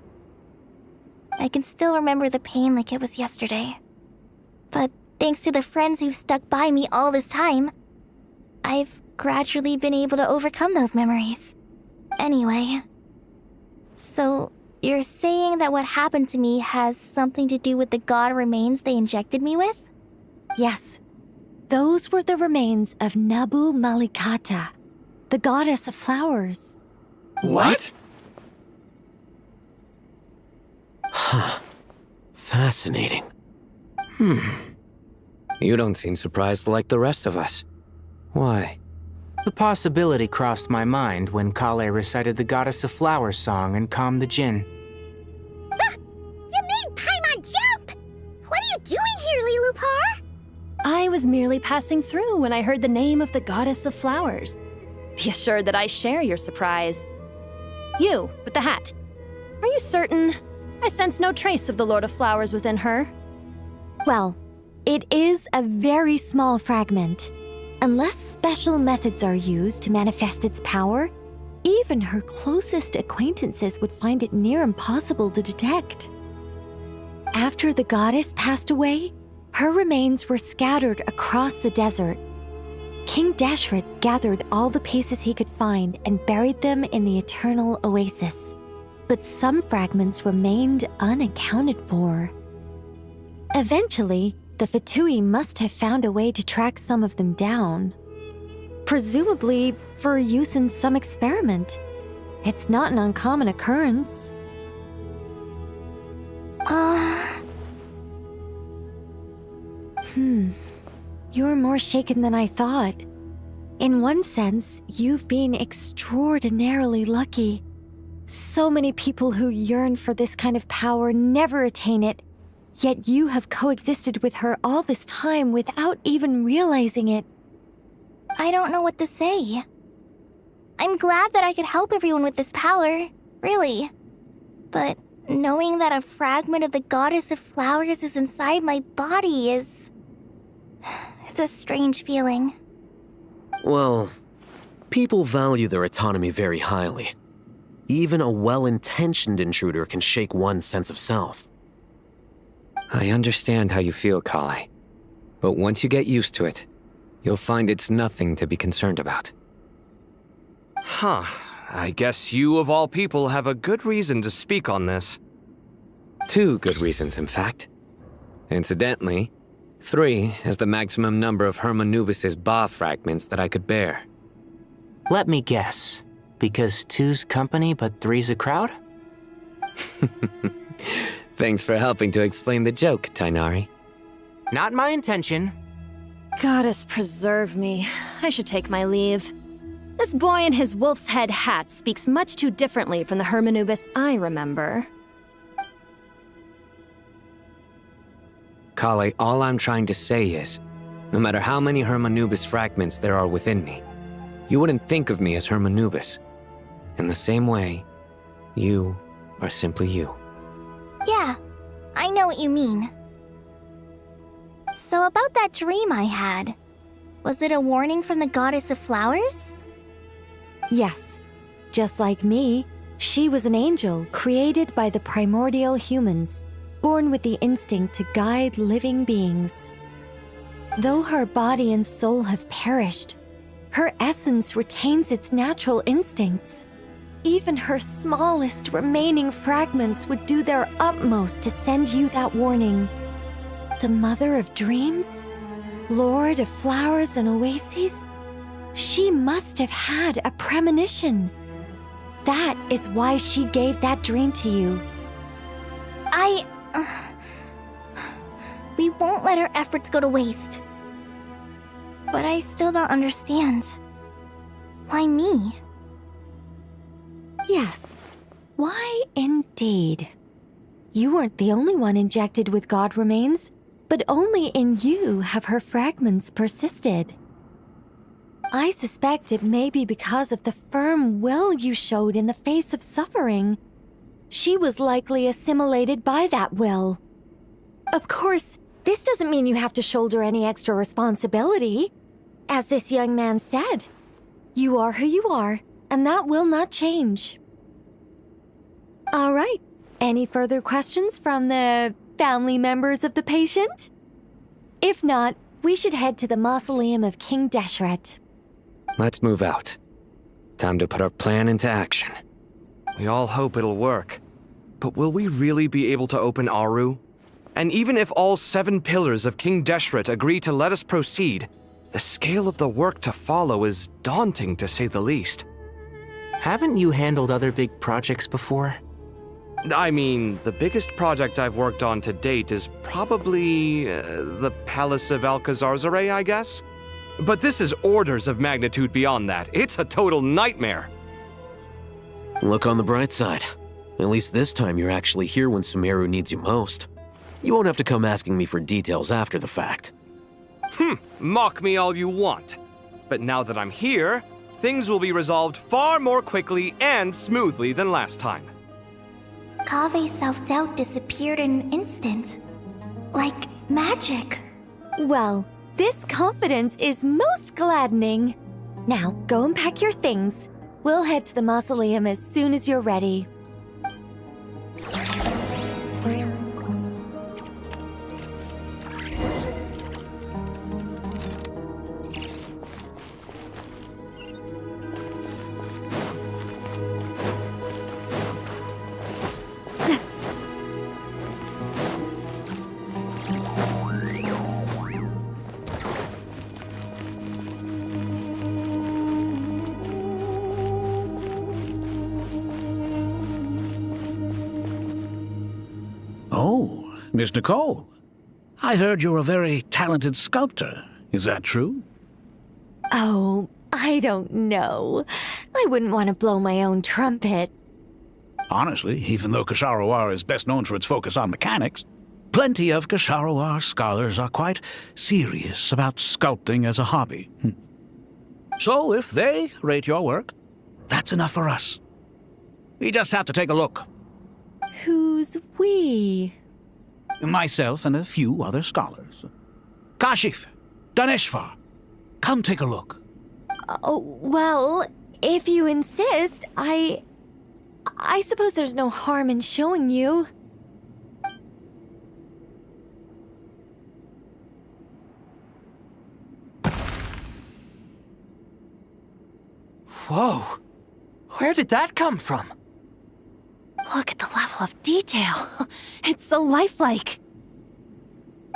I can still remember the pain like it was yesterday. But thanks to the friends who've stuck by me all this time, I've gradually been able to overcome those memories. Anyway, so you're saying that what happened to me has something to do with the god remains they injected me with? Yes. Those were the remains of Nabu Malikata, the goddess of flowers. What? Huh. Fascinating. You don't seem surprised like the rest of us. Why? The possibility crossed my mind when Kale recited the Goddess of Flowers song and calmed the Jinn. You made Paimon jump! What are you doing here, Lilupar? I was merely passing through when I heard the name of the goddess of flowers. Be assured that I share your surprise. You, with the hat. Are you certain? I sense no trace of the Lord of Flowers within her. Well, it is a very small fragment. Unless special methods are used to manifest its power, even her closest acquaintances would find it near impossible to detect. After the goddess passed away, her remains were scattered across the desert. King Deshret gathered all the pieces he could find and buried them in the Eternal Oasis. But some fragments remained unaccounted for. Eventually, the Fatui must have found a way to track some of them down. Presumably for use in some experiment. It's not an uncommon occurrence. You're more shaken than I thought. In one sense, you've been extraordinarily lucky. So many people who yearn for this kind of power never attain it, yet you have coexisted with her all this time without even realizing it. I don't know what to say. I'm glad that I could help everyone with this power, really. But knowing that a fragment of the Goddess of Flowers is inside my body is... it's a strange feeling. Well, people value their autonomy very highly. Even a well-intentioned intruder can shake one's sense of self. I understand how you feel, Kale. But once you get used to it, you'll find it's nothing to be concerned about. Huh. I guess you, of all people, have a good reason to speak on this. 2 good reasons, in fact. Incidentally, 3 is the maximum number of Hermanubis's Ba fragments that I could bear. Let me guess. Because 2's company, but 3's a crowd? Thanks for helping to explain the joke, Tainari. Not my intention. Goddess preserve me. I should take my leave. This boy in his wolf's head hat speaks much too differently from the Hermanubis I remember. Kale, all I'm trying to say is, no matter how many Hermanubis fragments there are within me, you wouldn't think of me as Hermanubis. In the same way, you are simply you. Yeah, I know what you mean. So about that dream I had, was it a warning from the Goddess of Flowers? Yes. Just like me, she was an angel created by the primordial humans, born with the instinct to guide living beings. Though her body and soul have perished, her essence retains its natural instincts. Even her smallest remaining fragments would do their utmost to send you that warning. The Mother of Dreams? Lord of Flowers and Oases? She must have had a premonition. That is why she gave that dream to you. We won't let our efforts go to waste. But I still don't understand. Why me? Yes. Why indeed? You weren't the only one injected with god remains, but only in you have her fragments persisted. I suspect it may be because of the firm will you showed in the face of suffering. She was likely assimilated by that will. Of course, this doesn't mean you have to shoulder any extra responsibility. As this young man said, you are who you are, and that will not change. All right. Any further questions from the family members of the patient? If not, we should head to the mausoleum of King Deshret. Let's move out. Time to put our plan into action. We all hope it'll work. But will we really be able to open Aru? And even if all 7 pillars of King Deshret agree to let us proceed, the scale of the work to follow is daunting to say the least. Haven't you handled other big projects before? I mean, the biggest project I've worked on to date is probably the Palace of Alcazarzaray, I guess? But this is orders of magnitude beyond that. It's a total nightmare. Look on the bright side. At least this time you're actually here when Sumeru needs you most. You won't have to come asking me for details after the fact. Mock me all you want. But now that I'm here, things will be resolved far more quickly and smoothly than last time. Kave's self-doubt disappeared in an instant. Like magic. Well, this confidence is most gladdening. Now, go and pack your things. We'll head to the mausoleum as soon as you're ready. Oh, Miss Nicole. I heard you're a very talented sculptor. Is that true? Oh, I don't know. I wouldn't want to blow my own trumpet. Honestly, even though Kasharawar is best known for its focus on mechanics, plenty of Kasharawar scholars are quite serious about sculpting as a hobby. So if they rate your work, that's enough for us. We just have to take a look. Who's we? Myself and a few other scholars. Kashif, Daneshvar, come take a look. Oh, well, if you insist, I suppose there's no harm in showing you. Whoa! Where did that come from? Look at the level of detail. It's so lifelike.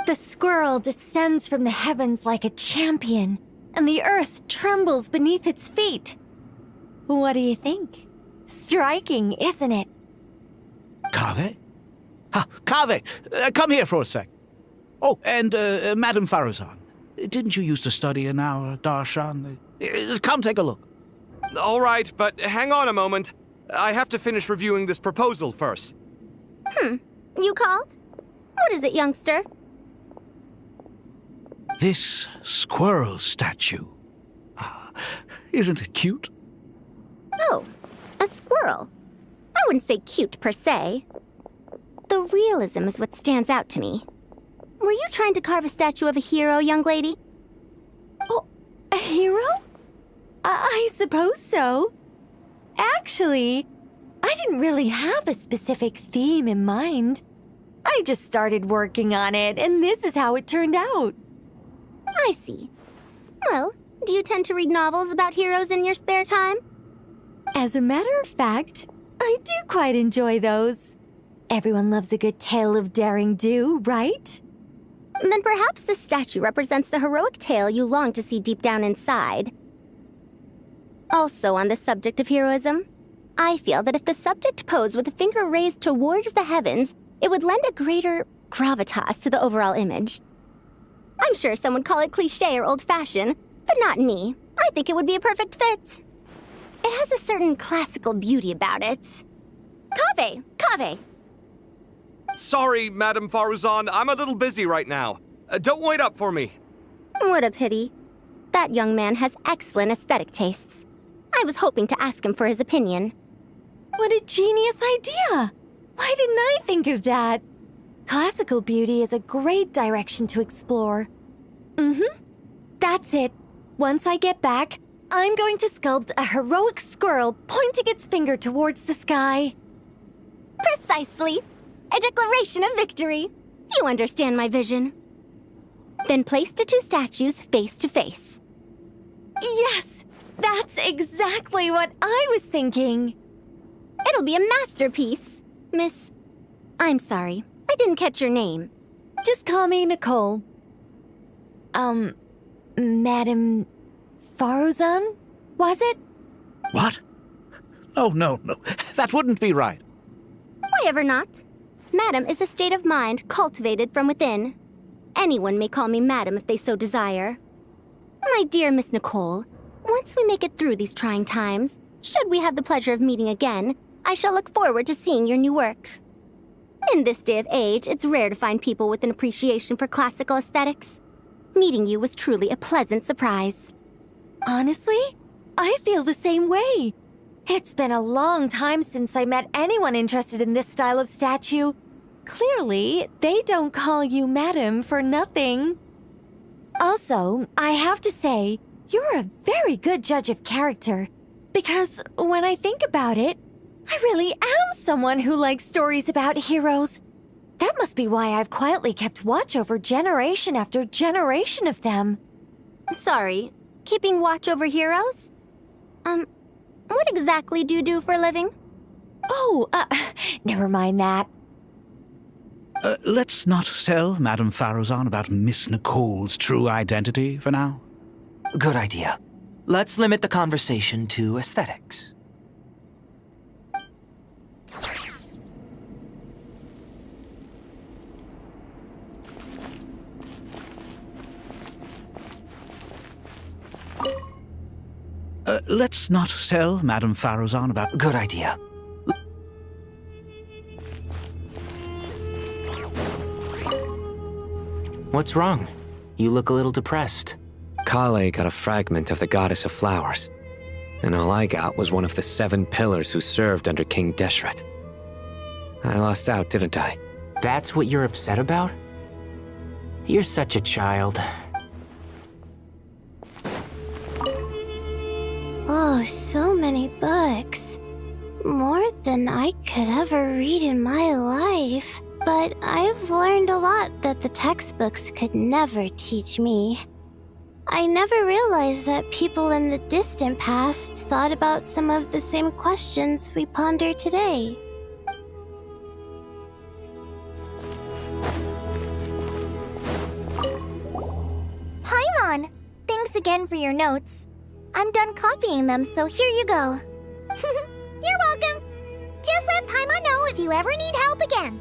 The squirrel descends from the heavens like a champion, and the earth trembles beneath its feet. What do you think? Striking, isn't it? Kaveh? Kaveh, come here for a sec. Oh, and Madame Faruzan, didn't you used to study in our darshan? Come take a look. All right, but hang on a moment. I have to finish reviewing this proposal first. You called? What is it, youngster? This squirrel statue. Isn't it cute? Oh, a squirrel. I wouldn't say cute per se. The realism is what stands out to me. Were you trying to carve a statue of a hero, young lady? Oh, a hero? I suppose so. Actually, I didn't really have a specific theme in mind. I just started working on it, and this is how it turned out. I see. Well, do you tend to read novels about heroes in your spare time? As a matter of fact, I do quite enjoy those. Everyone loves a good tale of daring do, right? Then perhaps the statue represents the heroic tale you long to see deep down inside. Also on the subject of heroism, I feel that if the subject posed with a finger raised towards the heavens, it would lend a greater gravitas to the overall image. I'm sure some would call it cliché or old-fashioned, but not me. I think it would be a perfect fit. It has a certain classical beauty about it. Kaveh! Sorry, Madame Faruzan, I'm a little busy right now. Don't wait up for me. What a pity. That young man has excellent aesthetic tastes. I was hoping to ask him for his opinion. What a genius idea! Why didn't I think of that? Classical beauty is a great direction to explore. That's it. Once I get back, I'm going to sculpt a heroic squirrel pointing its finger towards the sky. Precisely. A declaration of victory. You understand my vision. Then place the two statues face to face. Yes! That's exactly what I was thinking. It'll be a masterpiece. Miss... I'm sorry. I didn't catch your name. Just call me Nicole. Madam Faruzan? Was it? What? Oh, no. That wouldn't be right. Why ever not? Madam is a state of mind cultivated from within. Anyone may call me Madam if they so desire. My dear Miss Nicole, once we make it through these trying times, should we have the pleasure of meeting again, I shall look forward to seeing your new work. In this day of age, it's rare to find people with an appreciation for classical aesthetics. Meeting you was truly a pleasant surprise. Honestly, I feel the same way. It's been a long time since I met anyone interested in this style of statue. Clearly, they don't call you Madam for nothing. Also, I have to say, you're a very good judge of character. Because when I think about it, I really am someone who likes stories about heroes. That must be why I've quietly kept watch over generation after generation of them. Sorry, keeping watch over heroes? What exactly do you do for a living? Oh, never mind that. Let's not tell Madame Faruzan about Miss Nicole's true identity for now. Good idea. Let's limit the conversation to aesthetics. Let's not tell Madame Faruzan about... Good idea. What's wrong? You look a little depressed. Kale got a fragment of the Goddess of Flowers, and all I got was one of the 7 pillars who served under King Deshret. I lost out, didn't I? That's what you're upset about? You're such a child. Oh, so many books. More than I could ever read in my life. But I've learned a lot that the textbooks could never teach me. I never realized that people in the distant past thought about some of the same questions we ponder today. Paimon! Thanks again for your notes. I'm done copying them, so here you go. You're welcome! Just let Paimon know if you ever need help again.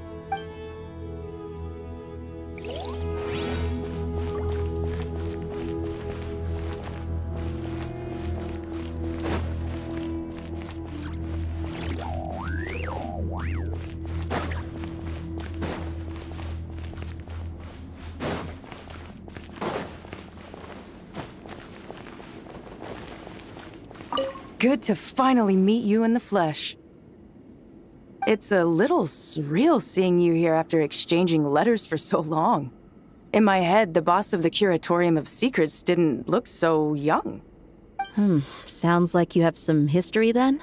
Good to finally meet you in the flesh. It's a little surreal seeing you here after exchanging letters for so long. In my head, the boss of the Curatorium of Secrets didn't look so young. Sounds like you have some history then?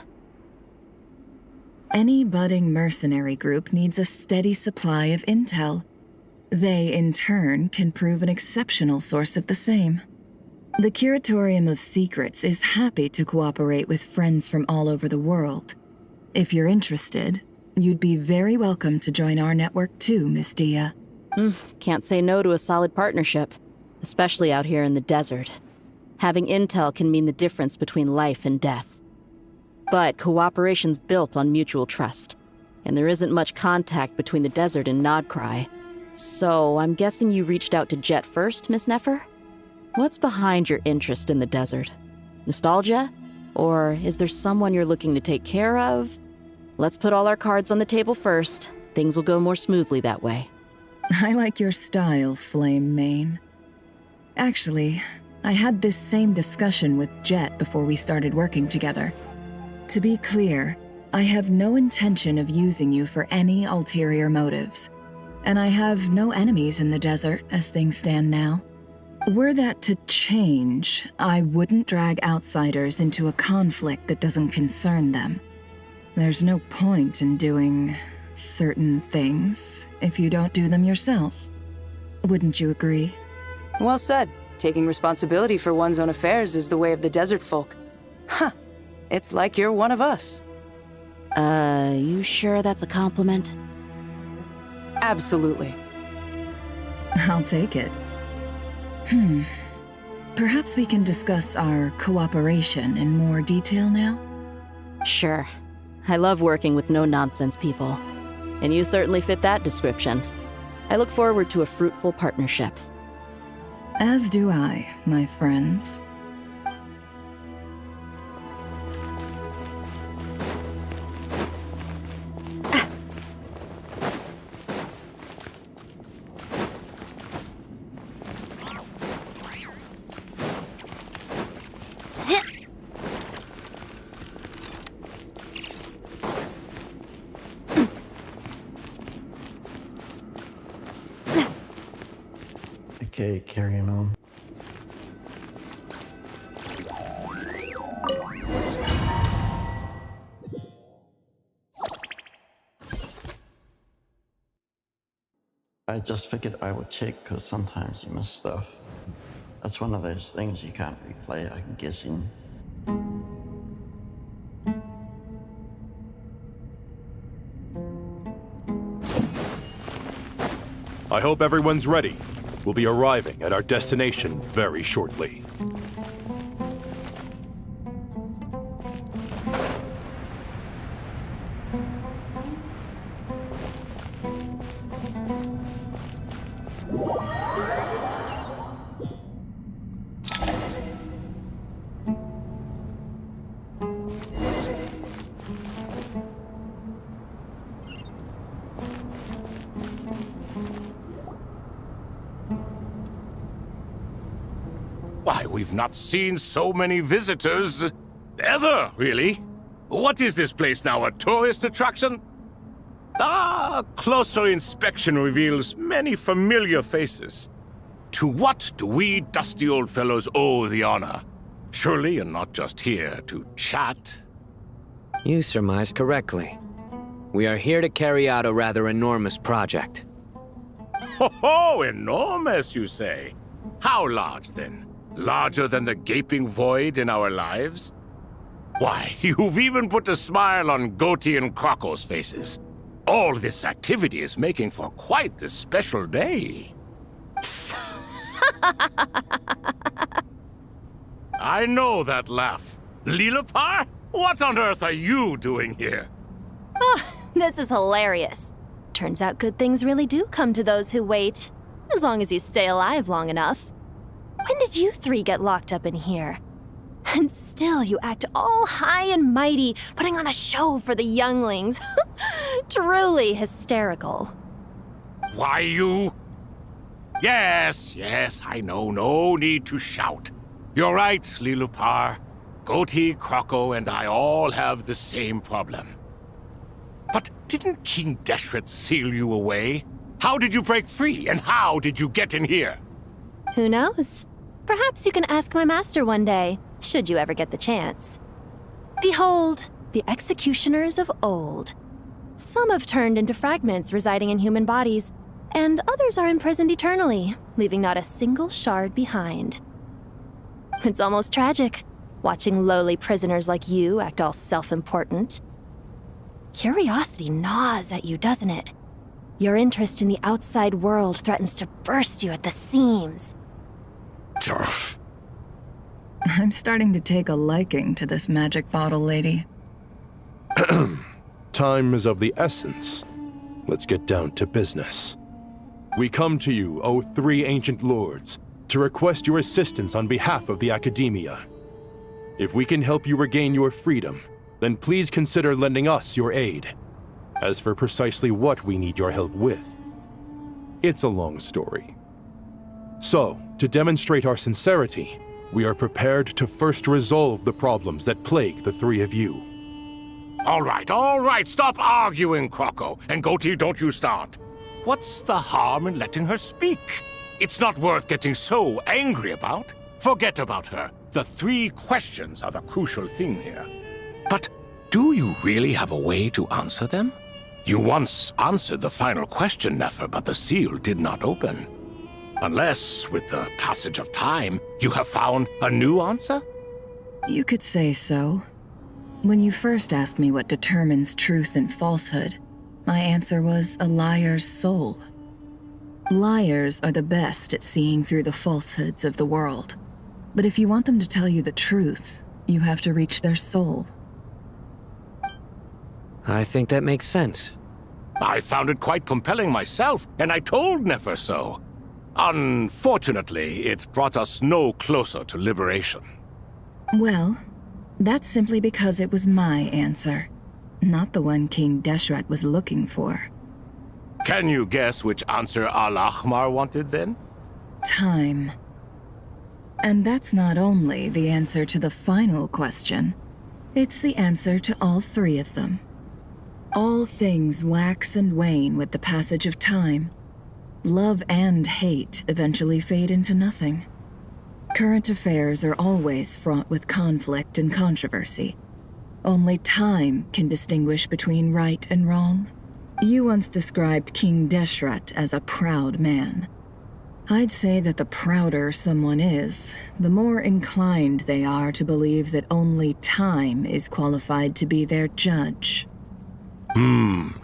Any budding mercenary group needs a steady supply of intel. They, in turn, can prove an exceptional source of the same. The Curatorium of Secrets is happy to cooperate with friends from all over the world. If you're interested, you'd be very welcome to join our network too, Miss Dia. Can't say no to a solid partnership, especially out here in the desert. Having intel can mean the difference between life and death. But cooperation's built on mutual trust, and there isn't much contact between the desert and Nodcry. So I'm guessing you reached out to Jet first, Miss Nefer? What's behind your interest in the desert? Nostalgia? Or is there someone you're looking to take care of? Let's put all our cards on the table first. Things will go more smoothly that way. I like your style, Flame Mane. Actually, I had this same discussion with Jet before we started working together. To be clear, I have no intention of using you for any ulterior motives, and I have no enemies in the desert as things stand now. Were that to change, I wouldn't drag outsiders into a conflict that doesn't concern them. There's no point in doing certain things if you don't do them yourself. Wouldn't you agree? Well said. Taking responsibility for one's own affairs is the way of the desert folk. Huh. It's like you're one of us. You sure that's a compliment? Absolutely. I'll take it. Perhaps we can discuss our cooperation in more detail now? Sure. I love working with no-nonsense people. And you certainly fit that description. I look forward to a fruitful partnership. As do I, my friends. Okay, carrying on. I just figured I would check because sometimes you miss stuff. That's one of those things you can't replay, I'm guessing. I hope everyone's ready. We'll be arriving at our destination very shortly. Why, we've not seen so many visitors ever, really. What is this place now, a tourist attraction? Ah, closer inspection reveals many familiar faces. To what do we dusty old fellows owe the honor? Surely you're not just here to chat. You surmise correctly. We are here to carry out a rather enormous project. Ho, enormous, you say? How large, then? Larger than the gaping void in our lives? Why, you've even put a smile on Goatee and Crocco's faces. All this activity is making for quite the special day. I know that laugh. Lilipar? What on earth are you doing here? Oh, this is hilarious. Turns out good things really do come to those who wait. As long as you stay alive long enough. When did you three get locked up in here? And still you act all high and mighty, putting on a show for the younglings. Truly hysterical. Why, you... Yes, I know. No need to shout. You're right, Lilipar. Goatee, Crocco, and I all have the same problem. But didn't King Deshret seal you away? How did you break free, and how did you get in here? Who knows? Perhaps you can ask my master one day, should you ever get the chance. Behold, the executioners of old. Some have turned into fragments residing in human bodies, and others are imprisoned eternally, leaving not a single shard behind. It's almost tragic, watching lowly prisoners like you act all self-important. Curiosity gnaws at you, doesn't it? Your interest in the outside world threatens to burst you at the seams. I'm starting to take a liking to this magic bottle lady. Time is of the essence. Let's get down to business. We come to you, O three ancient lords, to request your assistance on behalf of the Academia. If we can help you regain your freedom, then please consider lending us your aid. As for precisely what we need your help with, it's a long story. So, to demonstrate our sincerity, we are prepared to first resolve the problems that plague the three of you. All right, stop arguing, Crocco. And Goatee, don't you start. What's the harm in letting her speak? It's not worth getting so angry about. Forget about her. The three questions are the crucial thing here. But do you really have a way to answer them? You once answered the final question, Nefer, but the seal did not open. Unless, with the passage of time, you have found a new answer? You could say so. When you first asked me what determines truth and falsehood, my answer was a liar's soul. Liars are the best at seeing through the falsehoods of the world. But if you want them to tell you the truth, you have to reach their soul. I think that makes sense. I found it quite compelling myself, and I told Nefer so. Unfortunately, it brought us no closer to liberation. Well, that's simply because it was my answer, not the one King Deshret was looking for. Can you guess which answer Al-Ahmar wanted then? Time. And that's not only the answer to the final question, it's the answer to all three of them. All things wax and wane with the passage of time. Love and hate eventually fade into nothing. Current affairs are always fraught with conflict and controversy. Only time can distinguish between right and wrong. You once described King Deshret as a proud man. I'd say that the prouder someone is, the more inclined they are to believe that only time is qualified to be their judge.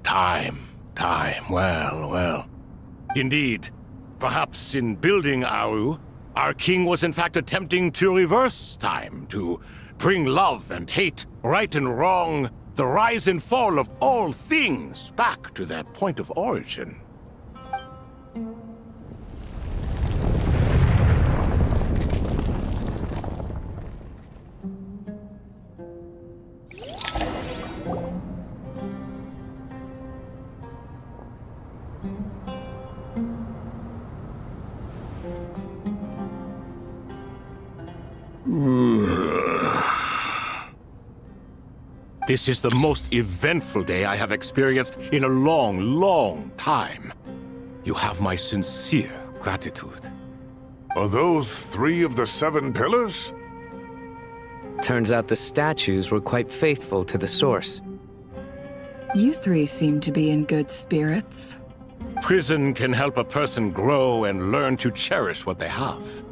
Time. Well. Indeed. Perhaps in building Aru, our king was in fact attempting to reverse time, to bring love and hate, right and wrong, the rise and fall of all things back to their point of origin. This is the most eventful day I have experienced in a long time. You have my sincere gratitude. Are those 3 of the 7 pillars? Turns out the statues were quite faithful to the source. You three seem to be in good spirits. Prison can help a person grow and learn to cherish what they have.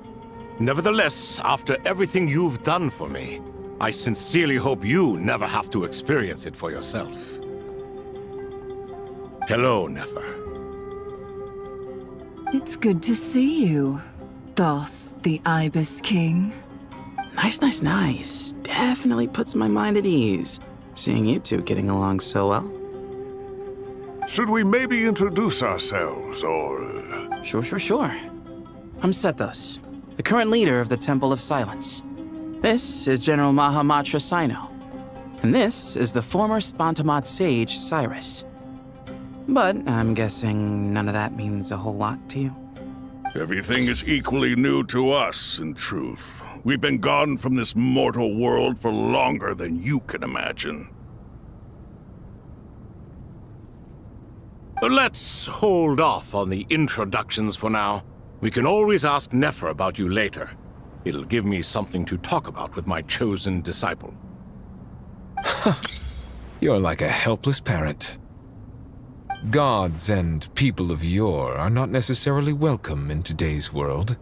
Nevertheless, after everything you've done for me, I sincerely hope you never have to experience it for yourself. Hello, Nefer. It's good to see you, Thoth, the Ibis King. Nice. Definitely puts my mind at ease, seeing you two getting along so well. Should we maybe introduce ourselves, or... Sure. I'm Sethos, the current leader of the Temple of Silence. This is General Mahamatra Sino, and this is the former Spantamad sage, Cyrus. But I'm guessing none of that means a whole lot to you. Everything is equally new to us, in truth. We've been gone from this mortal world for longer than you can imagine. Let's hold off on the introductions for now. We can always ask Nefer about you later. It'll give me something to talk about with my chosen disciple. You're like a helpless parent. Gods and people of yore are not necessarily welcome in today's world.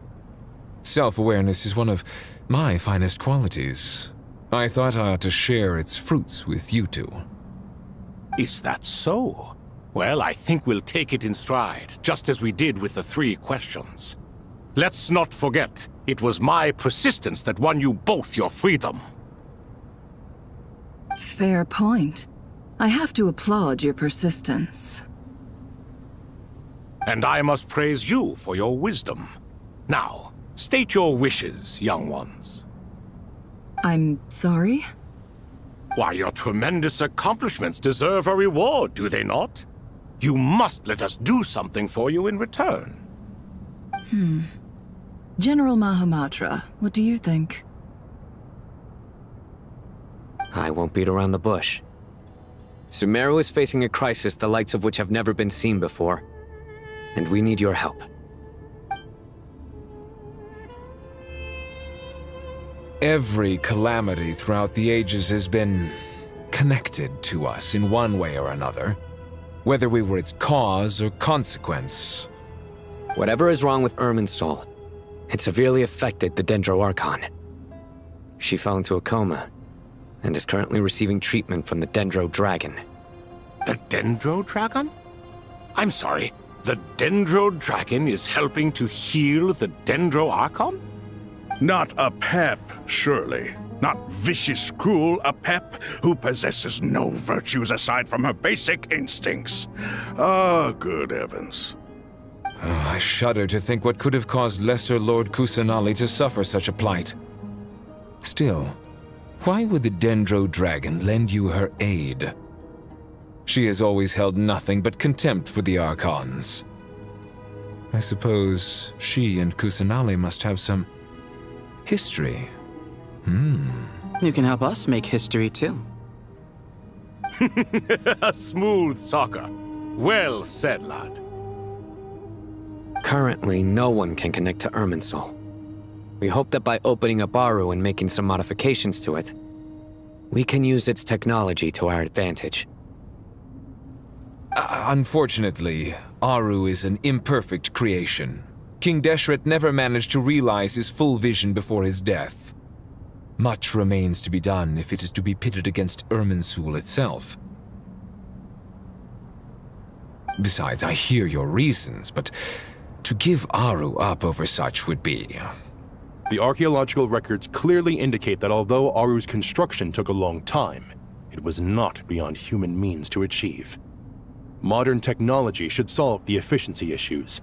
Self-awareness is one of my finest qualities. I thought I ought to share its fruits with you two. Is that so? Well, I think we'll take it in stride, just as we did with the 3 questions. Let's not forget, it was my persistence that won you both your freedom. Fair point. I have to applaud your persistence. And I must praise you for your wisdom. Now, state your wishes, young ones. I'm sorry? Why, your tremendous accomplishments deserve a reward, do they not? You must let us do something for you in return. General Mahamatra, what do you think? I won't beat around the bush. Sumeru is facing a crisis the likes of which have never been seen before. And we need your help. Every calamity throughout the ages has been connected to us in one way or another, whether we were its cause or consequence. Whatever is wrong with Irminsul, it severely affected the Dendro Archon. She fell into a coma and is currently receiving treatment from the Dendro Dragon. The Dendro Dragon? I'm sorry, the Dendro Dragon is helping to heal the Dendro Archon? Not a pep, surely. Not vicious, cruel, a pep who possesses no virtues aside from her basic instincts. Ah, good heavens. Oh, I shudder to think what could have caused Lesser Lord Kusanali to suffer such a plight. Still, why would the Dendro Dragon lend you her aid? She has always held nothing but contempt for the Archons. I suppose she and Kusanali must have some history. You can help us make history too. A smooth talker. Well said, lad. Currently, no one can connect to Irminsul. We hope that by opening up Aru and making some modifications to it, we can use its technology to our advantage. Unfortunately, Aru is an imperfect creation. King Deshret never managed to realize his full vision before his death. Much remains to be done if it is to be pitted against Irminsul itself. Besides, I hear your reasons, but to give Aru up over such would be... The archaeological records clearly indicate that although Aru's construction took a long time, it was not beyond human means to achieve. Modern technology should solve the efficiency issues.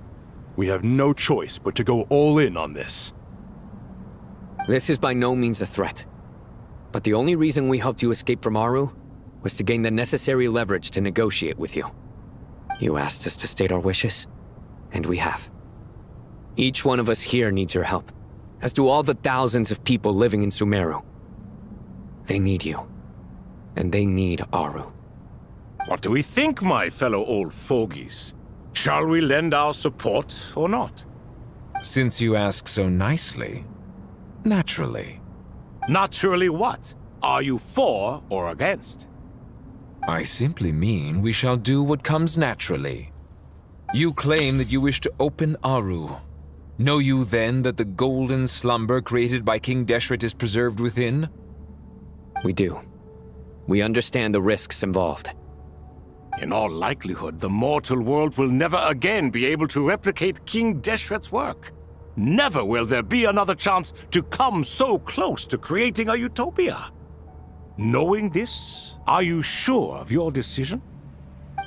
We have no choice but to go all in on this. This is by no means a threat. But the only reason we helped you escape from Aru was to gain the necessary leverage to negotiate with you. You asked us to state our wishes, and we have. Each one of us here needs your help, as do all the thousands of people living in Sumeru. They need you, and they need Aru. What do we think, my fellow old fogies? Shall we lend our support or not? Since you ask so nicely, naturally. Naturally what? Are you for or against? I simply mean we shall do what comes naturally. You claim that you wish to open Aru. Know you then that the golden slumber created by King Deshret is preserved within? We do. We understand the risks involved. In all likelihood, the mortal world will never again be able to replicate King Deshret's work. Never will there be another chance to come so close to creating a utopia. Knowing this, are you sure of your decision?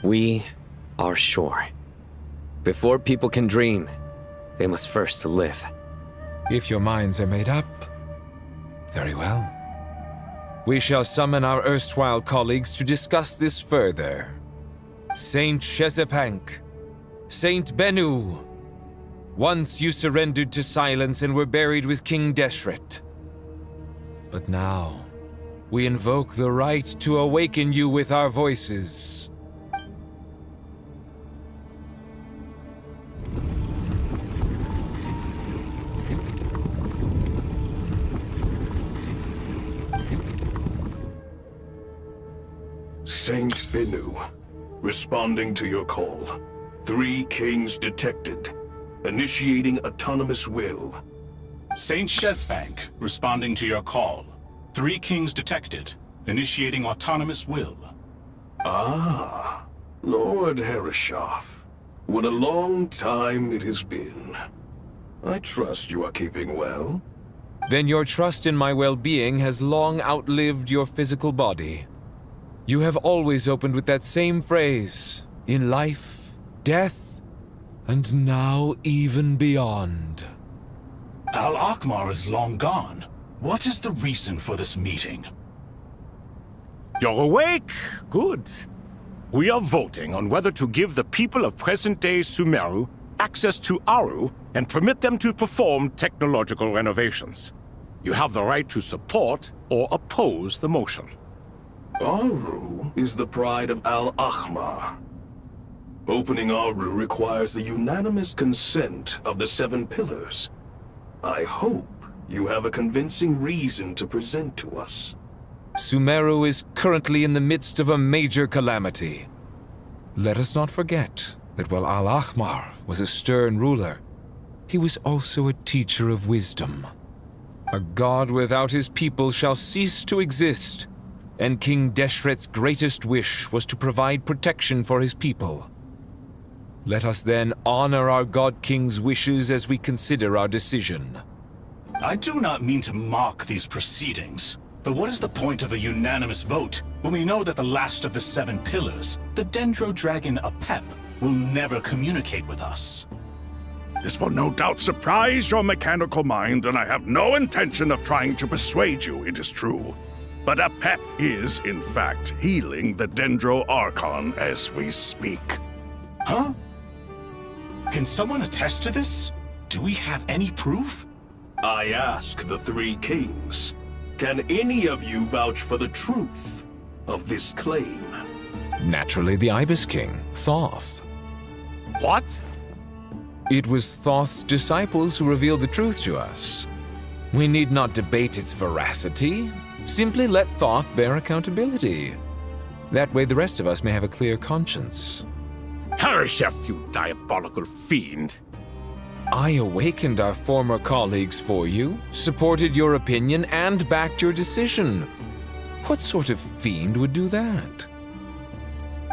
We are sure. Before people can dream, they must first live. If your minds are made up, very well. We shall summon our erstwhile colleagues to discuss this further. Saint Shezepank, Saint Bennu, once you surrendered to silence and were buried with King Deshret. But now, we invoke the right to awaken you with our voices. Saint Bennu, responding to your call. 3 kings detected. Initiating autonomous will. Saint Shezbank, responding to your call. 3 kings detected. Initiating autonomous will. Ah, Lord Herreshoff. What a long time it has been. I trust you are keeping well. Then your trust in my well-being has long outlived your physical body. You have always opened with that same phrase, in life, death, and now even beyond. Al-Akmar is long gone. What is the reason for this meeting? You're awake? Good. We are voting on whether to give the people of present-day Sumeru access to Aru and permit them to perform technological renovations. You have the right to support or oppose the motion. Aru is the pride of Al-Ahmar. Opening Aru requires the unanimous consent of the 7 pillars. I hope you have a convincing reason to present to us. Sumeru is currently in the midst of a major calamity. Let us not forget that while Al-Ahmar was a stern ruler, he was also a teacher of wisdom. A god without his people shall cease to exist, and King Deshret's greatest wish was to provide protection for his people. Let us then honor our God King's wishes as we consider our decision. I do not mean to mock these proceedings, but what is the point of a unanimous vote when we know that the last of the 7 pillars, the Dendro Dragon Apep, will never communicate with us? This will no doubt surprise your mechanical mind, and I have no intention of trying to persuade you it is true. But Apep is, in fact, healing the Dendro Archon as we speak. Huh? Can someone attest to this? Do we have any proof? I ask the 3 kings. Can any of you vouch for the truth of this claim? Naturally, the Ibis King, Thoth. What? It was Thoth's disciples who revealed the truth to us. We need not debate its veracity. Simply let Thoth bear accountability. That way the rest of us may have a clear conscience. Perish, you diabolical fiend! I awakened our former colleagues for you, supported your opinion, and backed your decision. What sort of fiend would do that?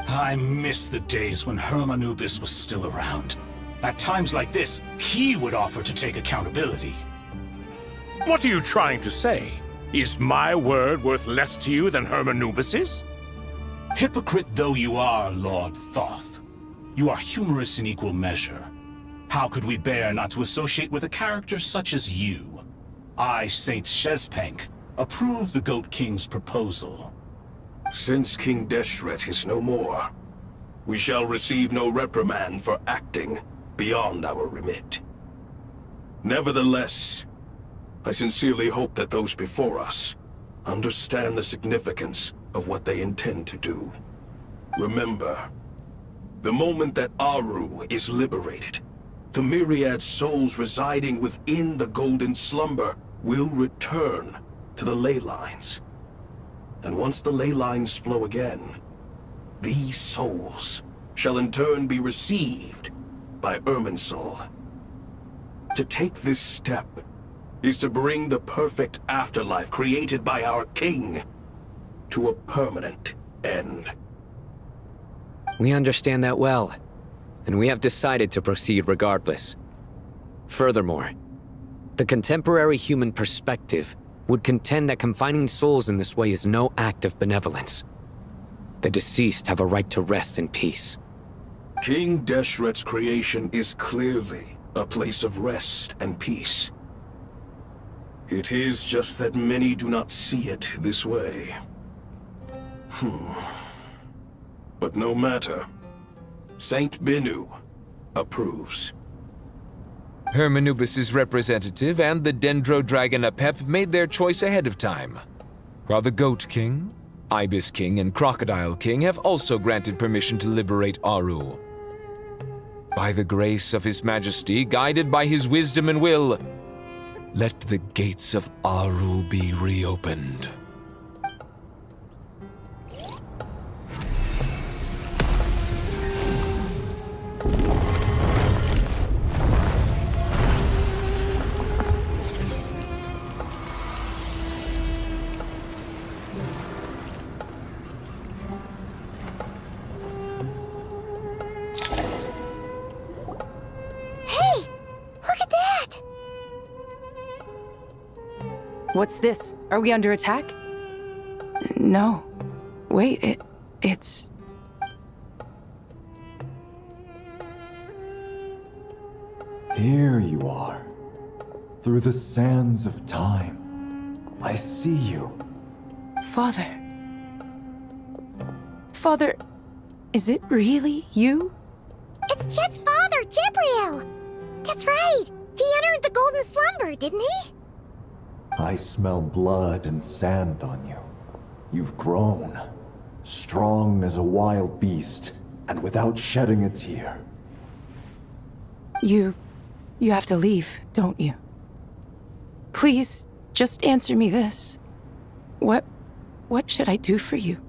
I miss the days when Hermanubis was still around. At times like this, he would offer to take accountability. What are you trying to say? Is my word worth less to you than Hermanubis's? Hypocrite though you are, Lord Thoth, you are humorous in equal measure. How could we bear not to associate with a character such as you? I, Saint Shezpank, approve the Goat King's proposal. Since King Deshret is no more, we shall receive no reprimand for acting beyond our remit. Nevertheless, I sincerely hope that those before us understand the significance of what they intend to do. Remember, the moment that Aru is liberated, the myriad souls residing within the Golden Slumber will return to the ley lines. And once the ley lines flow again, these souls shall in turn be received by Irminsul. To take this step is to bring the perfect afterlife created by our king to a permanent end. We understand that well, and we have decided to proceed regardless. Furthermore, the contemporary human perspective would contend that confining souls in this way is no act of benevolence. The deceased have a right to rest in peace. King Deshret's creation is clearly a place of rest and peace. It is just that many do not see it this way. But no matter. Saint Binu approves. Hermanubis' representative and the Dendro Dragon Apep made their choice ahead of time, while the Goat King, Ibis King, and Crocodile King have also granted permission to liberate Aru. By the grace of His Majesty, guided by his wisdom and will, let the gates of Aru be reopened. What's this? Are we under attack? No. Wait, it's... Here you are. Through the sands of time. I see you. Father. Father, is it really you? It's Chet's father, Jibriel! That's right! He entered the Golden Slumber, didn't he? I smell blood and sand on you. You've grown. Strong as a wild beast, and without shedding a tear. You have to leave, don't you? Please, just answer me this. What should I do for you?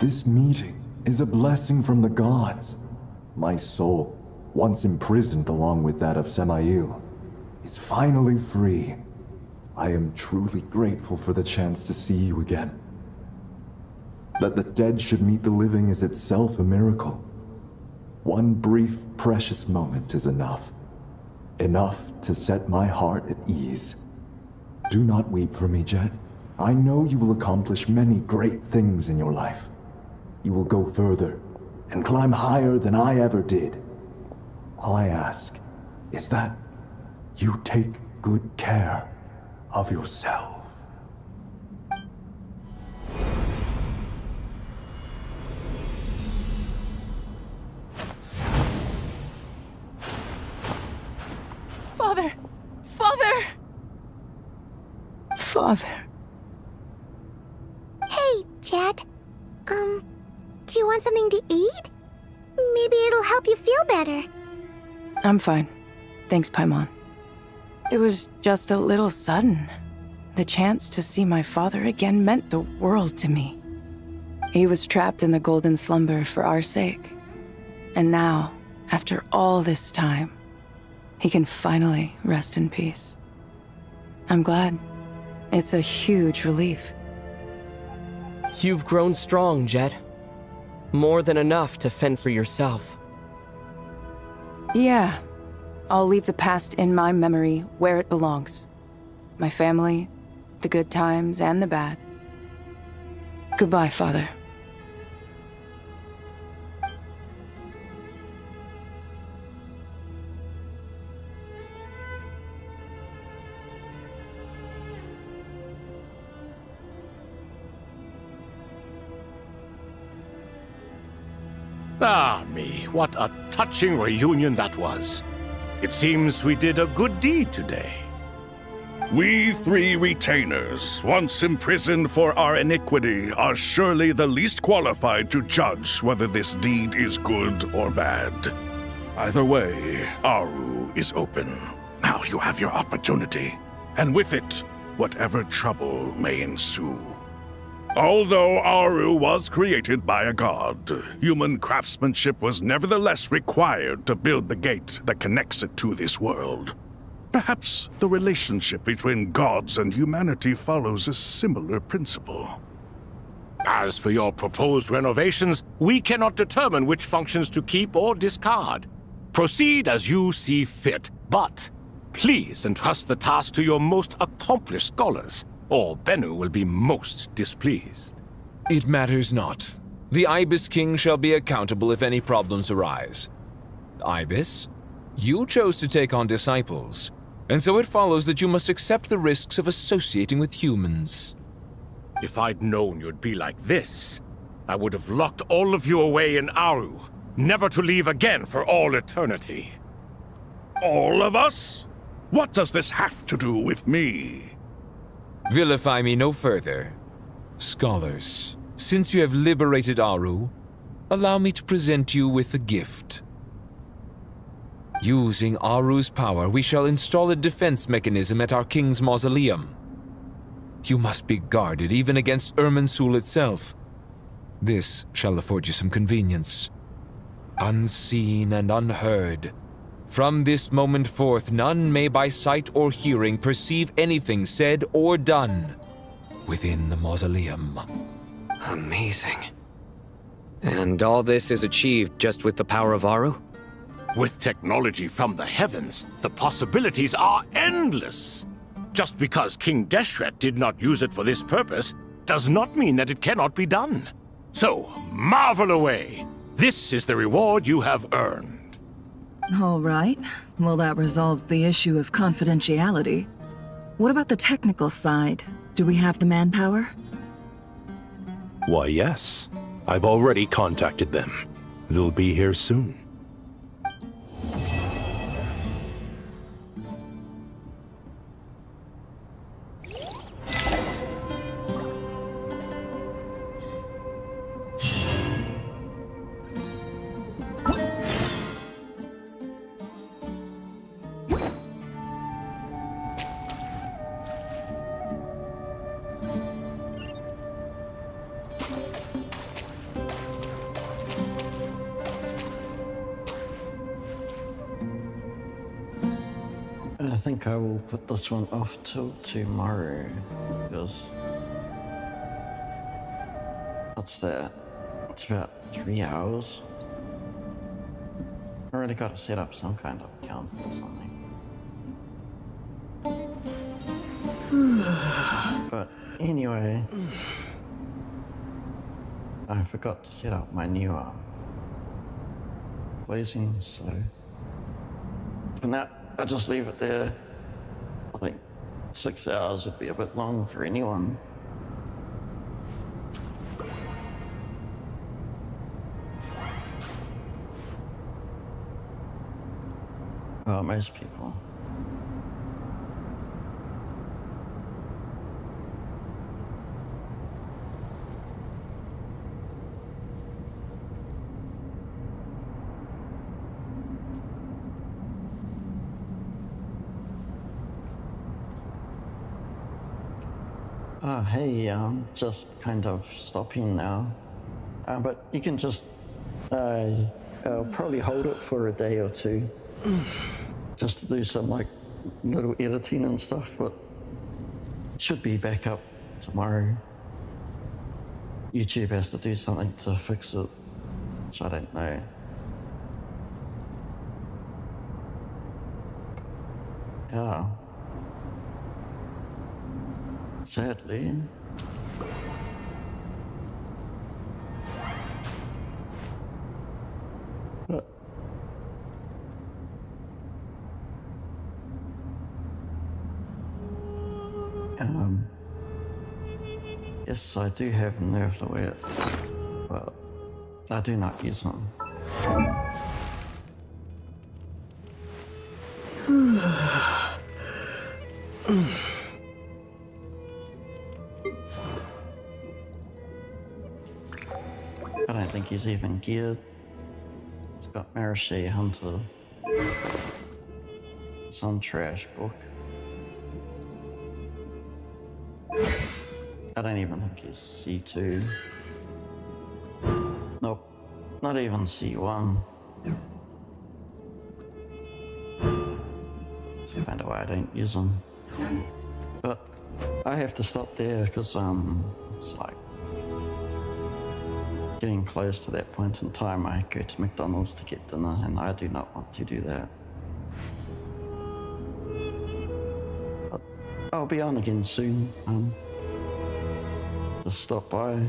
This meeting is a blessing from the gods. My soul, once imprisoned along with that of Semail, is finally free. I am truly grateful for the chance to see you again. That the dead should meet the living is itself a miracle. One brief, precious moment is enough. Enough to set my heart at ease. Do not weep for me, Jet. I know you will accomplish many great things in your life. You will go further and climb higher than I ever did. All I ask is that you take good care of yourself. Father! Father! Father. Hey, Jet. Do you want something to eat? Maybe it'll help you feel better. I'm fine. Thanks, Paimon. It was just a little sudden. The chance to see my father again meant the world to me. He was trapped in the golden slumber for our sake. And now, after all this time, he can finally rest in peace. I'm glad. It's a huge relief. You've grown strong, Jet. More than enough to fend for yourself. Yeah. I'll leave the past in my memory where it belongs. My family, the good times and the bad. Goodbye, Father. Ah, me, what a touching reunion that was. It seems we did a good deed today. We three retainers, once imprisoned for our iniquity, are surely the least qualified to judge whether this deed is good or bad. Either way, Aru is open. Now you have your opportunity, and with it, whatever trouble may ensue. Although Aru was created by a god, human craftsmanship was nevertheless required to build the gate that connects it to this world. Perhaps the relationship between gods and humanity follows a similar principle. As for your proposed renovations, we cannot determine which functions to keep or discard. Proceed as you see fit, but please entrust the task to your most accomplished scholars, or Bennu will be most displeased. It matters not. The Ibis King shall be accountable if any problems arise. Ibis, you chose to take on disciples, and so it follows that you must accept the risks of associating with humans. If I'd known you'd be like this, I would have locked all of you away in Aru, never to leave again for all eternity. All of us? What does this have to do with me? Vilify me no further. Scholars, since you have liberated Aru, allow me to present you with a gift. Using Aru's power, we shall install a defense mechanism at our king's mausoleum. You must be guarded even against Irminsul itself. This shall afford you some convenience. Unseen and unheard, from this moment forth, none may by sight or hearing perceive anything said or done within the mausoleum. Amazing. And all this is achieved just with the power of Aru? With technology from the heavens, the possibilities are endless. Just because King Deshret did not use it for this purpose does not mean that it cannot be done. So, marvel away. This is the reward you have earned. All right. Well, that resolves the issue of confidentiality. What about the technical side? Do we have the manpower? Why, yes. I've already contacted them. They'll be here soon. think I will put this one off till tomorrow, because what's that? It's about 3 hours. I really got to set up some kind of account or something. But anyway, I forgot to set up my new blazing, so for now I'll just leave it there. I think 6 hours would be a bit long for anyone. Well, most people. Oh, hey, just kind of stopping now. But you can just, I'll probably hold it for a day or two. Just to do some, like, little editing and stuff, but should be back up tomorrow. YouTube has to do something to fix it, which I don't know. Yeah. Sadly. But yes, I do have Nerfluid, but I do not use them. I don't think he's even geared. It's got Marashe Hunter. Some trash book. I don't even think he's C2. Nope, not even C1. That's kind of why I don't use them. But I have to stop there because it's like getting close to that point in time. I go to McDonald's to get dinner, and I do not want to do that. But I'll be on again soon. Just stop by.